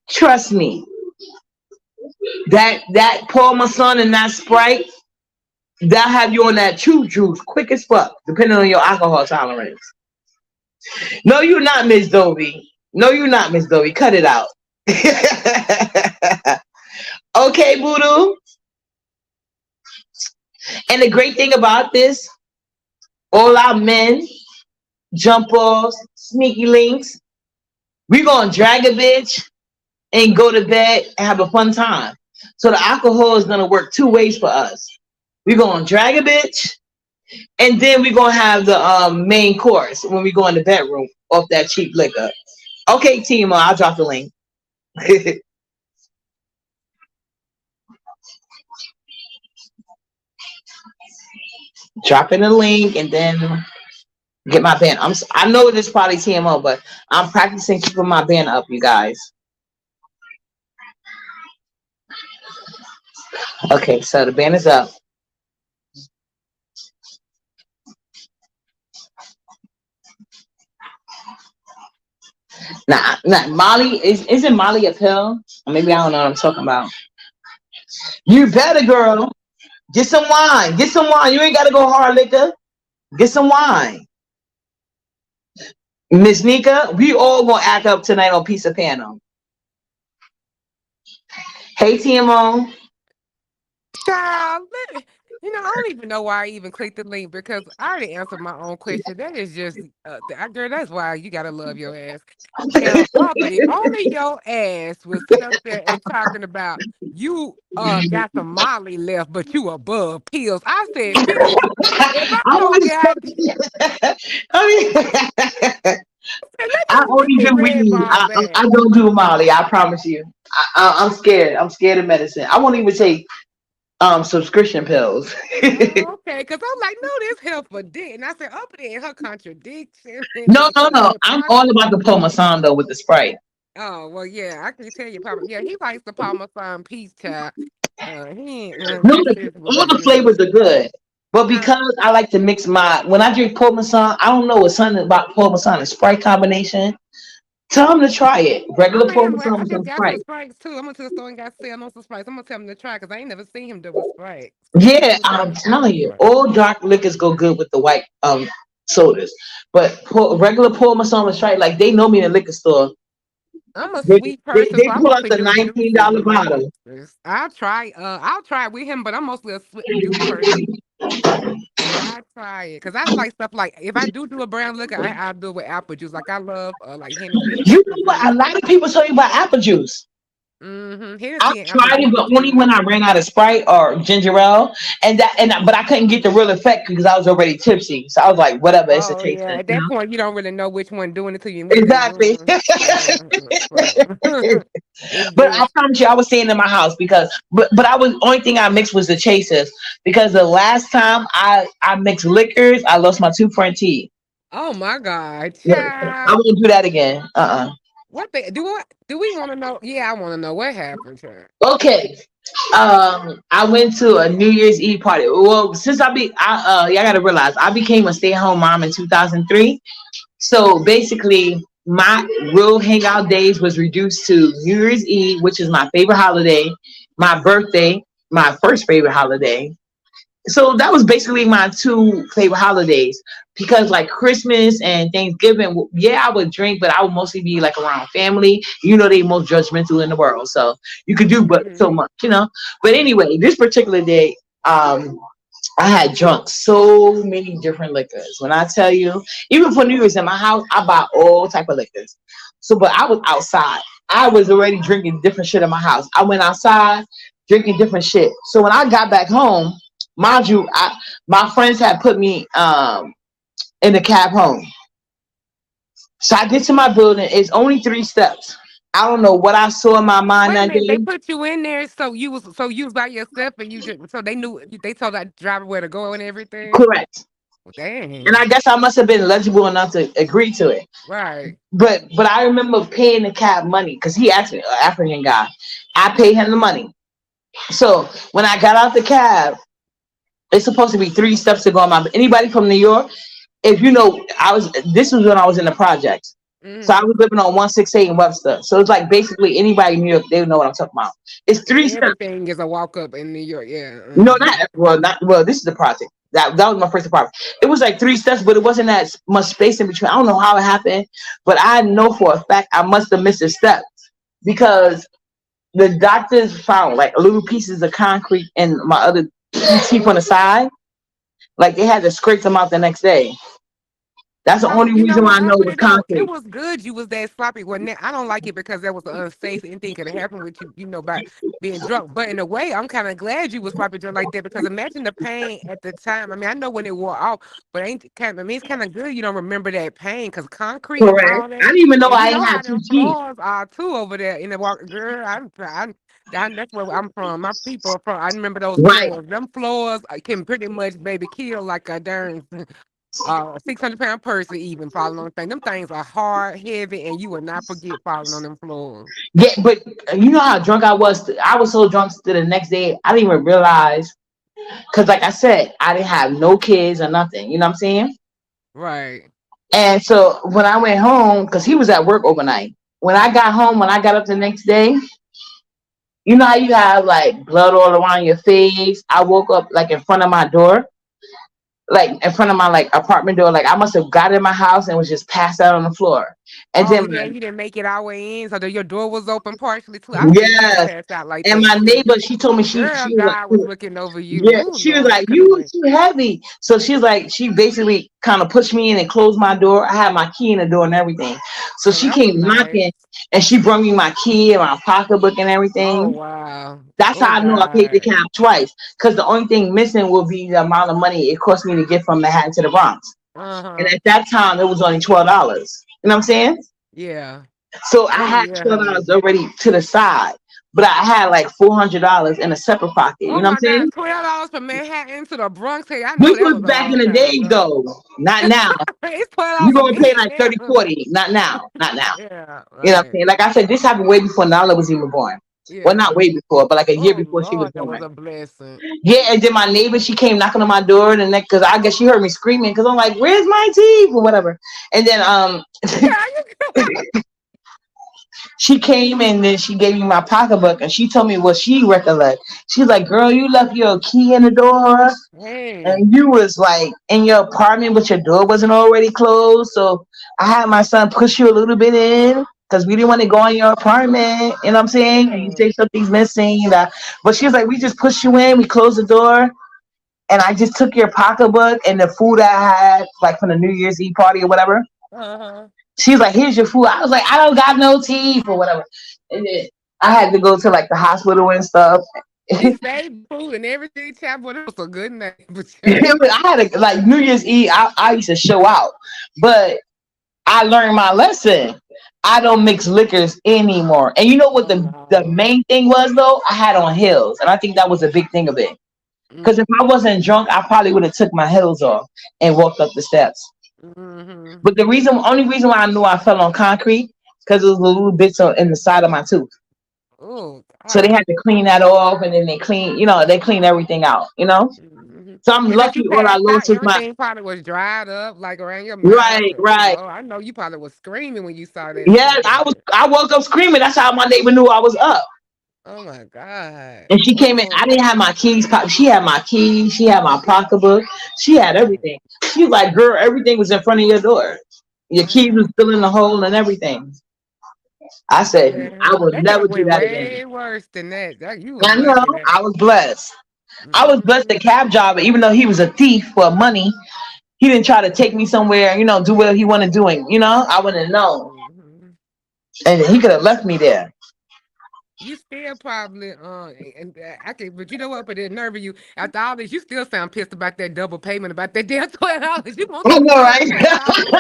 Trust me. That Paul Masson and that Sprite, they'll have you on that true juice quick as fuck, depending on your alcohol tolerance. No, you're not, Miss Dobie. No, you're not, Miss Dobie. Cut it out. Okay, Voodoo. And the great thing about this, all our men, jump offs, sneaky links, we gonna drag a bitch and go to bed and have a fun time. So the alcohol is gonna work two ways for us. We're gonna drag a bitch And then we're gonna have the main course when we go in the bedroom off that cheap liquor. Okay, Timo, I'll drop the link. Dropping the link and then get my band. I know this is probably TMO, but I'm practicing keeping my band up, you guys. Okay, so the band is up. Nah, Molly isn't Molly a pill? Or maybe I don't know what I'm talking about. You better, girl. Get some wine. Get some wine. You ain't gotta go hard liquor. Get some wine. Miss Nika, we all gonna act up tonight on Piece of Panel. Hey TMO. Child, I don't even know why I even clicked the link because I already answered my own question. That is just, girl, that's why you gotta love your ass. Now, Uppity, only your ass was sitting up there and talking about you got some Molly left, but you above pills. I said, bitch, if I don't get, I only do weed. I don't do Molly. I promise you. I'm scared. I'm scared of medicine. I won't even take subscription pills. okay, because I'm like, no, this help for dick. And I said, Uppity and her contradiction. No. I'm all about the Parmesan though with the Sprite. Oh, well, yeah, I can tell you, Papa. Yeah, he likes the Parmesan peach child. He No, all the flavors are good. But because I like to mix when I drink Parmesan, I don't know what's something about Parmesan and Sprite combination. Tell them to try it. Regular Parmesan with some Sprite. Sprites too. I went to the store and got sale on some Sprites. I'm gonna tell him to try because I ain't never seen him do a Sprite. Yeah, I'm telling you, all dark liquors go good with the white sodas. But regular Parmesan with Sprite, like they know me in the liquor store. I'm a sweet person. They pull out the $19 bottle. I'll try with him, but I'm mostly a sweet juice person. Yeah, I try it because I like stuff like if I do a brown liquor, I'll do it with apple juice. Like I love like Hennessy. You know what? A lot of people tell you about apple juice. I tried it, but only when I ran out of Sprite or ginger ale, but I couldn't get the real effect because I was already tipsy. So I was like, whatever, it's a taste. Yeah, at that point, you don't really know which one doing it to you. Exactly. But I promise you, I was staying in my house but only thing I mixed was the chasers because the last time I mixed liquors, I lost my two front teeth. Oh my God! I won't do that again. What do we want to know? Yeah, I want to know what happened. Okay. I went to a New Year's Eve party. Well, since y'all gotta realize I became a stay-at-home mom in 2003. So basically, my real hangout days was reduced to New Year's Eve, which is my favorite holiday, my birthday, my first favorite holiday. So that was basically my two favorite holidays because like Christmas and Thanksgiving, yeah, I would drink, but I would mostly be like around family. You know, they most judgmental in the world. So you could do but so much, But anyway, this particular day, I had drunk so many different liquors. When I tell you, even for New Year's in my house, I buy all type of liquors. So, but I was outside. I was already drinking different shit in my house. I went outside drinking different shit. So when I got back home, mind you, my friends had put me in the cab home. So I get to my building. It's only 3 steps. I don't know what I saw in my mind that day. They put you in there, so you was by yourself, and so they told that driver where to go and everything. Correct. Dang. And I guess I must have been legible enough to agree to it. Right. But I remember paying the cab money because he asked me, an African guy. I paid him the money. So when I got out the cab, it's supposed to be 3 steps to go on my. Anybody from New York, if you know, this was when I was in the projects. Mm-hmm. So I was living on 168 in Webster. So it's like basically anybody in New York, they know what I'm talking about. It's 3 steps. Everything is a walk up in New York, yeah. Mm-hmm. No, not this is the project. That was my first apartment. It was like 3 steps, but it wasn't that much space in between. I don't know how it happened, but I know for a fact I must have missed a step because the doctors found like little pieces of concrete in my other teeth on the side. Like they had to scrape them out the next day. That's the Oh, only you know reason why what, I know it was uppity though? It concrete. was good you was that sloppy. Well, now, I don't like it because that was unsafe. Anything could have happened with you, you know, by being drunk. But in a way, I'm kind of glad you was sloppy drunk like that because imagine the pain at the time. I mean, I know when it wore off, but ain't kind. I mean, it's kind of good you don't remember that pain because concrete and Correct. all I that, didn't even know and you I know ain't how had two them teeth. floors are too over there in the walk. Girl, that's where I'm from. My people are from. I remember those Right. floors. Them floors can pretty much baby kill like a darn 600-pound person even falling on the thing. Them things are hard, heavy, and you will not forget falling on them floors. Yeah, but you know how drunk I was. I was so drunk to the next day, I didn't even realize. Because, like I said, I didn't have no kids or nothing. You know what I'm saying? Right. And so when I went home, because he was at work overnight, when I got home, when I got up the next day, you know how you have like blood all around your face? I woke up like in front of my door, like in front of my like apartment door. Like I must have got in my house and was just passed out on the floor. And Oh then, yeah, you didn't make it our way in, so that your door was open partially too. I done seen people yeah. pass out like And that my too. neighbor, she told me Girl, she was God like, was looking over you. yeah, Ooh, she was Lord, like, you could you have was went. too heavy. So she's like, she basically kind of pushed me in and closed my door. I had my key in the door and everything. So Oh, she that was came nice. knocking and she brought me my key and my pocketbook and Oh everything. wow. That's Oh how I know I paid the God. cab twice. Because the only thing missing will be the amount of money it cost me to get from Manhattan to the Bronx. And Uh-huh. at that time, it was only $12. You know what I'm saying? Yeah. So I Oh had yeah, $12 honey. already to the side. But I had like $400 in a separate pocket. You Oh know what I'm my God, saying? $12 from Manhattan to the Bronx. Hey, I know Which that was was a back in long the time days ago. though. Not now. It's $12 You're a gonna pay minute like 30, now. 40. Not now. Not now. Yeah, You know what I'm right. saying? Like I said, this happened way before Nala was even born. Well, not Yeah. way before, but like a year Oh before she was Lord, that was born. a blessing. Yeah, and then my neighbor, she came knocking on my door the next because I guess she heard me screaming because I'm like, "Where's my teeth?" or whatever. And then Yeah, you she came and then she gave me my pocketbook and she told me what she recollect. She's like, "Girl, you left your key in the door Hey. and you was like in your apartment, but your door wasn't already closed. So I had my son push you a little bit in." Because we didn't want to go in your apartment, you know what I'm saying? And you Yeah. say something's missing. But she was like, we just pushed you in, we closed the door, and I just took your pocketbook and the food I had, like from the New Year's Eve party or whatever. Uh-huh. She was like, "Here's your food." I was like, "I don't got no teeth or whatever." And then I had to go to like the hospital and stuff. She saved food and everything, child. Boy, that was a good name. I had a like New Year's Eve. I used to show out, but I learned my lesson. I don't mix liquors anymore. And you know what Oh the no. main thing was though? I had on heels, and I think that was a big thing of it. Because if I wasn't drunk, I probably would have took my heels off and walked up the steps. Mm-hmm. But only reason why I knew I fell on concrete, because it was a little bits in the side of my tooth. Oh So they God. had to clean that off, and then they clean everything out. Mm-hmm. So I'm And since lucky. you All I passed out, lost was my everything probably was dried up, like around your mouth. right, Oh right. Lord, I know you probably was screaming when you saw that Yeah, stuff. I woke up screaming. That's how my neighbor knew I was up. Oh my God. And she came in. I Oh. didn't have my keys. She had my keys. She had my pocketbook. She had Oh. everything. She was like, "Girl, everything was in front of your door. Your keys was Wow. still in the hole and everything." I said, "I Yeah, will that could never have do went that again." way worse than that. You was I know. lucky that. I was blessed. I was blessed. Mm-hmm. The cab driver, even though he was a thief for money, he didn't try to take me somewhere. Do what he wanted doing. I wouldn't have known, Mm-hmm. and he could have left me there. You still probably and I can, but you know what? But it nerve you after all this, you still sound pissed about that double payment about that damn $12. You want I some know, damn $12 right? back?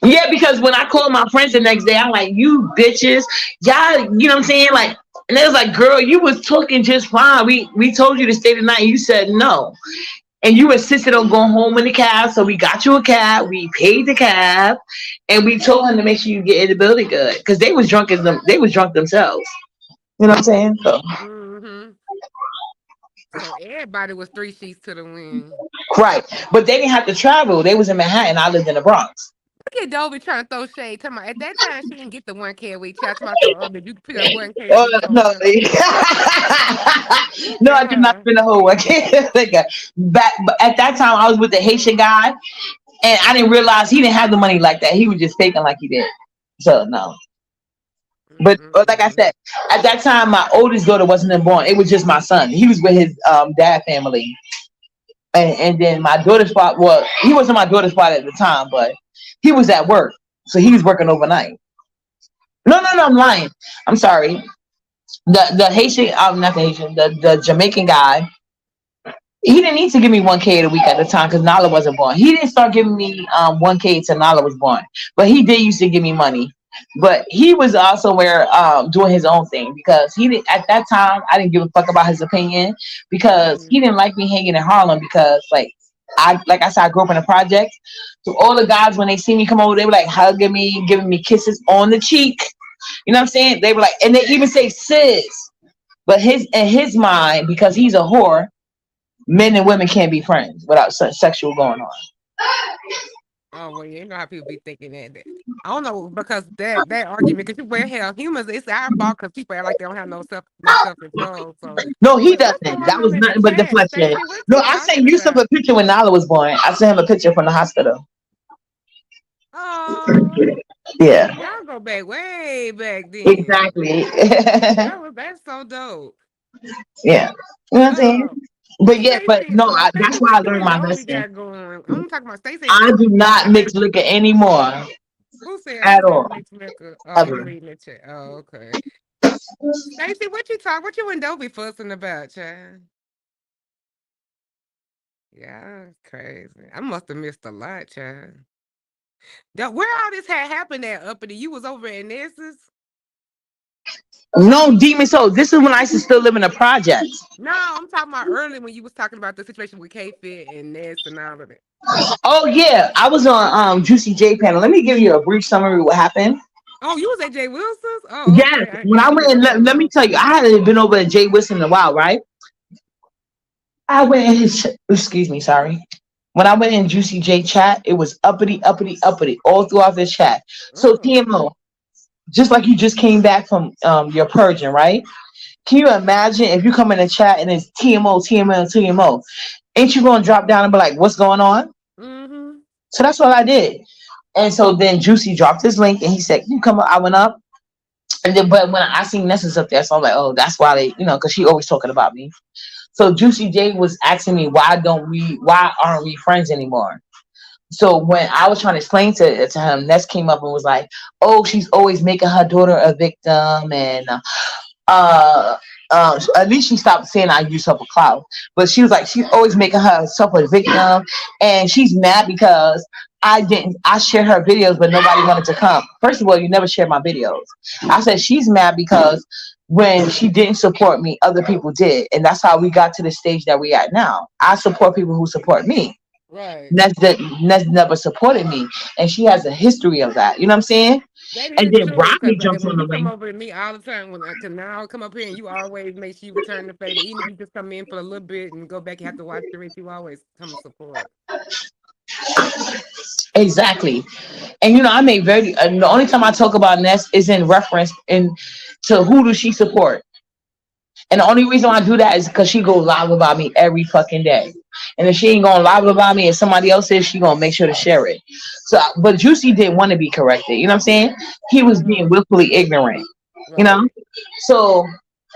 Yeah, because when I called my friends the next day, I'm like, "You bitches, y'all," you know what I'm saying? Like, and they was like, "Girl, you was talking just fine. We told you to stay the night. And you said no, and you insisted on going home in the cab. So we got you a cab. We paid the cab, and we told him to make sure you get in the building good because they was drunk as them. They was drunk themselves. You know what I'm saying? So, Mm-hmm. So everybody was three sheets to the wind. right, but they didn't have to travel. They was in Manhattan. I lived in the Bronx. Look at Dovey trying to throw shade. Talking about, at that time, she didn't get the 1K a week. Chat about did you put a 1K a Oh week on no, her? Look no, I at did not her. spend the whole week. Back, but at that time, I was with the Haitian guy, and I didn't realize he didn't have the money like that. He was just faking like he did. So no, but like I Mm-mm-mm. said, at that time, my oldest daughter wasn't even born. It was just my son. He was with his dad family. And then my daughter's spot, well, he wasn't my daughter's spot at the time, but he was at work. So he was working overnight. No, I'm lying. I'm sorry. The Haitian, not the Haitian, the Jamaican guy, he didn't need to give me 1K a week at the time because Nala wasn't born. He didn't start giving me 1K till Nala was born. But he did used to give me money. But he was also doing his own thing because he didn't at that time. I didn't give a fuck about his opinion because he didn't like me hanging in Harlem because I said I grew up in a project. So all the guys when they see me come over, they were like hugging me, giving me kisses on the cheek. You know what I'm saying? They were like, and they even say sis. But in his mind, because he's a whore, men and women can't be friends without sexual going on. Oh well, you know how people be thinking that. I don't know because that argument because hell, humans it's our fault because people act like they don't have no self control. So No, he what's doesn't. going That was on in the nothing but chat? deflection. Stacey, what No, you I sent talking Yusuf about? a picture when Nala was born. I sent him a picture from the hospital. Oh, Yeah, y'all go back way back then. exactly. That's so dope. Yeah, you know what I'm saying? But yeah, but Stacey, no, Stacey, that's why I what you learned and my Dovey lesson. got going? I'm talking about Stacey and I do Dovey. not mix liquor anymore Who at said all. mixed liquor? Oh, you Ever. reading the chat. Oh, okay. Stacey, what you and Dovey fussing about, child? Yeah, crazy. I must have missed a lot, child. Where all this had happened at Uppity? You was over in Ness's? No, demon soul. This is when I used to still live in a project. No, I'm talking about early when you was talking about the situation with K-Fit and Ness and all of that. Oh yeah, I was on Juicy J panel. Let me give you a brief summary of what happened. Oh, you was at Jay Wilson's? Oh, Yes, okay. I ain't when I been went there and in a let me long tell you, I time. hadn't been over to Jay Wilson in a while, right? I went in his excuse me, sorry. When I went in Juicy J chat, it was uppity, uppity, uppity all throughout this chat. So Oh. TMO, just like you just came back from your purging, right? Can you imagine if you come in the chat and it's TMO, TMO, TMO? Ain't you gonna drop down and be like, what's going on? Mm-hmm. So that's what I did. And so then Juicy dropped his link and he said, you come up. I went up. And then, but when I seen Ness's up there, so I'm like, oh, that's why they, because she always talking about me. So Juicy J was asking me, why aren't we friends anymore? So when I was trying to explain to him, Ness came up and was like, oh, she's always making her daughter a victim. And at least she stopped saying I use her for clout. But she was like, she's always making herself a victim. And she's mad because I shared her videos, but nobody wanted to come. First of all, you never shared my videos. I said she's mad because when she didn't support me, other people did. And that's how we got to the stage that we at now. I support people who support me. Right. Ness never supported me. And she has a history of that. You know what I'm saying? That And is then true, Rodney because jumps on when the you come ring. over to me all the time, cause now I come up here and you always make sure you return the favor. Even if you just come in for a little bit and go back, you have to watch the rest, you always come and support. Exactly. And I made the only time I talk about Ness is in reference to who does she support. And the only reason why I do that is because she goes live about me every fucking day. And if she ain't going live about me and somebody else is, she gonna make sure to share it. So, but Juicy didn't want to be corrected. You know what I'm saying? He was being willfully ignorant. Right. So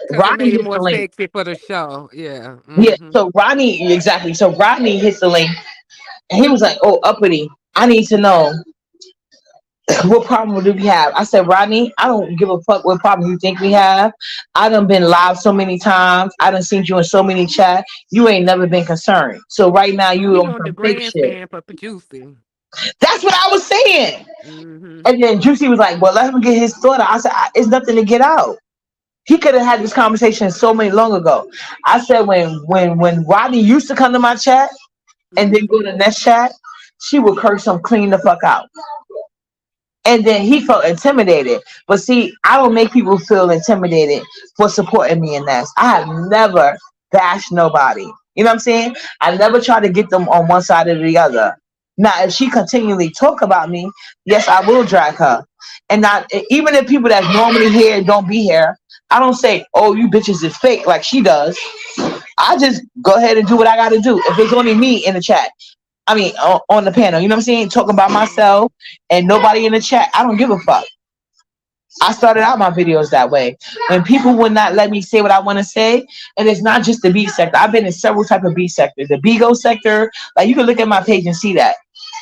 Because it Rodney made it hits more the link. sexy for the show. Yeah. Yeah. Mm-hmm. So Rodney, exactly. So Rodney hits the link, and he was like, "Oh, uppity, I need to know what problem do we have?" I said, Rodney, I don't give a fuck what problem you think we have. I done been live so many times. I done seen you in so many chats. You ain't never been concerned. So right now you He on on the some fake shit. grandstand for producing. That's what I was saying. Mm-hmm. And then Juicy was like, well, let him get his thought out. I said, it's nothing to get out. He could have had this conversation so many long ago. I said when Rodney used to come to my chat and then go to the next chat, she would curse him clean the fuck out. And then he felt intimidated. But see, I don't make people feel intimidated for supporting me in this. I have never bashed nobody. You know what I'm saying? I never try to get them on one side or the other. Now, if she continually talk about me, yes, I will drag her. And not even if people that's normally here don't be here, I don't say, oh, you bitches is fake like she does. I just go ahead and do what I got to do. If it's only me in the chat, I mean, on the panel, you know what I'm saying? Talking about myself and nobody in the chat. I don't give a fuck. I started out my videos that way. When people would not let me say what I want to say, and it's not just the B sector. I've been in several type of B sectors. The Bigo sector, like you can look at my page and see that.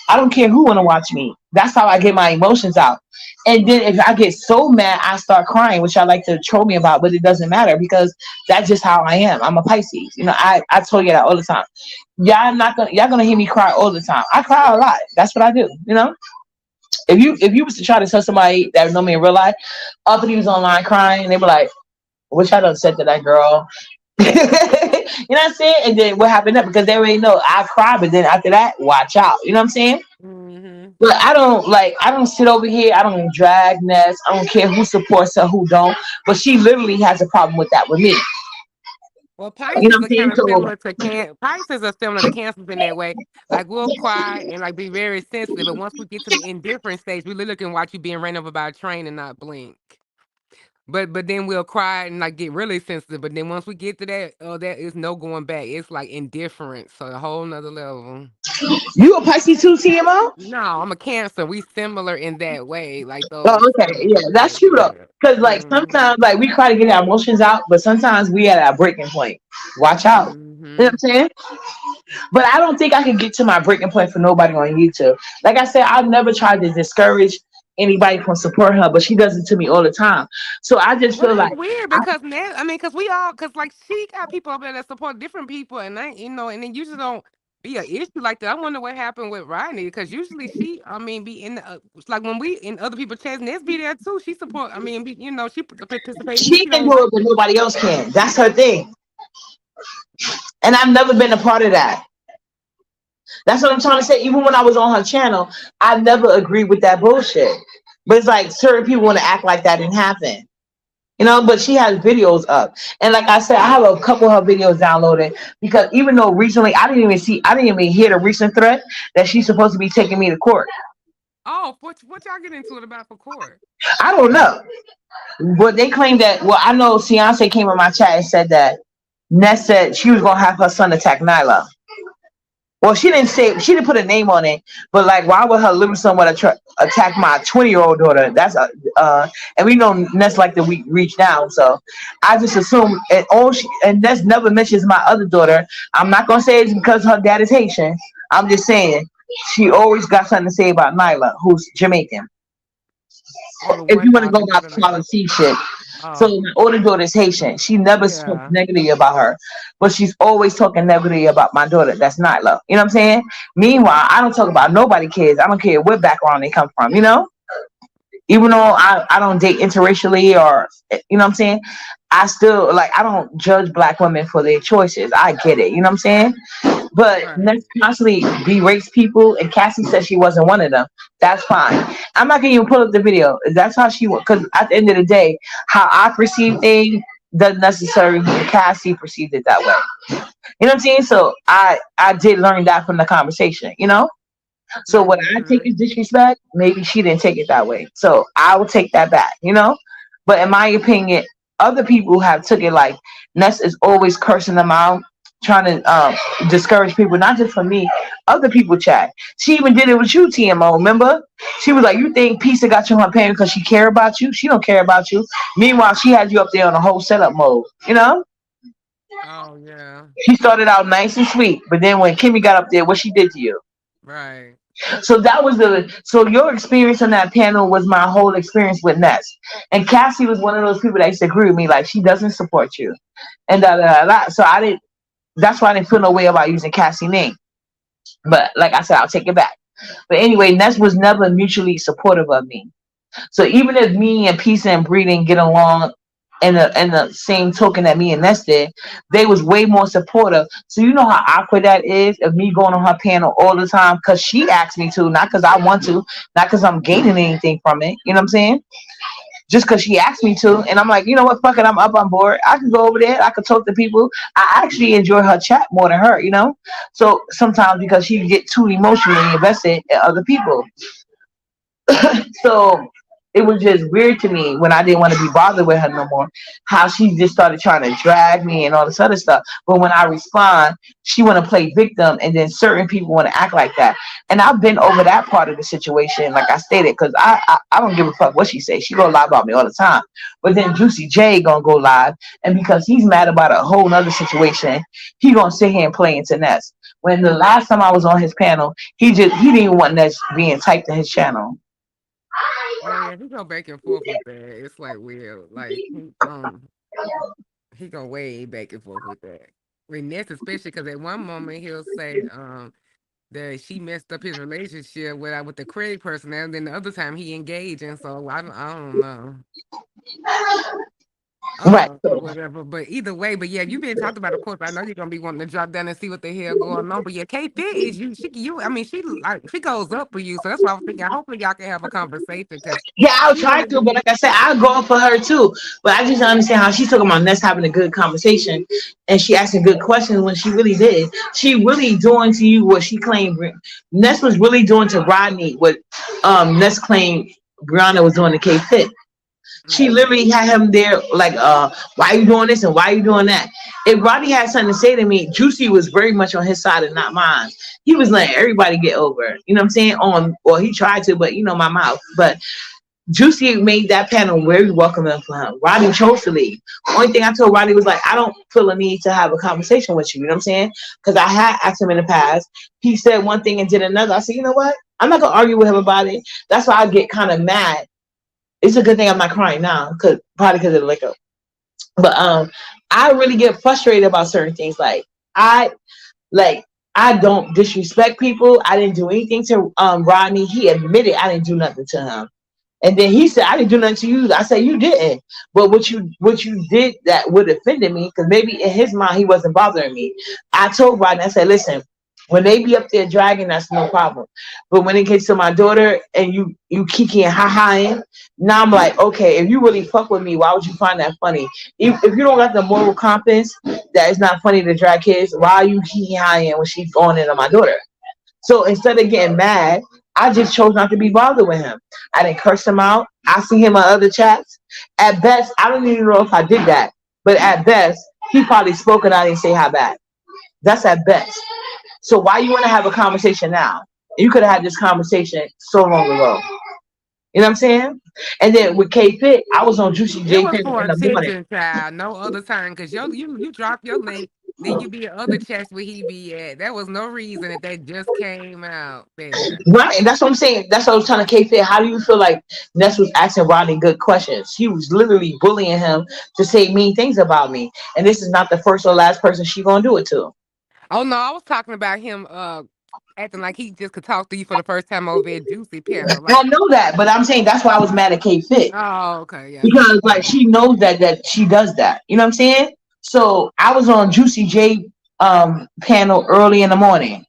I don't care who want to watch me. That's how I get my emotions out. And then if I get so mad, I start crying, which I like to troll me about, but it doesn't matter because that's just how I am. I'm a Pisces. You know, I told you that all the time. Y'all gonna hear me cry all the time. I cry a lot. That's what I do. You know, if you was to try to tell somebody that know me in real life, other was online crying, they were like, "Wish I done said to that girl." You know what I'm saying? And then what happened up because they already know I cry, but then after that, watch out. You know what I'm saying? Mm-hmm. But I don't sit over here. I don't drag Ness. I don't care who supports her, who don't. But she literally has a problem with that with me. Well, You know Pisces what are I'm saying? kind of So similar to Pisces are similar to Cancers in that way. Like we'll cry and like be very sensitive, but once we get to the indifferent stage, we literally can watch you being ran over by a train and not blink. But then we'll cry and like get really sensitive. But then once we get to that, that is no going back. It's like indifference, so a whole nother level. you a Pisces too, TMO? No, I'm a Cancer. We similar in that way, like Oh, those okay. Yeah, stages. that's Like true though. yeah. Because like Mm-hmm. sometimes like we try to get our emotions out, but sometimes we at our breaking point. Watch out. You know what Mm-hmm. I'm saying? But I don't think I can get to my breaking point for nobody on YouTube. Like I said, I've never tried to discourage anybody from supporting her, but she does it to me all the time. So I just Well, feel like it's weird because now, I mean, because we all, because like she got people up there that support different people, and I, and then usually don't be an issue like that. I wonder what happened with Rodney because usually she, I mean, be in the, it's like when we in other people's chats, and be there too. She support, I mean, she participate, even if she she can don't do like it, but it. nobody else can. That's her thing. And I've never been a part of that. That's what I'm trying to say. Even when I was on her channel, I never agreed with that bullshit. But it's like certain people want to act like that didn't happen. You know, but she has videos up. And like I said, I have a couple of her videos downloaded because even though recently I didn't even hear the recent threat that she's supposed to be taking me to court. Oh, what y'all get into it about for court? I don't know. But they claim that, well, I know Beyonce came in my chat and said that Ness said she was going to have her son attack Nyla. Well, she didn't put a name on it, but like, why would her little son want to attack my 20-year-old daughter? That's and we know Ness like to reach down, so I just assume and Ness never mentions my other daughter. I'm not gonna say it's because her dad is Haitian. I'm just saying she always got something to say about Nyla, who's Jamaican. Oh, the If one you want to go daughter, about policy shit. So oh, my older daughter is Haitian. She never spoke yeah. negatively about her, but she's always talking negatively about my daughter. That's not love. You know what I'm saying? Meanwhile, I don't talk about nobody kids. I don't care what background they come from. You know, even though I don't date interracially or you know what I'm saying, I still like I don't judge black women for their choices. I get it. You know what I'm saying? But Right. let's constantly berates people, and Cassie said she wasn't one of them. That's fine. I'm not gonna even pull up the video. That's how she was. Because at the end of the day, how I perceive things doesn't necessarily mean Cassie perceived it that way. You know what I'm saying? So I did learn that from the conversation. You know. So what I take Mm-hmm. as disrespect, maybe she didn't take it that way. So I will take that back. You know. But in my opinion, other people have took it like Ness is always cursing them out, trying to discourage people, not just from me, other people chat. She even did it with you, TMO. Remember? She was like, "You think Pizza got you on her page because she care about you? She don't care about you." Meanwhile, she had you up there on a whole setup mode. You know? Oh, yeah. She started out nice and sweet, but then when Kimmy got up there, what she did to you? Right. So your experience on that panel was my whole experience with Ness. And Cassie was one of those people that used to agree with me, like she doesn't support you. And so I didn't that's why I didn't feel no way about using Cassie name. But like I said, I'll take it back. But anyway, Ness was never mutually supportive of me. So even if me and Peace and Breeding get along in the same token that me and Ness did, they was way more supportive. So you know how awkward that is of me going on her panel all the time because she asked me to, not because I want to, not because I'm gaining anything from it. You know what I'm saying? Just because she asked me to, and I'm like, you know what, fuck it, I'm up on board. I can go over there, I can talk to people. I actually enjoy her chat more than her, you know. So sometimes because she get too emotionally invested in other people, so it was just weird to me when I didn't want to be bothered with her no more. How she just started trying to drag me and all this other stuff. But when I respond, she want to play victim, and then certain people want to act like that. And I've been over that part of the situation, like I stated, because I don't give a fuck what she say. She gonna lie about me all the time. But then Juicy J gonna go live, and because he's mad about a whole nother situation, he gonna sit here and play into Ness. When the last time I was on his panel, he didn't want Ness being typed in his channel. Yeah, he go back and forth with that. It's like weird. Like he go way back and forth with that. With Ness, especially because at one moment he'll say that she messed up his relationship with the credit person, and then the other time he engaged, and so I don't know. Right. Whatever, but either way, but yeah, you've been talked about. Of course, I know you're gonna be wanting to drop down and see what the hell going on. But yeah, K Fit is I mean, she goes up for you, so that's why I was thinking. Hopefully, y'all can have a conversation because Yeah, I'll try to, but like I said, I'll go for her too. But I just don't understand how she's talking about Ness having a good conversation and she asking good questions when she really did. She really doing to you what she claimed Ness was really doing to Rodney what Ness claimed Brianna was doing to K Fit. She literally had him there like, why are you doing this and why are you doing that? If Rodney had something to say to me, Juicy was very much on his side and not mine. He was letting everybody get over. You know what I'm saying? Well, he tried to, but you know my mouth. But Juicy made that panel very welcoming for him. Rodney chose to leave. Only thing I told Rodney was like, I don't feel a need to have a conversation with you. You know what I'm saying? Because I had asked him in the past. He said one thing and did another. I said, you know what? I'm not gonna argue with him about it. That's why I get kind of mad. It's a good thing I'm not crying now, probably because of the liquor. But I really get frustrated about certain things. I don't disrespect people. I didn't do anything to Rodney. He admitted I didn't do nothing to him. And then he said, I didn't do nothing to you. I said, you didn't. But what you did that would offended me, because maybe in his mind he wasn't bothering me. I told Rodney, I said, listen, when they be up there dragging, that's no problem. But when it gets to my daughter and you kiki and ha-haing, now I'm like, okay, if you really fuck with me, why would you find that funny? If you don't got the moral compass that it's not funny to drag kids, why are you kiki-haing when she's going in on my daughter? So instead of getting mad, I just chose not to be bothered with him. I didn't curse him out. I see him on other chats. At best, I don't even know if I did that. But at best, he probably spoke and I didn't say how bad. That's at best. So why you want to have a conversation now? You could have had this conversation so long ago. You know what I'm saying? And then with K Fit, I was on Juicy J it was for in the morning. attention, child. No other time, because you drop your link, then you be at other chats where he be at. There was no reason that just came out there. Right, and that's what I'm saying. That's what I was trying to K Fit. How do you feel like Ness was asking Rodney good questions? She was literally bullying him to say mean things about me. And this is not the first or last person she gonna do it to. Oh no, I was talking about him acting like he just could talk to you for the first time over at Juicy panel. I know that, but I'm saying that's why I was mad at K Fit. Oh, okay, yeah. Because like she knows that she does that. You know what I'm saying? So I was on Juicy J panel early in the morning.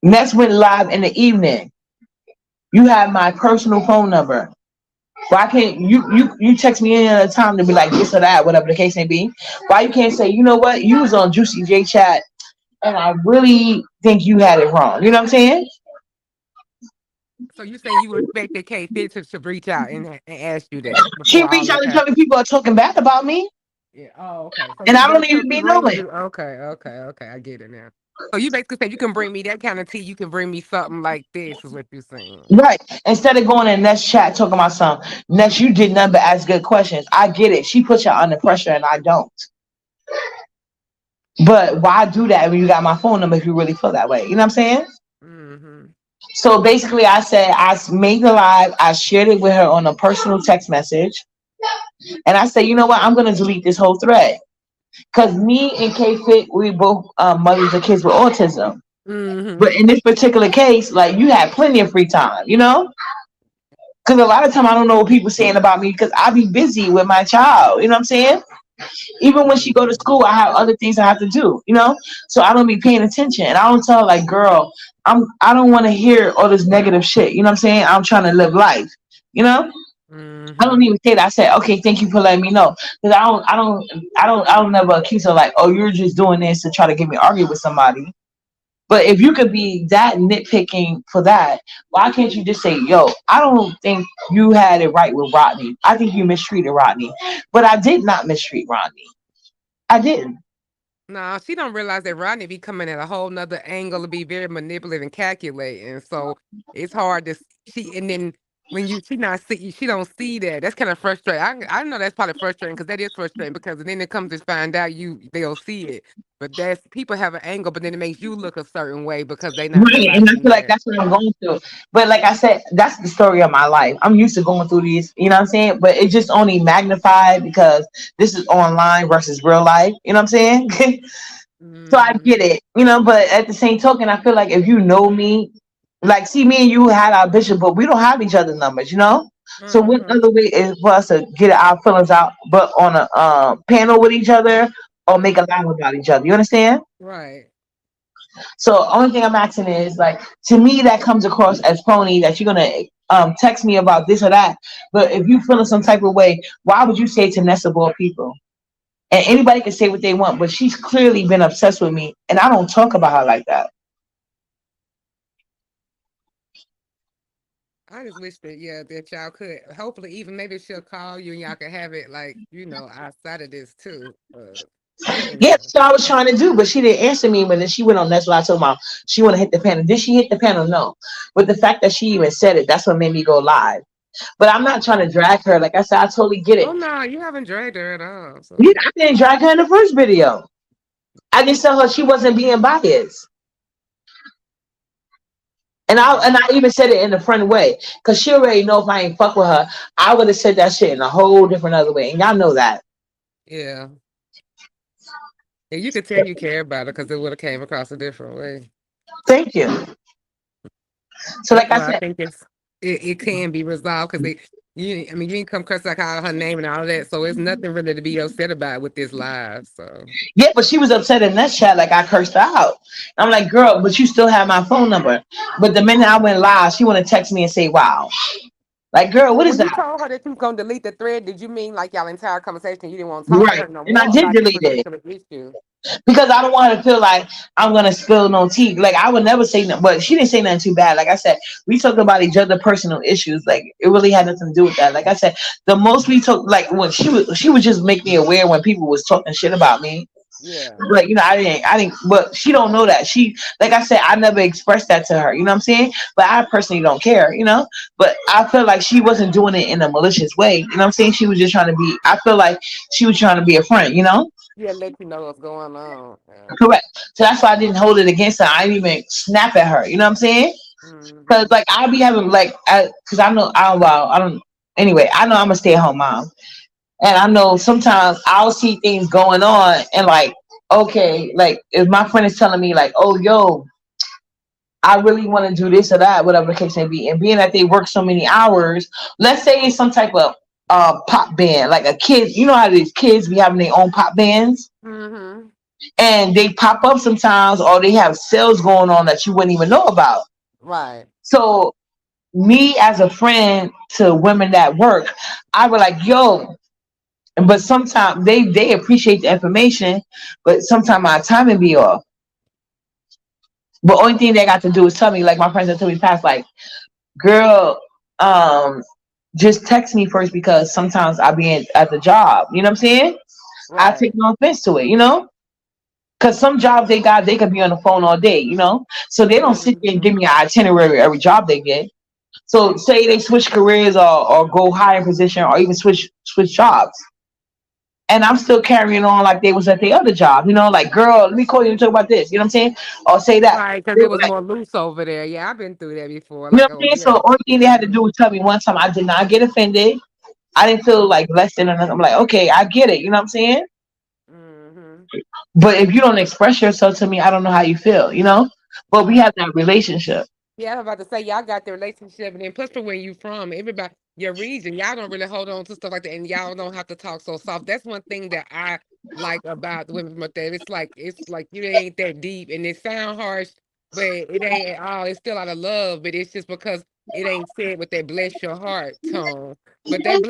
Ness went live in the evening. You have my personal phone number. Why can't you text me any other time to be like this or that, whatever the case may be? Why you can't say, you know what, you was on Juicy J chat and I really think you had it wrong. You know what I'm saying? So you say you expected K Fit to reach out and ask you that? She reached out and telling people are talking bad about me. Yeah. Oh, okay. So and I don't even be knowing. Okay. I get it now. So you basically said you can bring me that kind of tea. You can bring me something like this, is what you're saying. Right. Instead of going in Ness chat talking about something, Ness, you did nothing but ask good questions. I get it. She puts you under pressure and I don't. But why do that when you got my phone number if you really feel that way? You know what I'm saying? Mm-hmm. So basically I said I made the live. I shared it with her on a personal text message. And I said, you know what? I'm going to delete this whole thread. Because me and K-Fit, we both mothers of kids with autism. Mm-hmm. But in this particular case, like you had plenty of free time, you know? Because a lot of time I don't know what people saying about me because I be busy with my child. You know what I'm saying? Even when she go to school, I have other things I have to do, you know? So I don't be paying attention. And I don't tell her, like, girl, I don't want to hear all this negative shit. You know what I'm saying? I'm trying to live life, you know? Mm-hmm. I don't even say that. I said, okay, thank you for letting me know. Because I don't never accuse her like, oh, you're just doing this to try to get me argue with somebody. But if you could be that nitpicking for that, why can't you just say, yo, I don't think you had it right with Rodney. I think you mistreated Rodney. But I did not mistreat Rodney. I didn't. No, she don't realize that Rodney be coming at a whole nother angle and be very manipulative and calculating. So it's hard to she and then when she don't see that. That's kind of frustrating. I know that's probably frustrating because that is frustrating because then it comes to find out they'll see it. But that's people have an angle, but then it makes you look a certain way because they not Right, and I realizing feel like that. that's what I'm going through. But like I said, that's the story of my life. I'm used to going through these, you know what I'm saying? But it just only magnified because this is online versus real life. You know what I'm saying? So I Hmm. get it, you know. But at the same token, I feel like if you know me, like, see, me and you had our bishop, but we don't have each other's numbers, you know. So what Hmm. other way is for us to get our feelings out, but on a panel with each other or make a Hmm. lie about each other? You understand? Right. So only thing I'm asking is, like, to me that comes across as phony that you're gonna text me about this or that. But if you feel in some type of way, why would you say to Nessa Ball people? And anybody can say what they want, but she's clearly been obsessed with me, and I don't talk about her like that. I just wish that that y'all could hopefully even maybe she'll call you and y'all can have it like outside of this too. Yeah, Anyway. that's what I was trying to do, but she didn't answer me. But then she went on. That's what I told her. She want to hit the panel. Did she hit the panel? No. But the fact that she even said it, that's what made me go live. But I'm not trying to drag her. Like I said, I totally get Oh it. no, you haven't dragged her at all. Yeah, So I didn't drag her in the first video. I just told her she wasn't being biased. And mm, I even said it in a friend way. Cause she already know if I ain't fuck with her, I would have said that shit in a whole different other way. And y'all know that. yeah. And you could tell you care about her because it would have came across a different way. Thank you. So That's like I why I said, think it can be resolved because I mean you didn't come cuss like out her name and all that, so it's nothing really to be upset about with this live. So yeah, but she was upset in that chat like I cursed her out. I'm like, girl, but you still have my phone number. But the minute I went live, she wanna text me and say, wow. Like, girl, well, what is when you that? told her that you was gonna delete the thread, did you mean like y'all entire conversation you didn't want to talk to Right. her no And I more did about this delete it. particular issue? Because I don't want her to feel like I'm gonna spill no tea. Like I would never say nothing, but she didn't say nothing too bad. Like I said, we talked about each other personal issues. Like it really had nothing to do with that. Like I said, the most we talked, like when she would just make me aware when people was talking shit about me. Yeah. But I didn't. But she don't know that. She, like I said, I never expressed that to her. You know what I'm saying? But I personally don't care. You know. But I feel like she wasn't doing it in a malicious way. You know what I'm saying? She was just trying to be. I feel like she was trying to be a friend. You know. Yeah, let you know what's going on. Yeah. Correct. So that's why I didn't hold it against her. I didn't even snap at her. You know what I'm saying? Because Hmm. like I be having like, because I know I don't. Anyway, I know I'm a stay at home mom, and I know sometimes I'll see things going on, and like, okay, like if my friend is telling me like, oh, yo, I really want to do this or that, whatever the case may be, and being that they work so many hours, let's say it's some type of pop band, like a kid. You know how these kids be having their own pop bands, Hmm. and they pop up sometimes, or they have sales going on that you wouldn't even know about. Right. So me as a friend to women that work, I was like, yo, but sometimes they appreciate the information, but sometimes my timing be off. But only thing they got to do is tell me, like my friends that tell me past, like, girl, um, just text me first because sometimes I be at the job. You know what I'm saying? I take Right. no offense to it, you know? Because some jobs they got, they could be on the phone all day, you know? So they don't sit there and Hmm. give me an itinerary every job they get. So say they switch careers or go higher position or even switch jobs. And I'm still carrying on like they was at the other job, you know, like, girl, let me call you and talk about this, you know what I'm saying? Or say that. Right, because They it were was like, more loose over there. Yeah, I've been through that before. you know Like, what I'm oh saying? So yeah. only thing they had to do Hmm. was tell me one time I did not get offended. I didn't feel like less than another. I'm like, okay, I get it, you know what I'm saying? Hmm. But if you don't express yourself to me, I don't know how you feel, you know? But we Right. have that relationship. Yeah, I'm about to say y'all got the relationship, and then plus for where you from, everybody, your region, y'all don't really hold on to stuff like that, and y'all don't have to talk so soft. That's one thing that I like about the women from up there. It's like you ain't that deep, and it sound harsh, but it ain't at all. It's still out of love, but it's just because it ain't said with that bless your heart tone. But that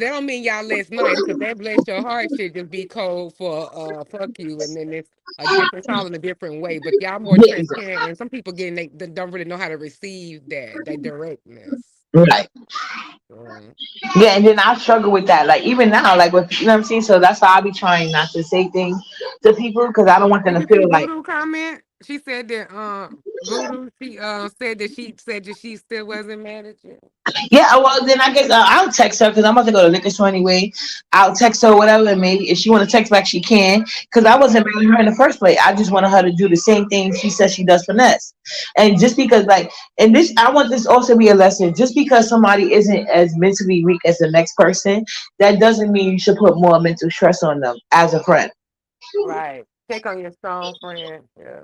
don't mean y'all less nice, because that bless your heart should just be code for fuck you, and then it's a different call in a different way. But y'all more Yeah, transparent, and some people they don't really know how to receive that directness. Right. Mm. Yeah, and then I struggle with that. Like even now, like with you know what I'm saying. So that's why I be trying not to say things to people because I don't want them Did to you see feel like. Voodoo comment? She said that Voodoo, she said that she still wasn't mad at you. Yeah, well then I guess I'll text her because I'm about to go to liquor store anyway. I'll text her whatever, and maybe if she want to text back, she can. Because I wasn't Okay. mad at her in the first place. I just wanted her to do the same thing she says she does finesse. And just because like, and this, I want this also to be a lesson. Just because somebody isn't as mentally weak as the next person, that doesn't mean you should put more mental stress on them as a friend. Right. Take on your strong friend. Yeah.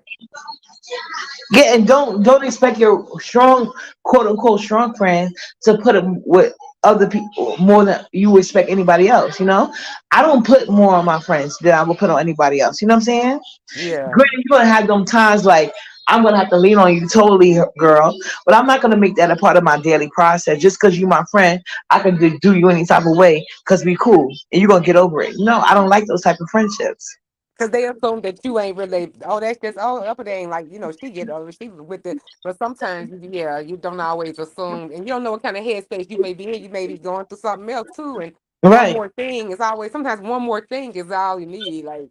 Yeah, and don't expect your strong, quote unquote, strong friends to put them with other people more than you expect anybody else. You know, I don't put more on my friends than I will put on anybody else. You know what I'm saying? Yeah. Granted, you're gonna have them times like I'm gonna have to lean on you totally, girl, but I'm not gonna make that a part of my daily process. Just because you my friend, I can do you any type of way because we cool and you're gonna get over it. No, I don't like those type of friendships. Cause they assume that you ain't really. Oh, that's just. Oh, up it ain't like she get over. She with it. But sometimes, yeah, you don't always assume, and you don't know what kind of headspace you may be in. You may be going through something else too. And one Right, more thing is always. Sometimes one more thing is all you need. Like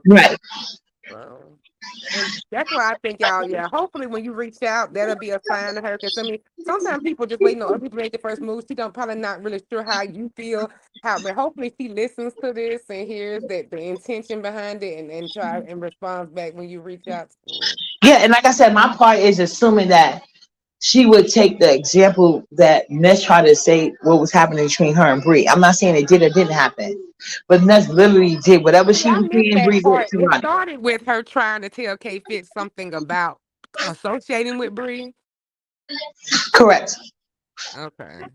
right. So, and that's why I think y'all, yeah, hopefully when you reach out, that'll be a sign to her. Because I mean, sometimes people just waiting on other people to make the first move. She don't probably not really sure how you feel, but hopefully she listens to this and hears that the intention behind it and try and responds back when you reach out to her. Yeah, and like I said, my part is assuming that she would take the example that Ness tried to say what was happening between her and Bree. I'm not saying it did or didn't happen, but Ness literally did whatever See, she I was missed saying. that Bree did part. to It Ronnie. started with her trying to tell K Fit something about associating with Bree. Correct. Okay.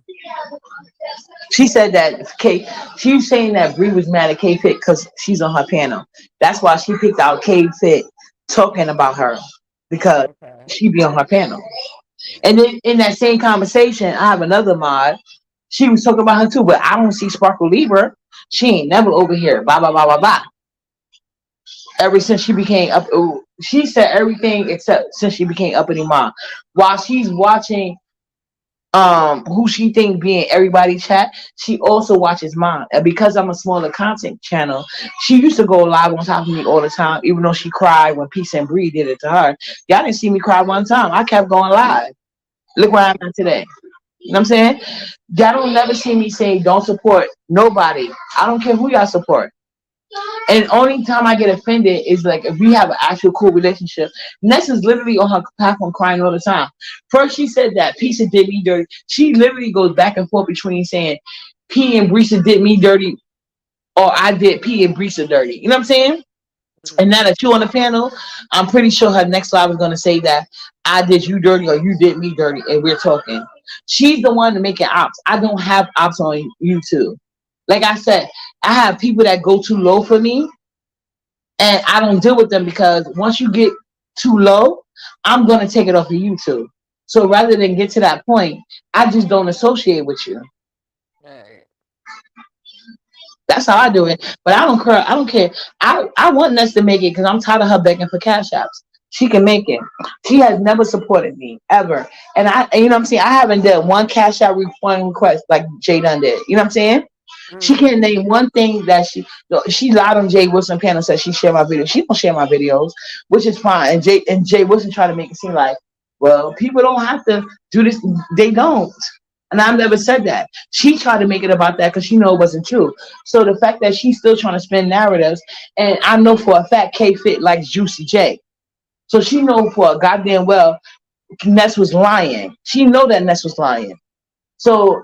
She said that K. She was saying that Bree was mad at K Fit because she's on her panel. That's why she picked out K Fit talking about her because Okay. she be on her panel. And then in that same conversation, I have another mod. She was talking about her too, but I don't see Sparkle Lieber. She ain't never over here. Blah blah blah blah blah. Ever since she became up, she said everything except since she became uppity mom. While she's watching, who she think being everybody chat, she also watches mine. And because I'm a smaller content channel, she used to go live on top of me all the time, even though she cried when Peace and Bree did it to her. Y'all didn't see me cry one time. I kept going live. Look where I'm at today. You know what I'm saying? Y'all don't never see me say don't support nobody. I don't care who y'all support. And only time I get offended is like if we have an actual cool relationship. Ness is literally on her platform crying all the time. First she said that Pizza did me dirty. She literally goes back and forth between saying P and Brisa did me dirty or I did P and Brisa dirty. You know what I'm saying? And Mhm. now that you on the panel, I'm pretty sure her next live is gonna say that I did you dirty or you did me dirty, and we're talking. She's the one to make it ops. I don't have ops on YouTube. Like I said, I have people that go too low for me, and I don't deal with them because once you get too low, I'm gonna take it off of YouTube. So rather than get to that point, I just don't associate with you. Right. That's how I do it. But I don't care. I don't care. I want Ness to make it because I'm tired of her begging for cash apps. She can make it. She has never supported me ever. And you know what I'm saying? I haven't done one cash out refund request like Jay Dunn did. You know what I'm saying? She Mm-hmm. can't name one thing that she lied on Jay Wilson panel, said she shared my videos. She don't share my videos, which is fine. And Jay Wilson trying to make it seem like, well, people don't have to do this. They don't. And I've never said that. She tried to make it about that because she know it wasn't true. So the fact that she's still trying to spin narratives, and I know for a fact K Fit likes Juicy J. So she know for a goddamn well Ness was lying. She know that Ness was lying. So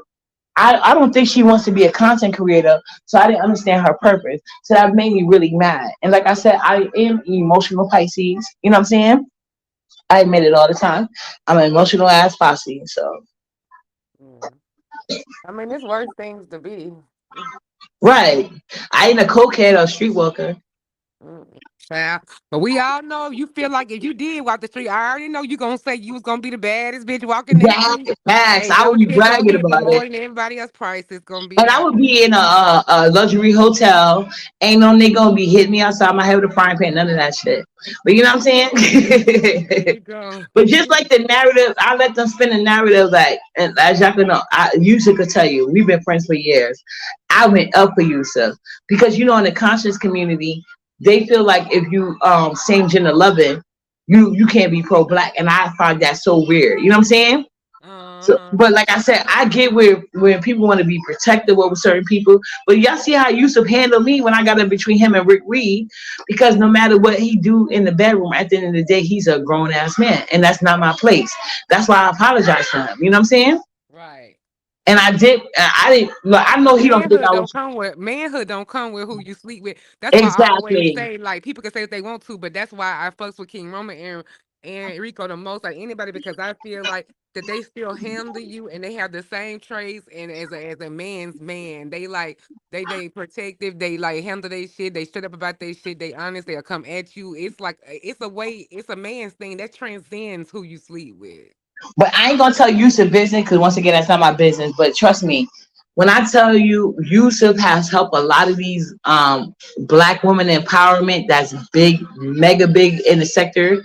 I don't think she wants to be a content creator. So I didn't understand her purpose. So that made me really mad. And like I said, I am emotional Pisces. You know what I'm saying? I admit it all the time. I'm an emotional ass Pisces. So Mm. I mean, there's worse things to be. right. I ain't a cokehead or streetwalker. Mm. child. But we all know if you feel like if you did walk the street, I already know you gonna say you was gonna be the baddest bitch walking that That street. facts. And I your would be shit gonna bragging be about more it. than everybody else's price. It's gonna be And I out would there. be in a luxury hotel. Ain't no nigga gonna be hitting me outside my head with a frying pan, none of that shit. But you know what I'm There saying? you go. But just like the narrative, I let them spin the narrative. Like, and as y'all can know, Yusuf could tell you, we've been friends for years. I went up for Yusuf because you know, in the conscious community, they feel like if you same gender loving, you can't be pro black, and I find that so weird. You know what I'm saying? So, Uh-huh. but like I said, I get where when people want to be protective over certain people. But y'all see how Yusuf handled me when I got in between him and Rick Reed, because no matter what he do in the bedroom, at the end of the day, he's a grown ass man, and that's not my place. That's why I apologize for him. You know what I'm saying? Right. And I did. I didn't. Look, I know he don't think I was Manhood don't come with who you sleep with. That's why I always exactly. say like people can say what they want to, but that's why I fucks with King Roman and Rico the most like anybody because I feel like that they still handle you and they have the same traits and as a man's man. They like they protective, they like handle their shit, they shut up about their shit, they honest, they'll come at you. It's like it's a way, it's a man's thing that transcends who you sleep with. But I ain't gonna tell Yusuf business because once again, that's not my business. But trust me, when I tell you Yusuf has helped a lot of these black women empowerment, that's big, mega big in the sector.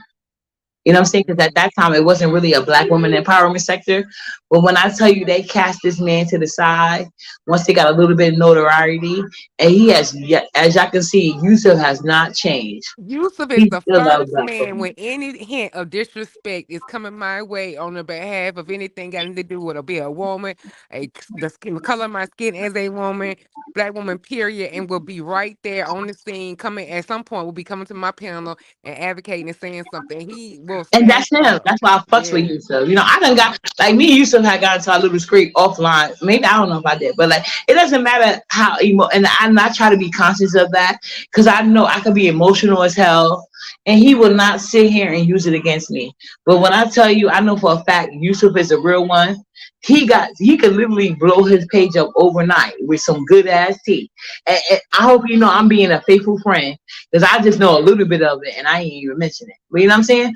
You know what I'm saying? Because at that time it wasn't really a black woman empowerment sector. But when I tell you they cast this man to the side once they got a little bit of notoriety, and he has yet, as y'all can see, Yusuf has not changed. Yusuf is He the still loves first black man women. when any hint of disrespect is coming my way on the behalf of anything got to do with be a woman, the skin the color of my skin as a woman, black woman, period, and will be right there on the scene. Coming at some point, will be coming to my panel and advocating and saying something. He will And stand that's him. up. That's why I fucks with Yeah. Yusuf. You know, I done got like me and Yusuf had gotten into a little scrape offline. Maybe I don't know if I did, but like it doesn't matter how and I try to be conscious of that because I know I could be emotional as hell, and he will not sit here and use it against me. But when I tell you, I know for a fact Yusuf is a real one. He could literally blow his page up overnight with some good ass tea. And I hope you know I'm being a faithful friend because I just know a little bit of it and I ain't even mention it. But you know what I'm saying?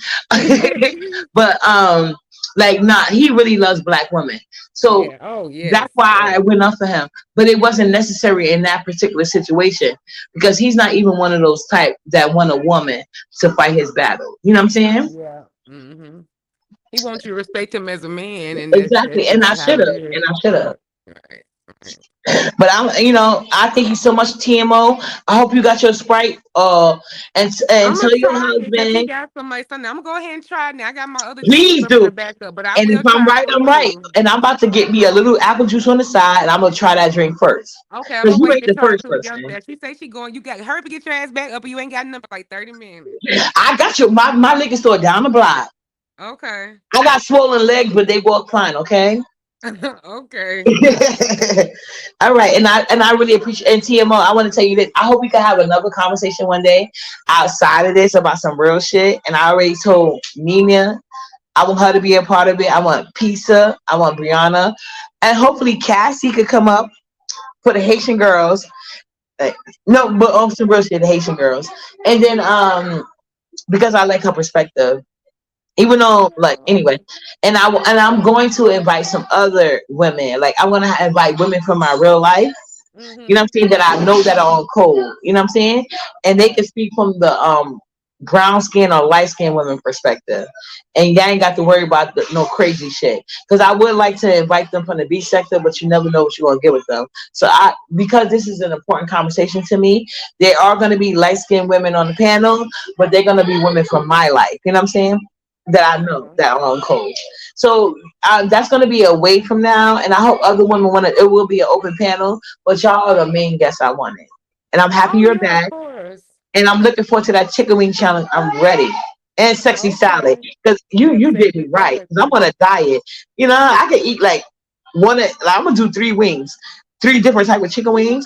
But like nah, he really loves black women. So Yeah. Oh that's yes. why I Yes. went up for him. But it wasn't necessary in that particular situation because he's not even one of those type that want a woman to fight his battle. You know what I'm saying? Yeah. Hmm. He wants you to respect him as a man, and that's Exactly. And just I how should it have. is. And I should have. Right. Right. Right. But I thank you so much, TMO. I hope you got your Sprite. And I'm tell gonna your try it because he husband, got some like something. I'm gonna go ahead and try it now. I got my other juices please up in the do. backup, but I And if will I'm try right, one I'm right. too. And I'm about to get me a little apple juice on the side, and I'm gonna try that drink first. Okay, I'm Because gonna you wait ain't to the try first to young person. there. She say she going. You got hurry up and get your ass back up, or you ain't got nothing for like 30 minutes. I got you. My liquor store down the block. Okay. I got swollen legs, but they walk fine. Okay. Okay. All right, and I really appreciate and TMO. I want to tell you this. I hope we can have another conversation one day outside of this about some real shit. And I already told Nina I want her to be a part of it. I want Pizza. I want Brianna, and hopefully Cassie could come up for the Haitian girls. Uh, No, but on some real shit, the Haitian girls, and then because I like her perspective. Even though, like, anyway, and I'm going to invite some other women. Like, I want to invite women from my real life. You know what Mm-hmm. I'm saying? That I know that are on code. You know what I'm saying? And they Right. can speak from the brown skin or light skin women perspective. And you ain't got to worry about no crazy shit. Because I would like to invite them from the beach sector, but you never know what you're gonna get with them. So because this is an important conversation to me, there are gonna be light skinned women on the panel, but they're gonna be women from my life. You know what I'm saying? That I know Uh-huh. that are on code. So that's going to be a wait from now, and I hope other women want it. It will be an open panel, but y'all are the main guests I wanted, and I'm happy Oh you're yeah, of back, course. and I'm looking forward to that chicken wing challenge. I'm ready, and sexy salad Okay. because Yeah, you did sexy me right. salad Because I'm too. on a diet. You know, I can eat like like, I'm gonna do 3 wings, 3 different type of chicken wings,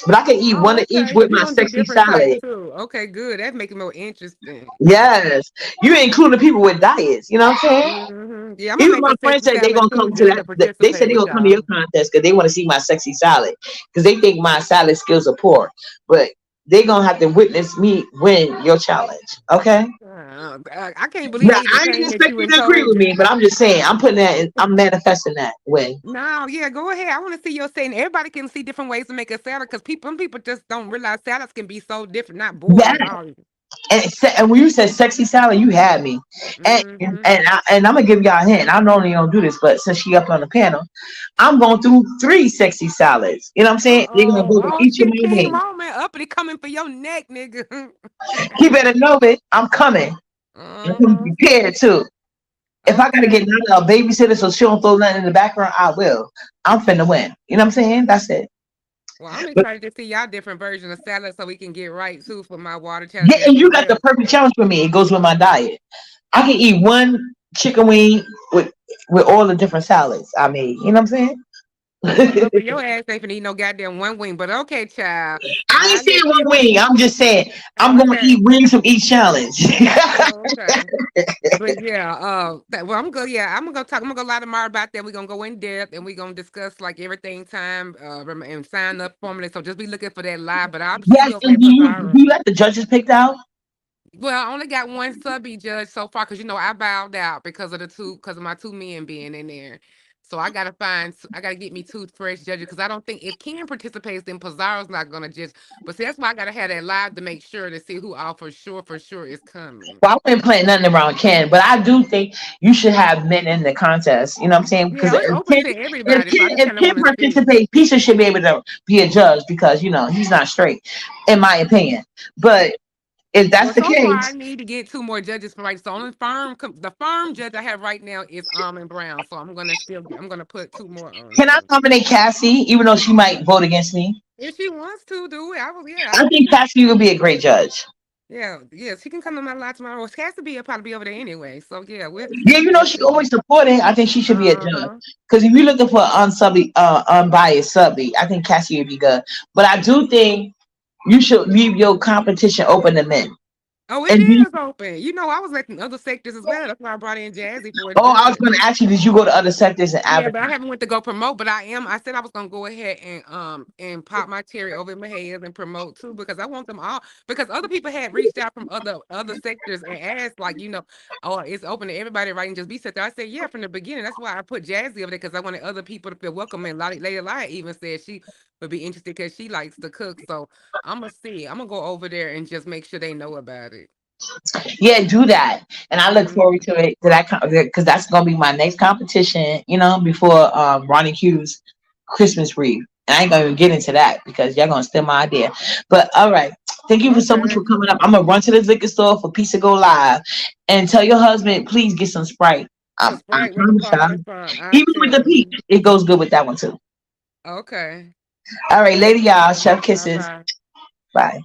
but I can eat one Oh, of each okay. with You're my gonna do sexy different types salad. too. Okay, good. That's making it more interesting. Yes, you including people with diets. You know what I'm saying? Hmm. Yeah, I'm gonna Even make my a friends sexy said they salad gonna too come to just to that. They said participate they with gonna come to your y'all. contest because they want to see my sexy salad because they think my salad skills are poor. But they're gonna have to witness me win your challenge. Okay. I can't believe Yeah, they even I didn't came at expect you you and to agree told with you. me, but I'm just saying, I'm manifesting that win. No, yeah, go ahead. I want to see your saying. Everybody can see different ways to make a salad because some people just don't realize salads can be so different, not boring Yeah. at all. And when you said sexy salad, you had me. And Mm-hmm. I'm gonna give y'all a hint. I normally don't do this, but since she up on the panel, I'm going through 3 sexy salads. You know what I'm saying? They're gonna go with Oh, each of she my came wings. on, man. Uppity coming for your neck, nigga. You better know it. I'm coming. I'm coming Uh-huh. prepared too. If I gotta get Okay. Nana a babysitter so she don't throw nothing in the background, I will. I'm finna win. You know what I'm saying? That's it. Well, I'm But excited to see y'all different version of salad so we can get right too for my water challenge yeah, as and you got the well. perfect challenge for me. It goes with my diet. I can eat one chicken wing with all the different salads I made. You know what I'm saying? Well, I up your ass ain't finna eat no goddamn one wing, but okay, child. ain't I saying let one you. wing. I'm just saying I'm gonna Okay. eat wings from each challenge. Oh, okay. But yeah, well, I'm gonna yeah, I'm gonna go talk. I'm gonna go a lot tomorrow about that. We're gonna go in depth and we're gonna discuss like everything time, and sign up formally. So just be looking for that live. But I'll see Yes, you over and at do Pizarro. you let the judges picked out? Well, I only got one subby judge so far because I bowed out because of my two men being in there. So I gotta get me two fresh judges because I don't think if Ken participates, then Pizarro's not gonna judge. But see, that's why I gotta have that live to make sure to see who all for sure is coming. Well, I wasn't playing nothing around Ken, but I do think you should have men in the contest. You know what I'm saying? Because Yeah, it's open to everybody. So I just If kind of Ken want to see. participates, Peace should be able to be a judge because he's not straight, in my opinion. But if that's Well, the so far I case, need to get two more judges for right. So only the firm judge I have right now is Almond Brown. So I'm gonna put two more on can I there. nominate Cassie, even though she might vote against me? If she wants to do it, I think Cassie would be a great judge. yeah, she can come to my lot tomorrow. It has to be probably be over there anyway. So yeah, Yeah, we'll she see. always supported. I think she should be a judge. Uh-huh. Because if you're looking for unbiased subby, I think Cassie would be good. But I do think you should leave your competition open to men. Oh, it And be, is open. I was letting other sectors as well. That's why I brought in Jazzy for a I was judge. going to ask you, did you go to other sectors and Yeah, but I advertise? haven't went to go promote. But I said I was gonna go ahead and pop my cherry over my head and promote too because I want them all because other people had reached out from other sectors and asked like oh it's open to everybody right and just be set there. I said yeah from the beginning. That's why I put Jazzy over there because I wanted other people to feel welcome and Lady Lia even said she would be interested because she likes to cook. So I'm gonna go over there and just make sure they know about it. Yeah, do that. And I look forward Mhm. to it, because that's going to be my next competition, before Ronnie Q's Christmas Reeve. And I ain't going to get into that because y'all going to steal my idea. But all right. Thank you for so much Okay. for coming up. I'm going to run to the liquor store for Pizza Go Live and tell your husband, please get some Sprite. Some I Sprite with the promise party y'all. fun. I Even with tell the peach, you. it goes good with that one too. Okay. All right, lady, y'all. Chef Bye kisses. bye. Bye.